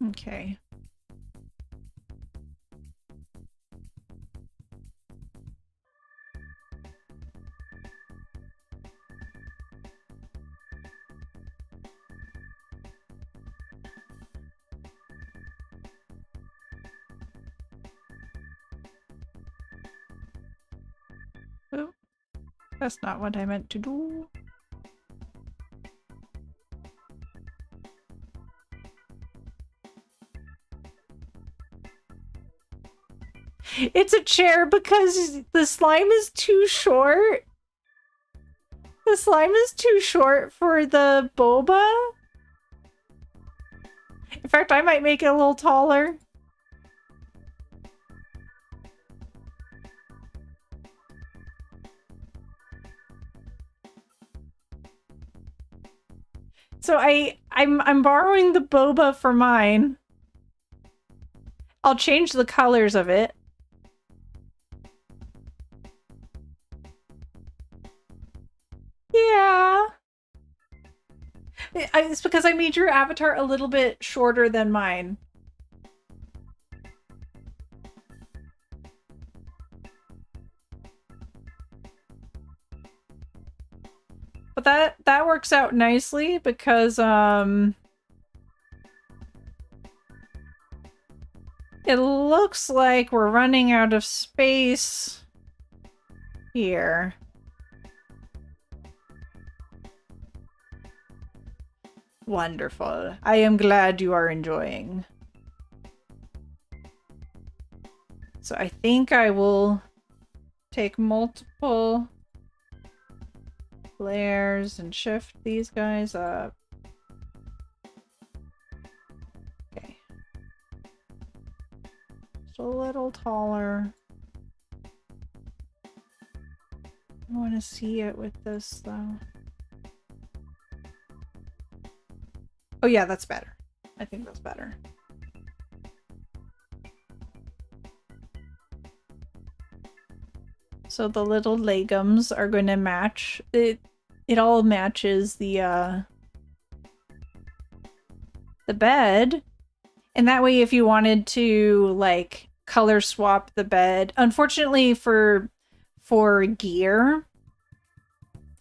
A: Okay. Oh, that's not what I meant to do. It's a chair because the slime is too short. The slime is too short for the boba. In fact, I might make it a little taller. So I'm borrowing the boba for mine. I'll change the colors of it. Yeah. It's because I made your avatar a little bit shorter than mine. But that works out nicely because it looks like we're running out of space here. Wonderful. I am glad you are enjoying. So I think I will take multiple layers and shift these guys up. Okay. Just a little taller. I want to see it with this though. Oh yeah, that's better. I think that's better. So the little legumes are going to match. It all matches the bed. And that way, if you wanted to like color swap the bed, unfortunately for gear,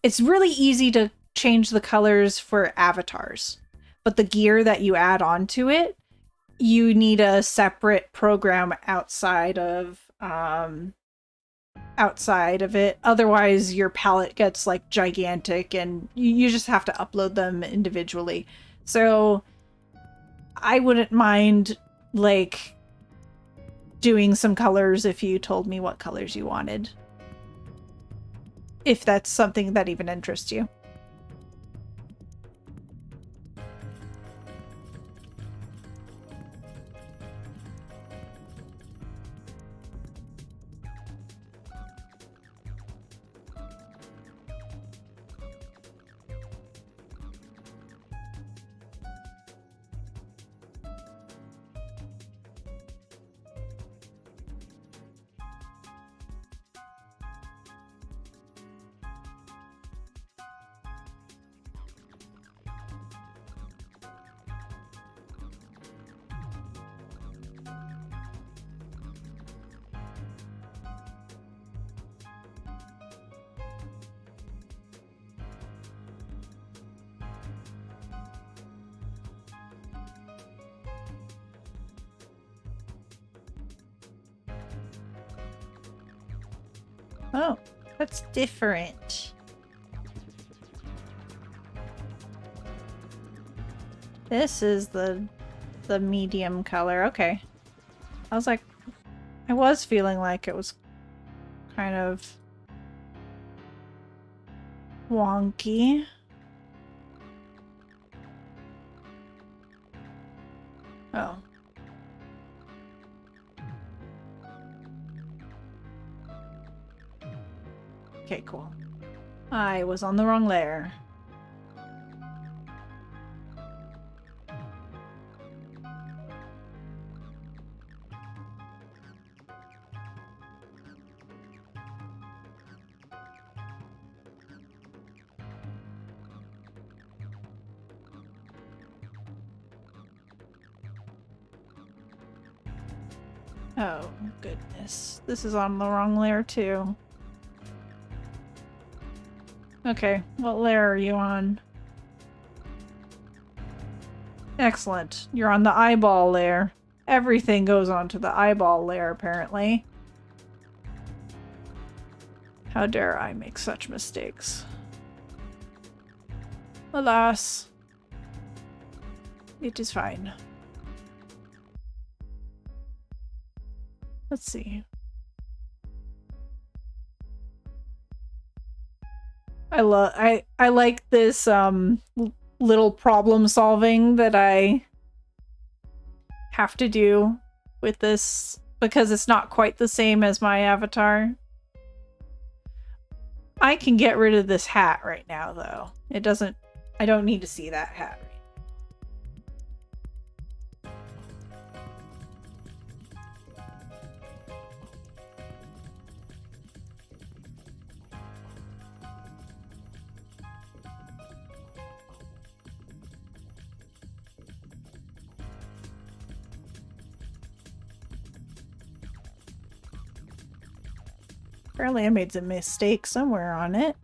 A: it's really easy to change the colors for avatars. But the gear that you add onto it, you need a separate program outside of it. Otherwise, your palette gets like gigantic and you just have to upload them individually. So I wouldn't mind like doing some colors if you told me what colors you wanted. If that's something that even interests you. Oh, that's different. This is the medium color. Okay. I was like, I was feeling like it was kind of wonky. Oh. Okay, cool. I was on the wrong layer. Oh, goodness. This is on the wrong layer, too. Okay, what layer are you on? Excellent. You're on the eyeball layer. Everything goes onto the eyeball layer, apparently. How dare I make such mistakes? Alas. It is fine. Let's see. I like this little problem solving that I have to do with this because it's not quite the same as my avatar. I can get rid of this hat right now though. I don't need to see that hat. Apparently I made a mistake somewhere on it.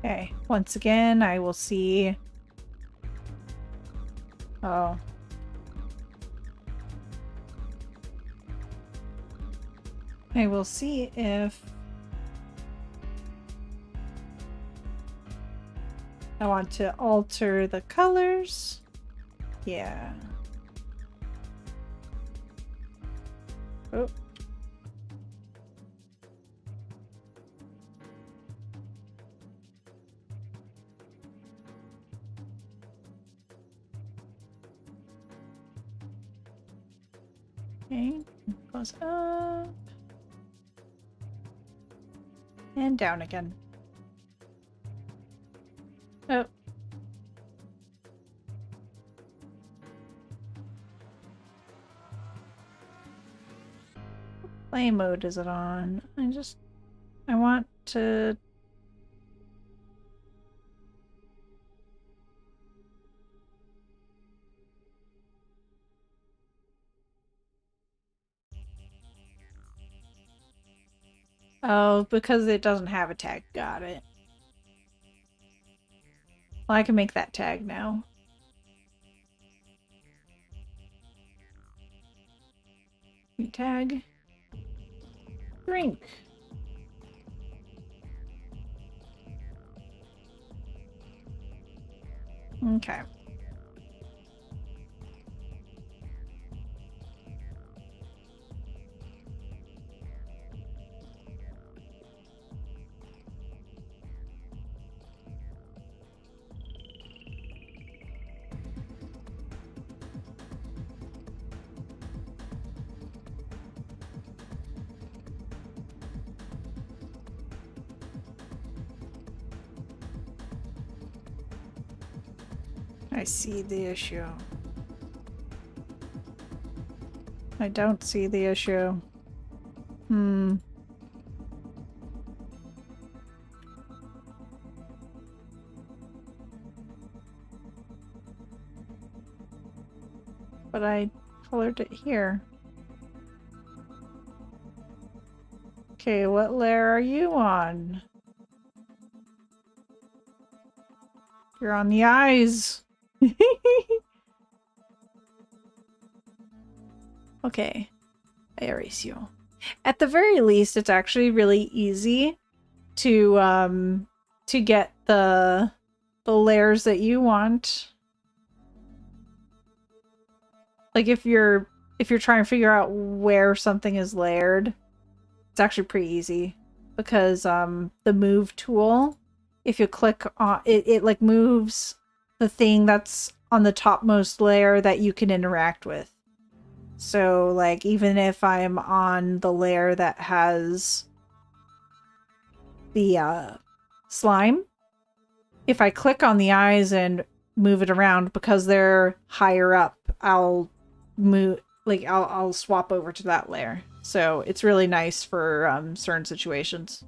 A: Okay, once again, I will see. Oh. I will see if I want to alter the colors. Yeah. Oh. Okay, goes up. And down again. Oh. Play mode is it on? I want to... Oh, because it doesn't have a tag. Got it. Well, I can make that tag now. Tag. Drink. Okay. I see the issue. I don't see the issue. But I colored it here. Okay, what layer are you on? You're on the eyes. Okay, I erase you. At the very least, it's actually really easy to get the layers that you want. Like if you're trying to figure out where something is layered, it's actually pretty easy because the move tool, if you click on it, it like moves the thing that's on the topmost layer that you can interact with. So like even if I'm on the layer that has the slime, if I click on the eyes and move it around because they're higher up, I'll move, like I'll swap over to that layer. So it's really nice for certain situations.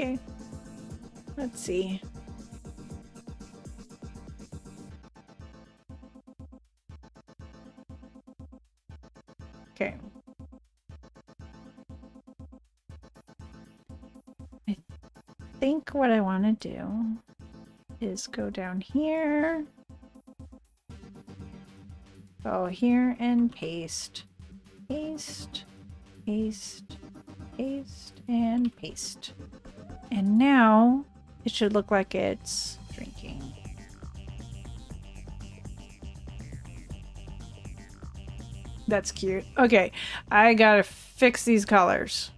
A: Okay. Let's see. Okay. I think what I want to do is go down here. Go here and paste. Paste. Paste. Paste. And paste. And now it should look like it's drinking. That's cute. Okay, I gotta fix these colors.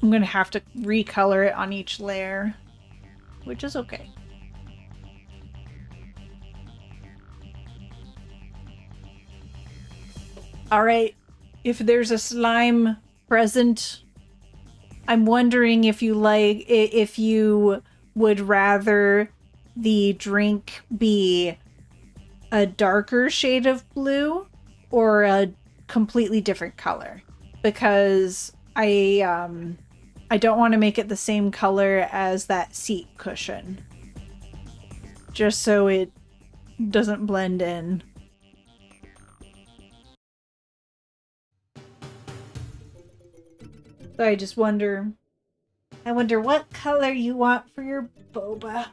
A: I'm gonna have to recolor it on each layer, which is okay. All right, if there's a slime present, I'm wondering if if you would rather the drink be a darker shade of blue or a completely different color, because I don't want to make it the same color as that seat cushion, just so it doesn't blend in. So I wonder what color you want for your boba.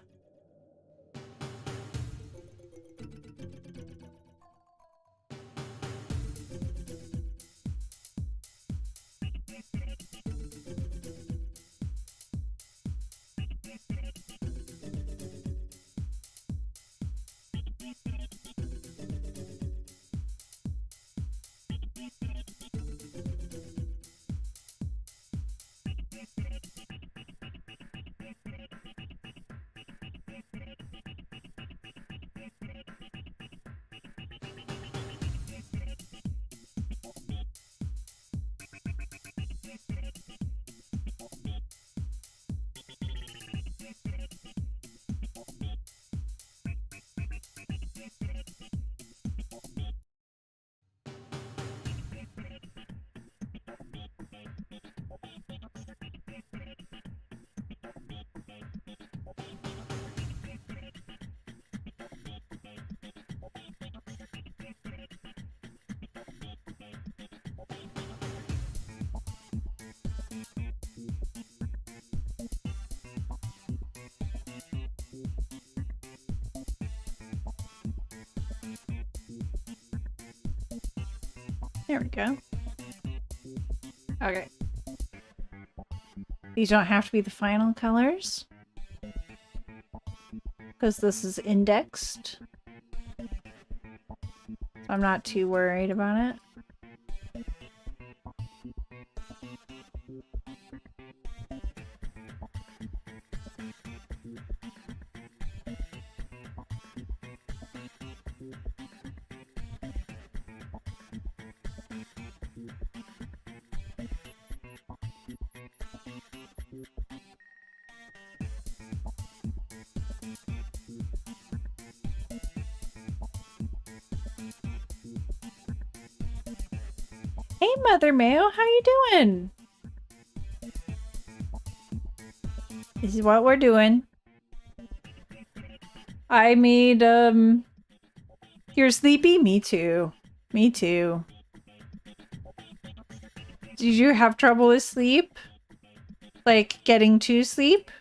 A: There we go. Okay. These don't have to be the final colors, because this is indexed. So I'm not too worried about it. Hey, Mother Mayo, how you doing? This is what we're doing. I made, You're sleepy? Me too. Me too. Did you have trouble with sleep? Like, getting to sleep?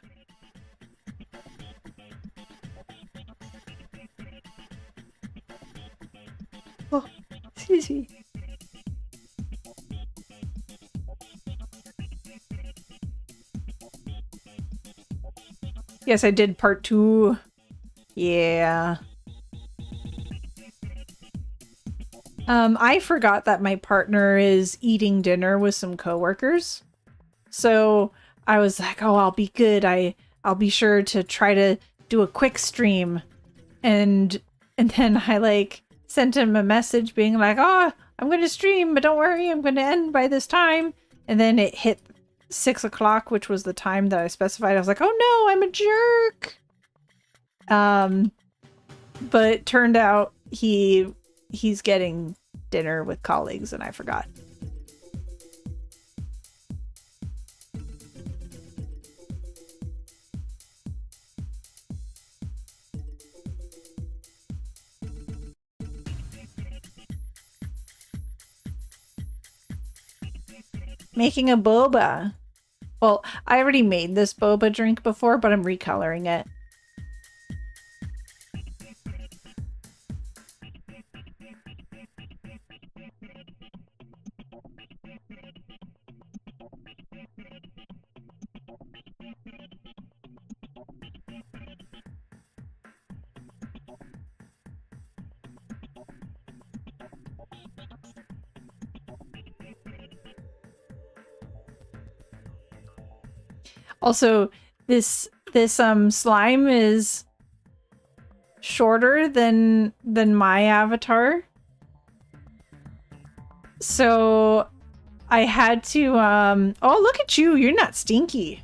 A: Oh, excuse me. Yes, I did part 2. Yeah. I forgot that my partner is eating dinner with some coworkers. So I was like, oh, I'll be good. I'll be sure to try to do a quick stream. And then I like sent him a message being like, oh, I'm going to stream, but don't worry, I'm going to end by this time. And then it hit 6 o'clock, which was the time that I specified. I was like, oh no, I'm a jerk. But it turned out he's getting dinner with colleagues and I forgot. Making a boba. Well, I already made this boba drink before, but I'm recoloring it. Also, this slime is shorter than my avatar. So I had to, oh, look at you. You're not stinky.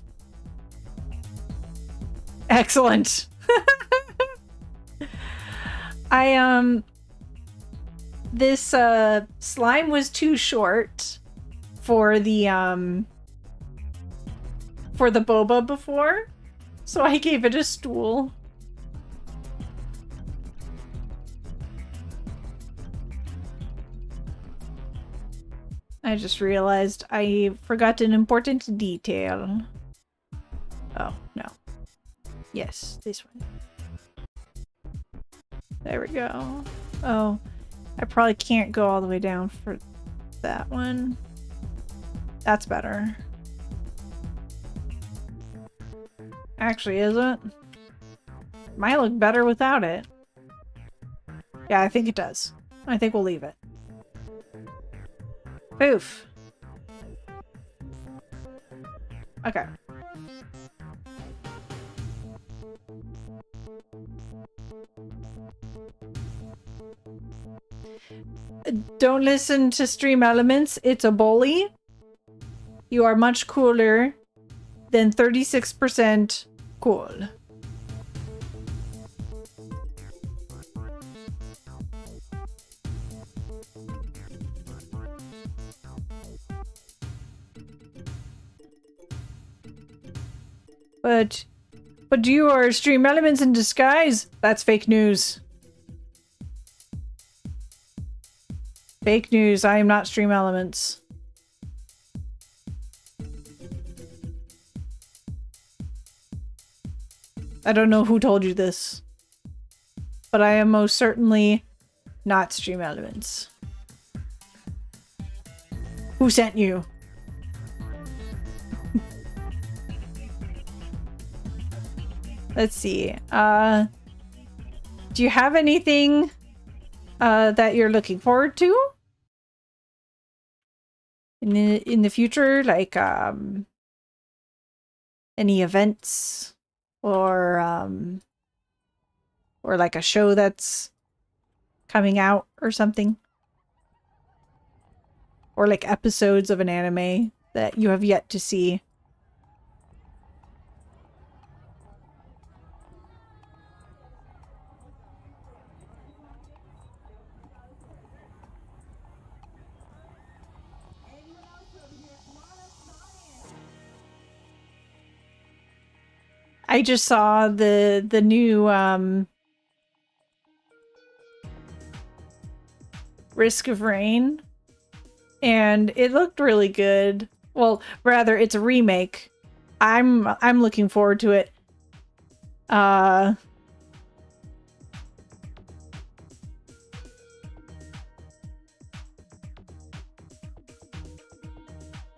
A: Excellent. This, slime was too short for the boba before, so I gave it a stool. I just realized I forgot an important detail. Oh, no. Yes, this one. There we go. Oh, I probably can't go all the way down for that one. That's better. Actually, is it? Might look better without it. Yeah, I think it does. I think we'll leave it. Poof. Okay. Don't listen to Stream Elements. It's a bully. You are much cooler than 36% cool. But you are Stream Elements in disguise. That's fake news. Fake news. I am not Stream Elements. I don't know who told you this, but I am most certainly not Stream Elements. Who sent you? Let's see. Do you have anything that you're looking forward to in the future, like any events or like a show that's coming out or something, or like episodes of an anime that you have yet to see? I just saw the new Risk of Rain, and it looked really good. Well, rather, it's a remake. I'm looking forward to it. Yeah,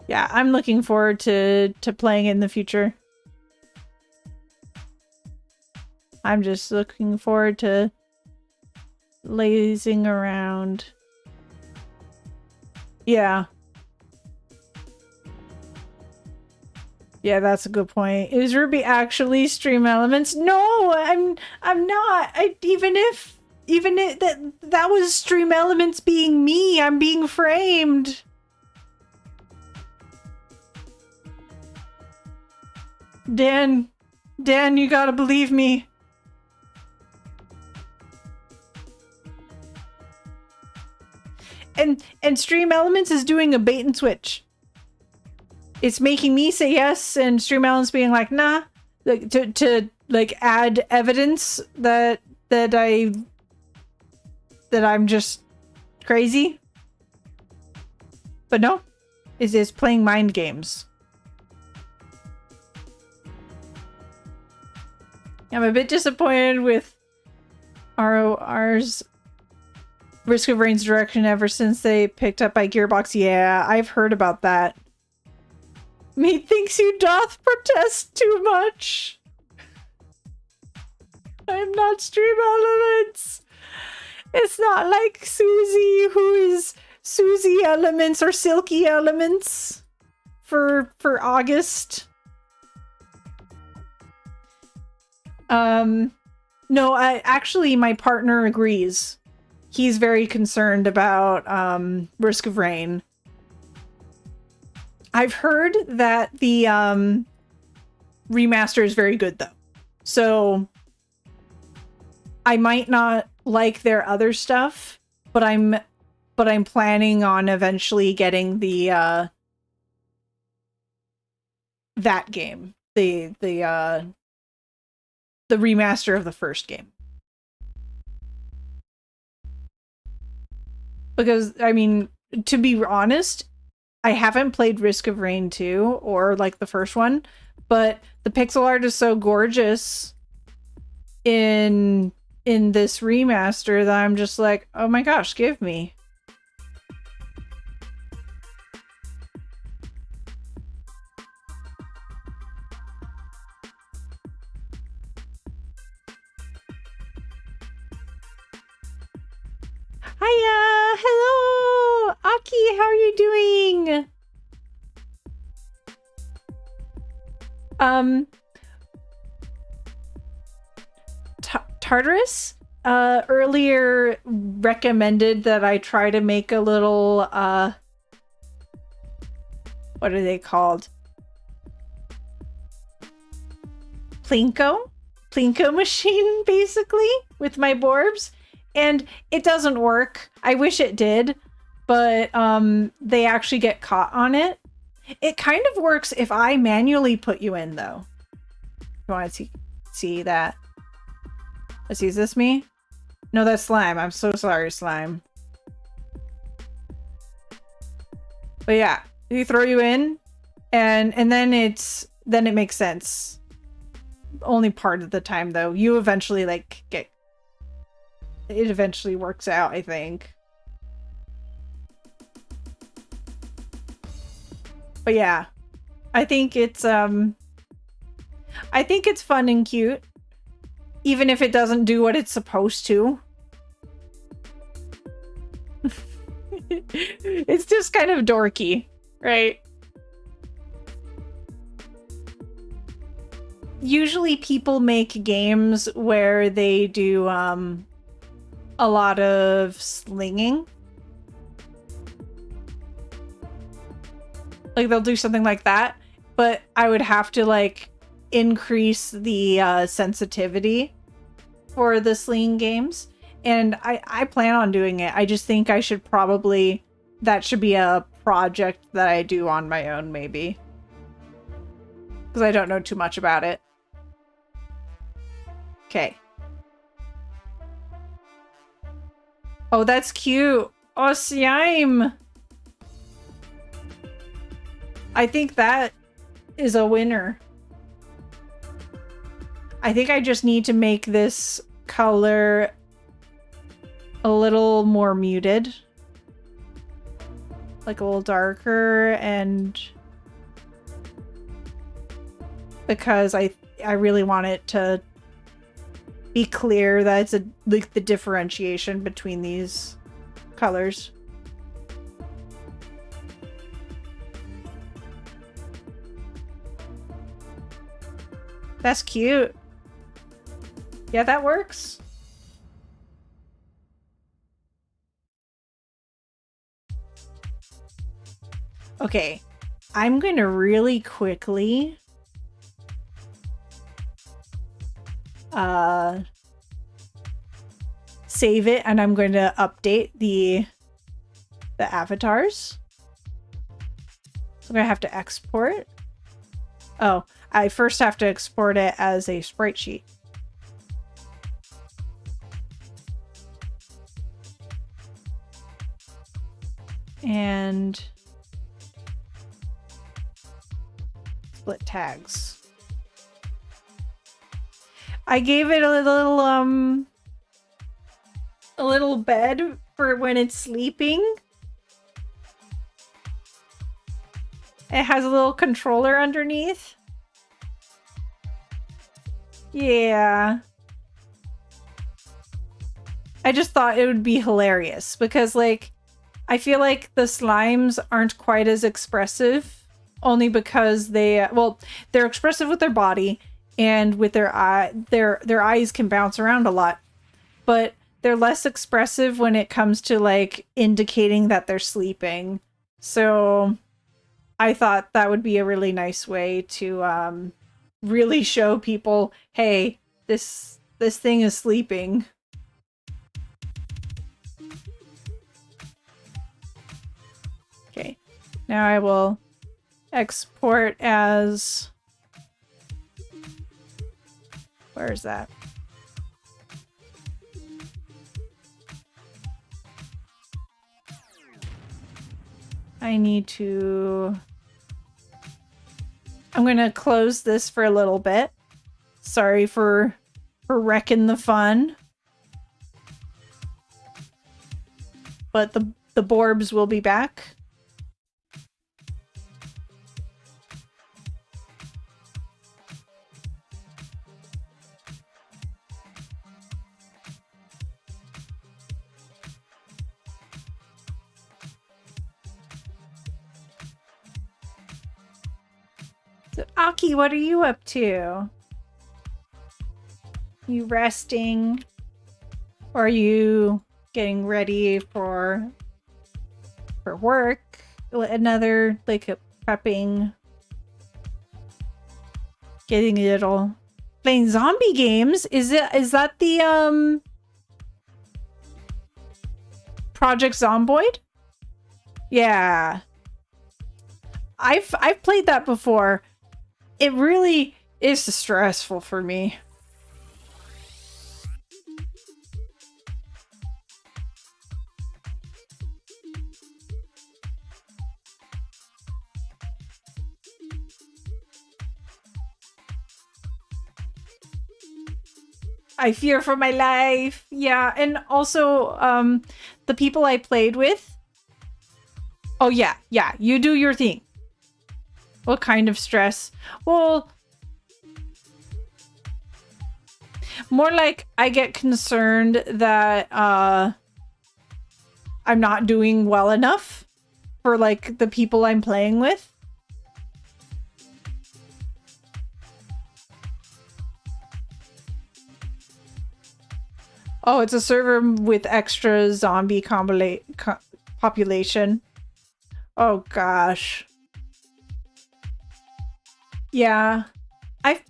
A: I'm looking forward to playing it in the future. I'm just looking forward to lazing around. Yeah. Yeah, that's a good point. Is Ruby actually Stream Elements? No, I'm not. Even if that was Stream Elements being me, I'm being framed. Dan, you gotta believe me. And Stream Elements is doing a bait and switch. It's making me say yes, and Stream Elements being like, nah, like to like add evidence that I'm just crazy. But no, is playing mind games. I'm a bit disappointed with ROR's Risk of Rain's direction ever since they picked up by Gearbox. Yeah, I've heard about that. Methinks you doth protest too much. I'm not Stream Elements. It's not like Susie, who is Susie Elements or Silky Elements for August. No, actually my partner agrees. He's very concerned about Risk of Rain. I've heard that the remaster is very good though. So I might not like their other stuff, but I'm planning on eventually getting the that game. The remaster of the first game. Because I mean, to be honest, I haven't played Risk of Rain 2 or like the first one, but the pixel art is so gorgeous in this remaster that I'm just like, oh my gosh, give me. Hiya! Hello! Aki, how are you doing? Tartarus earlier recommended that I try to make a little what are they called? Plinko machine, basically, with my Borbs. And it doesn't work. I wish it did, but they actually get caught on it. It kind of works if I manually put you in, though. You want to see that? Let's see, is this me? No, that's Slime. I'm so sorry, Slime. But yeah, you throw you in, and then it makes sense. Only part of the time, though. You eventually like get. It eventually works out, I think. But yeah, I think it's fun and cute, even if it doesn't do what it's supposed to. It's just kind of dorky, right? Usually people make games where they do a lot of slinging. Like they'll do something like that, but I would have to like increase the sensitivity for the sling games. And I plan on doing it. I just think I should probably, that should be a project that I do on my own, maybe. Because I don't know too much about it. Okay. Oh, that's cute. Oh, slime. I think that is a winner. I think I just need to make this color a little more muted. Like a little darker, and because I really want it to be clear that it's like the differentiation between these colors. That's cute. Yeah, that works. Okay, I'm gonna really quickly save it, and I'm going to update the avatars. So I'm gonna have to export. Oh, I first have to export it as a sprite sheet. And split tags. I gave it a little bed for when it's sleeping. It has a little controller underneath. Yeah. I just thought it would be hilarious because, like, I feel like the slimes aren't quite as expressive, only because they're expressive with their body and with their eye. Their eyes can bounce around a lot, but they're less expressive when it comes to like indicating that they're sleeping. So I thought that would be a really nice way to really show people, hey, this thing is sleeping. Okay, now I will export as... Where is that? I need to... I'm gonna close this for a little bit. Sorry for wrecking the fun. But the Borbs will be back. So, Aki, what are you up to? You resting? Or are you getting ready for work? Another, like, a prepping, getting a little... Playing zombie games? Is that the, Project Zomboid? Yeah. I've played that before. It really is stressful for me. I fear for my life. Yeah, and also the people I played with. Oh yeah, you do your thing. What kind of stress? Well, more like I get concerned that I'm not doing well enough for like the people I'm playing with. Oh, it's a server with extra zombie population. Oh gosh. Yeah. I've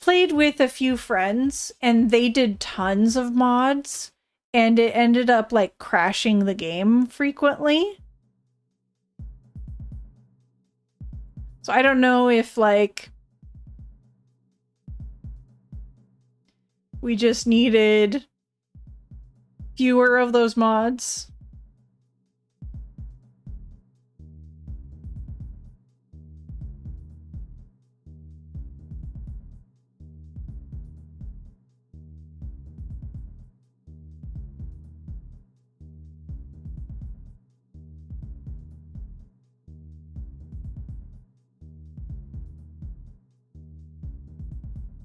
A: played with a few friends and they did tons of mods and it ended up like crashing the game frequently. So I don't know if like we just needed fewer of those mods.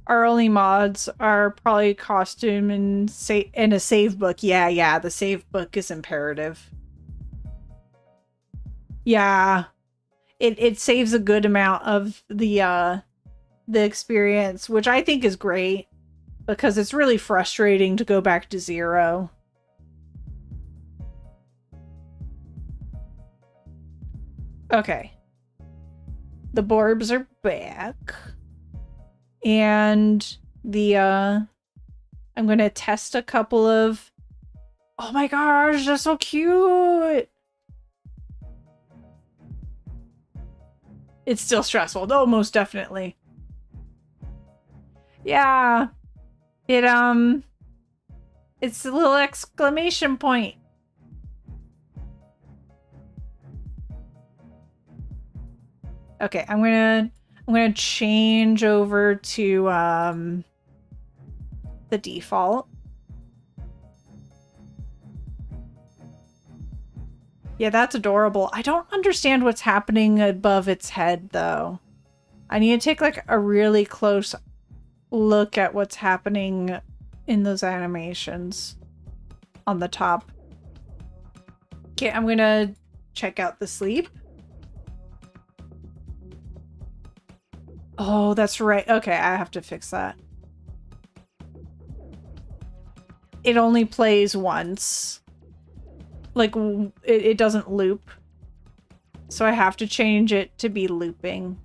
A: Our only mods are probably costume and a save book. Yeah, the save book is imperative. Yeah. It saves a good amount of the experience, which I think is great because it's really frustrating to go back to 0. Okay. The Borbs are back. And the I'm gonna test a couple of... Oh my gosh, they're so cute! It's still stressful. Oh, most definitely. Yeah. It's a little exclamation point. Okay, I'm gonna change over to the default. Yeah, that's adorable. I don't understand what's happening above its head though. I need to take like a really close look at what's happening in those animations on the top. Okay, I'm gonna check out the sleep. Oh, that's right. Okay, I have to fix that. It only plays once. Like, it doesn't loop. So I have to change it to be looping.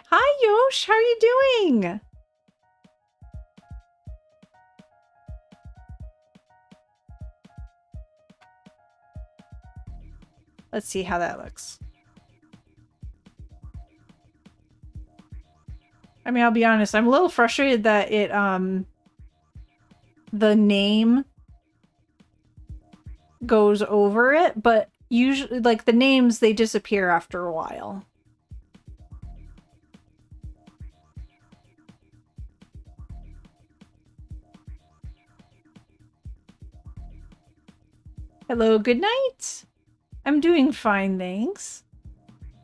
A: Hi, Yosh. How are you doing? Let's see how that looks. I mean, I'll be honest, I'm a little frustrated that it, the name goes over it, but usually, like, the names, they disappear after a while. Hello, good night. I'm doing fine, thanks.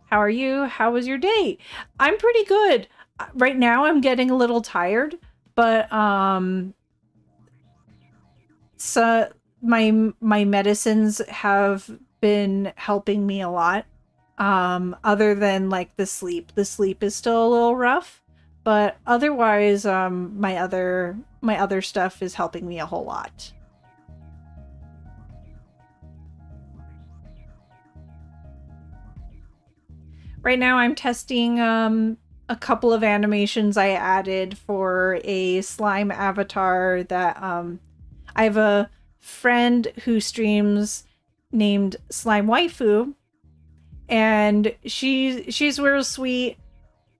A: How are you? How was your day? I'm pretty good. Right now I'm getting a little tired, but so my medicines have been helping me a lot. Other than like the sleep. The sleep is still a little rough, but otherwise my other stuff is helping me a whole lot. Right now I'm testing a couple of animations I added for a slime avatar that I have a friend who streams named Slime Waifu, and she's real sweet.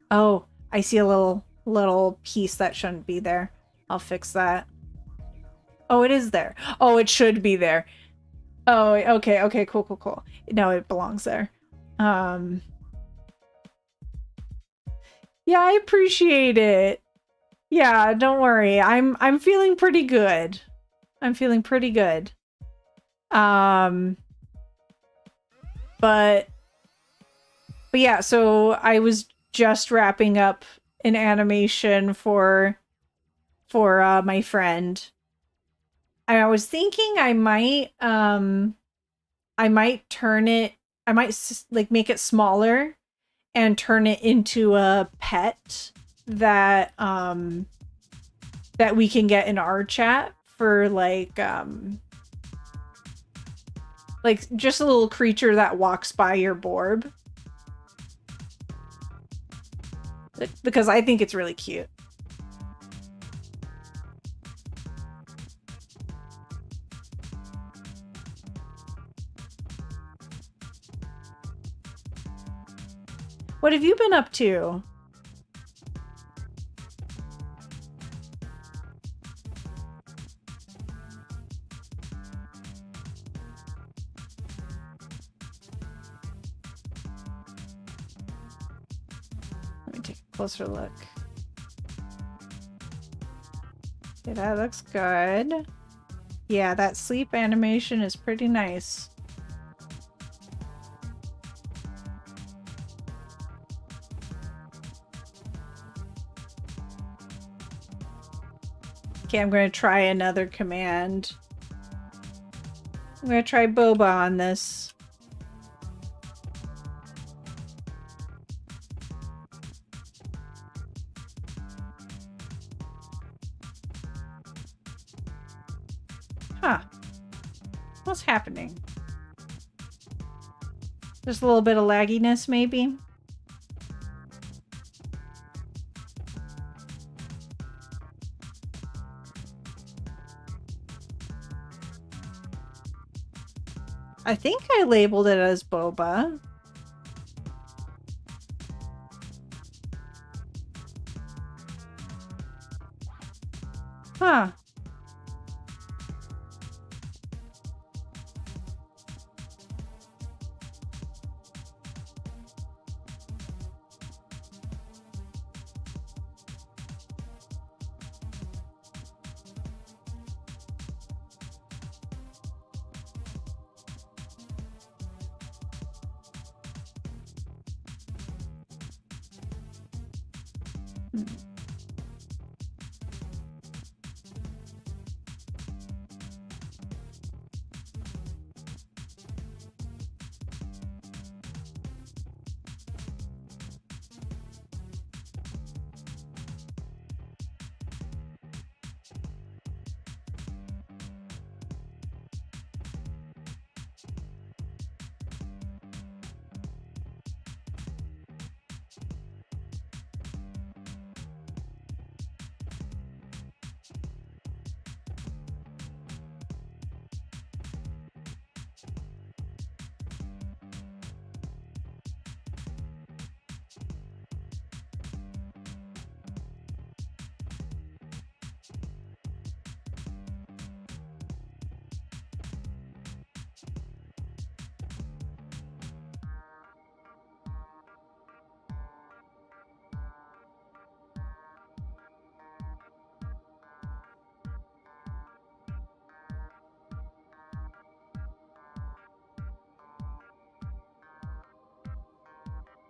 A: Oh, I see a little piece that shouldn't be there. I'll fix that. Oh, it is there. Oh, it should be there. Oh, okay, cool. No, it belongs there. Yeah, I appreciate it. Yeah, don't worry. I'm feeling pretty good. I'm feeling pretty good. But yeah, so I was just wrapping up an animation for my friend. I was thinking I might turn it, I might like make it smaller and turn it into a pet that that we can get in our chat for like just a little creature that walks by your Borb. Because I think it's really cute. What have you been up to? Let me take a closer look. Okay, that looks good. Yeah, that sleep animation is pretty nice. Okay, I'm going to try another command. I'm going to try Boba on this. Huh. What's happening? Just a little bit of lagginess, maybe? I think I labeled it as Boba. Huh.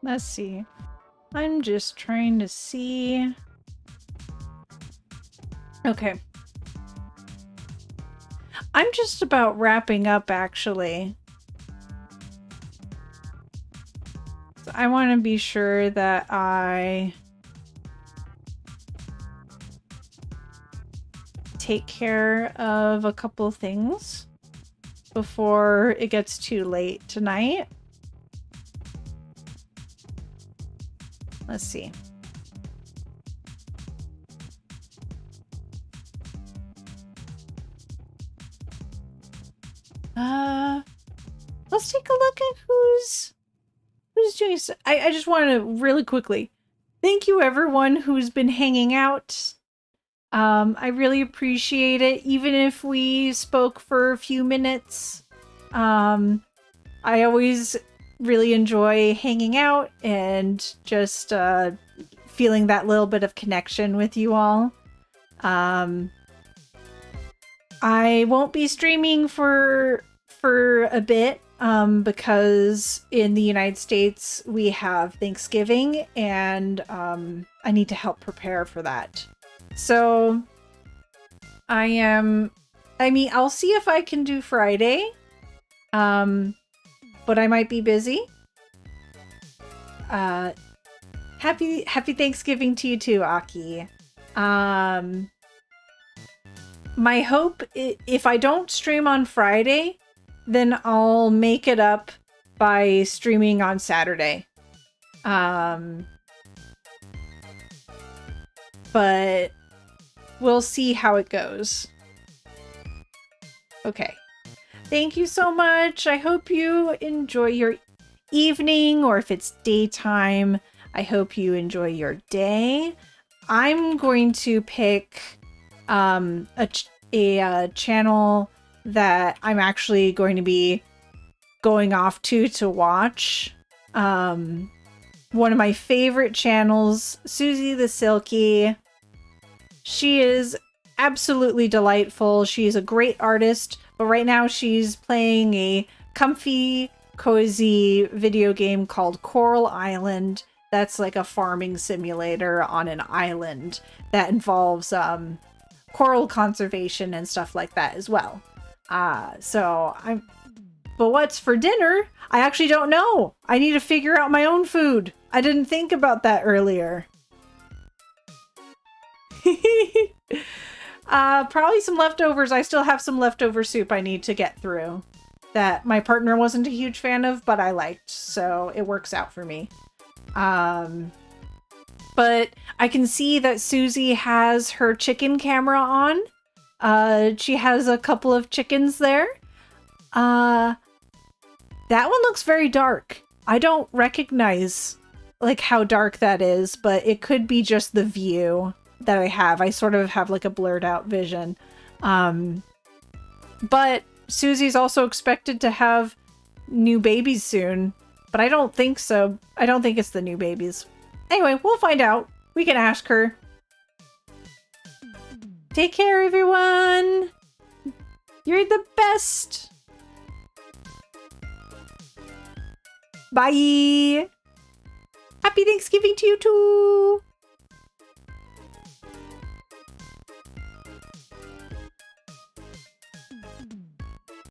A: Let's see. I'm just trying to see. Okay. I'm just about wrapping up, actually. So I want to be sure that I take care of a couple things before it gets too late tonight. Let's see. Let's take a look at who's doing so. I just want to really quickly thank you everyone who's been hanging out. I really appreciate it, even if we spoke for a few minutes. I always really enjoy hanging out and just feeling that little bit of connection with you all. I won't be streaming for a bit because in the United States we have Thanksgiving and I need to help prepare for that. So I'll see if I can do Friday. But I might be busy. Happy Thanksgiving to you too, Aki. My hope, if I don't stream on Friday, then I'll make it up by streaming on Saturday. But we'll see how it goes. Okay. Thank you so much. I hope you enjoy your evening, or if it's daytime, I hope you enjoy your day. I'm going to pick a channel that I'm actually going to be going off to watch. One of my favorite channels, Susie the Silky. She is absolutely delightful. She's a great artist, but right now she's playing a comfy, cozy video game called Coral Island. That's like a farming simulator on an island that involves coral conservation and stuff like that as well. But what's for dinner? I actually don't know. I need to figure out my own food. I didn't think about that earlier. Probably some leftovers. I still have some leftover soup I need to get through that my partner wasn't a huge fan of, but I liked, so it works out for me. But I can see that Susie has her chicken camera on. She has a couple of chickens there. That one looks very dark. I don't recognize like how dark that is, but it could be just the view that I have. I sort of have like a blurred out vision. But Susie's also expected to have new babies soon, but I don't think so. I don't think it's the new babies. Anyway, we'll find out. We can ask her. Take care, everyone. You're the best. Bye. Happy Thanksgiving to you too.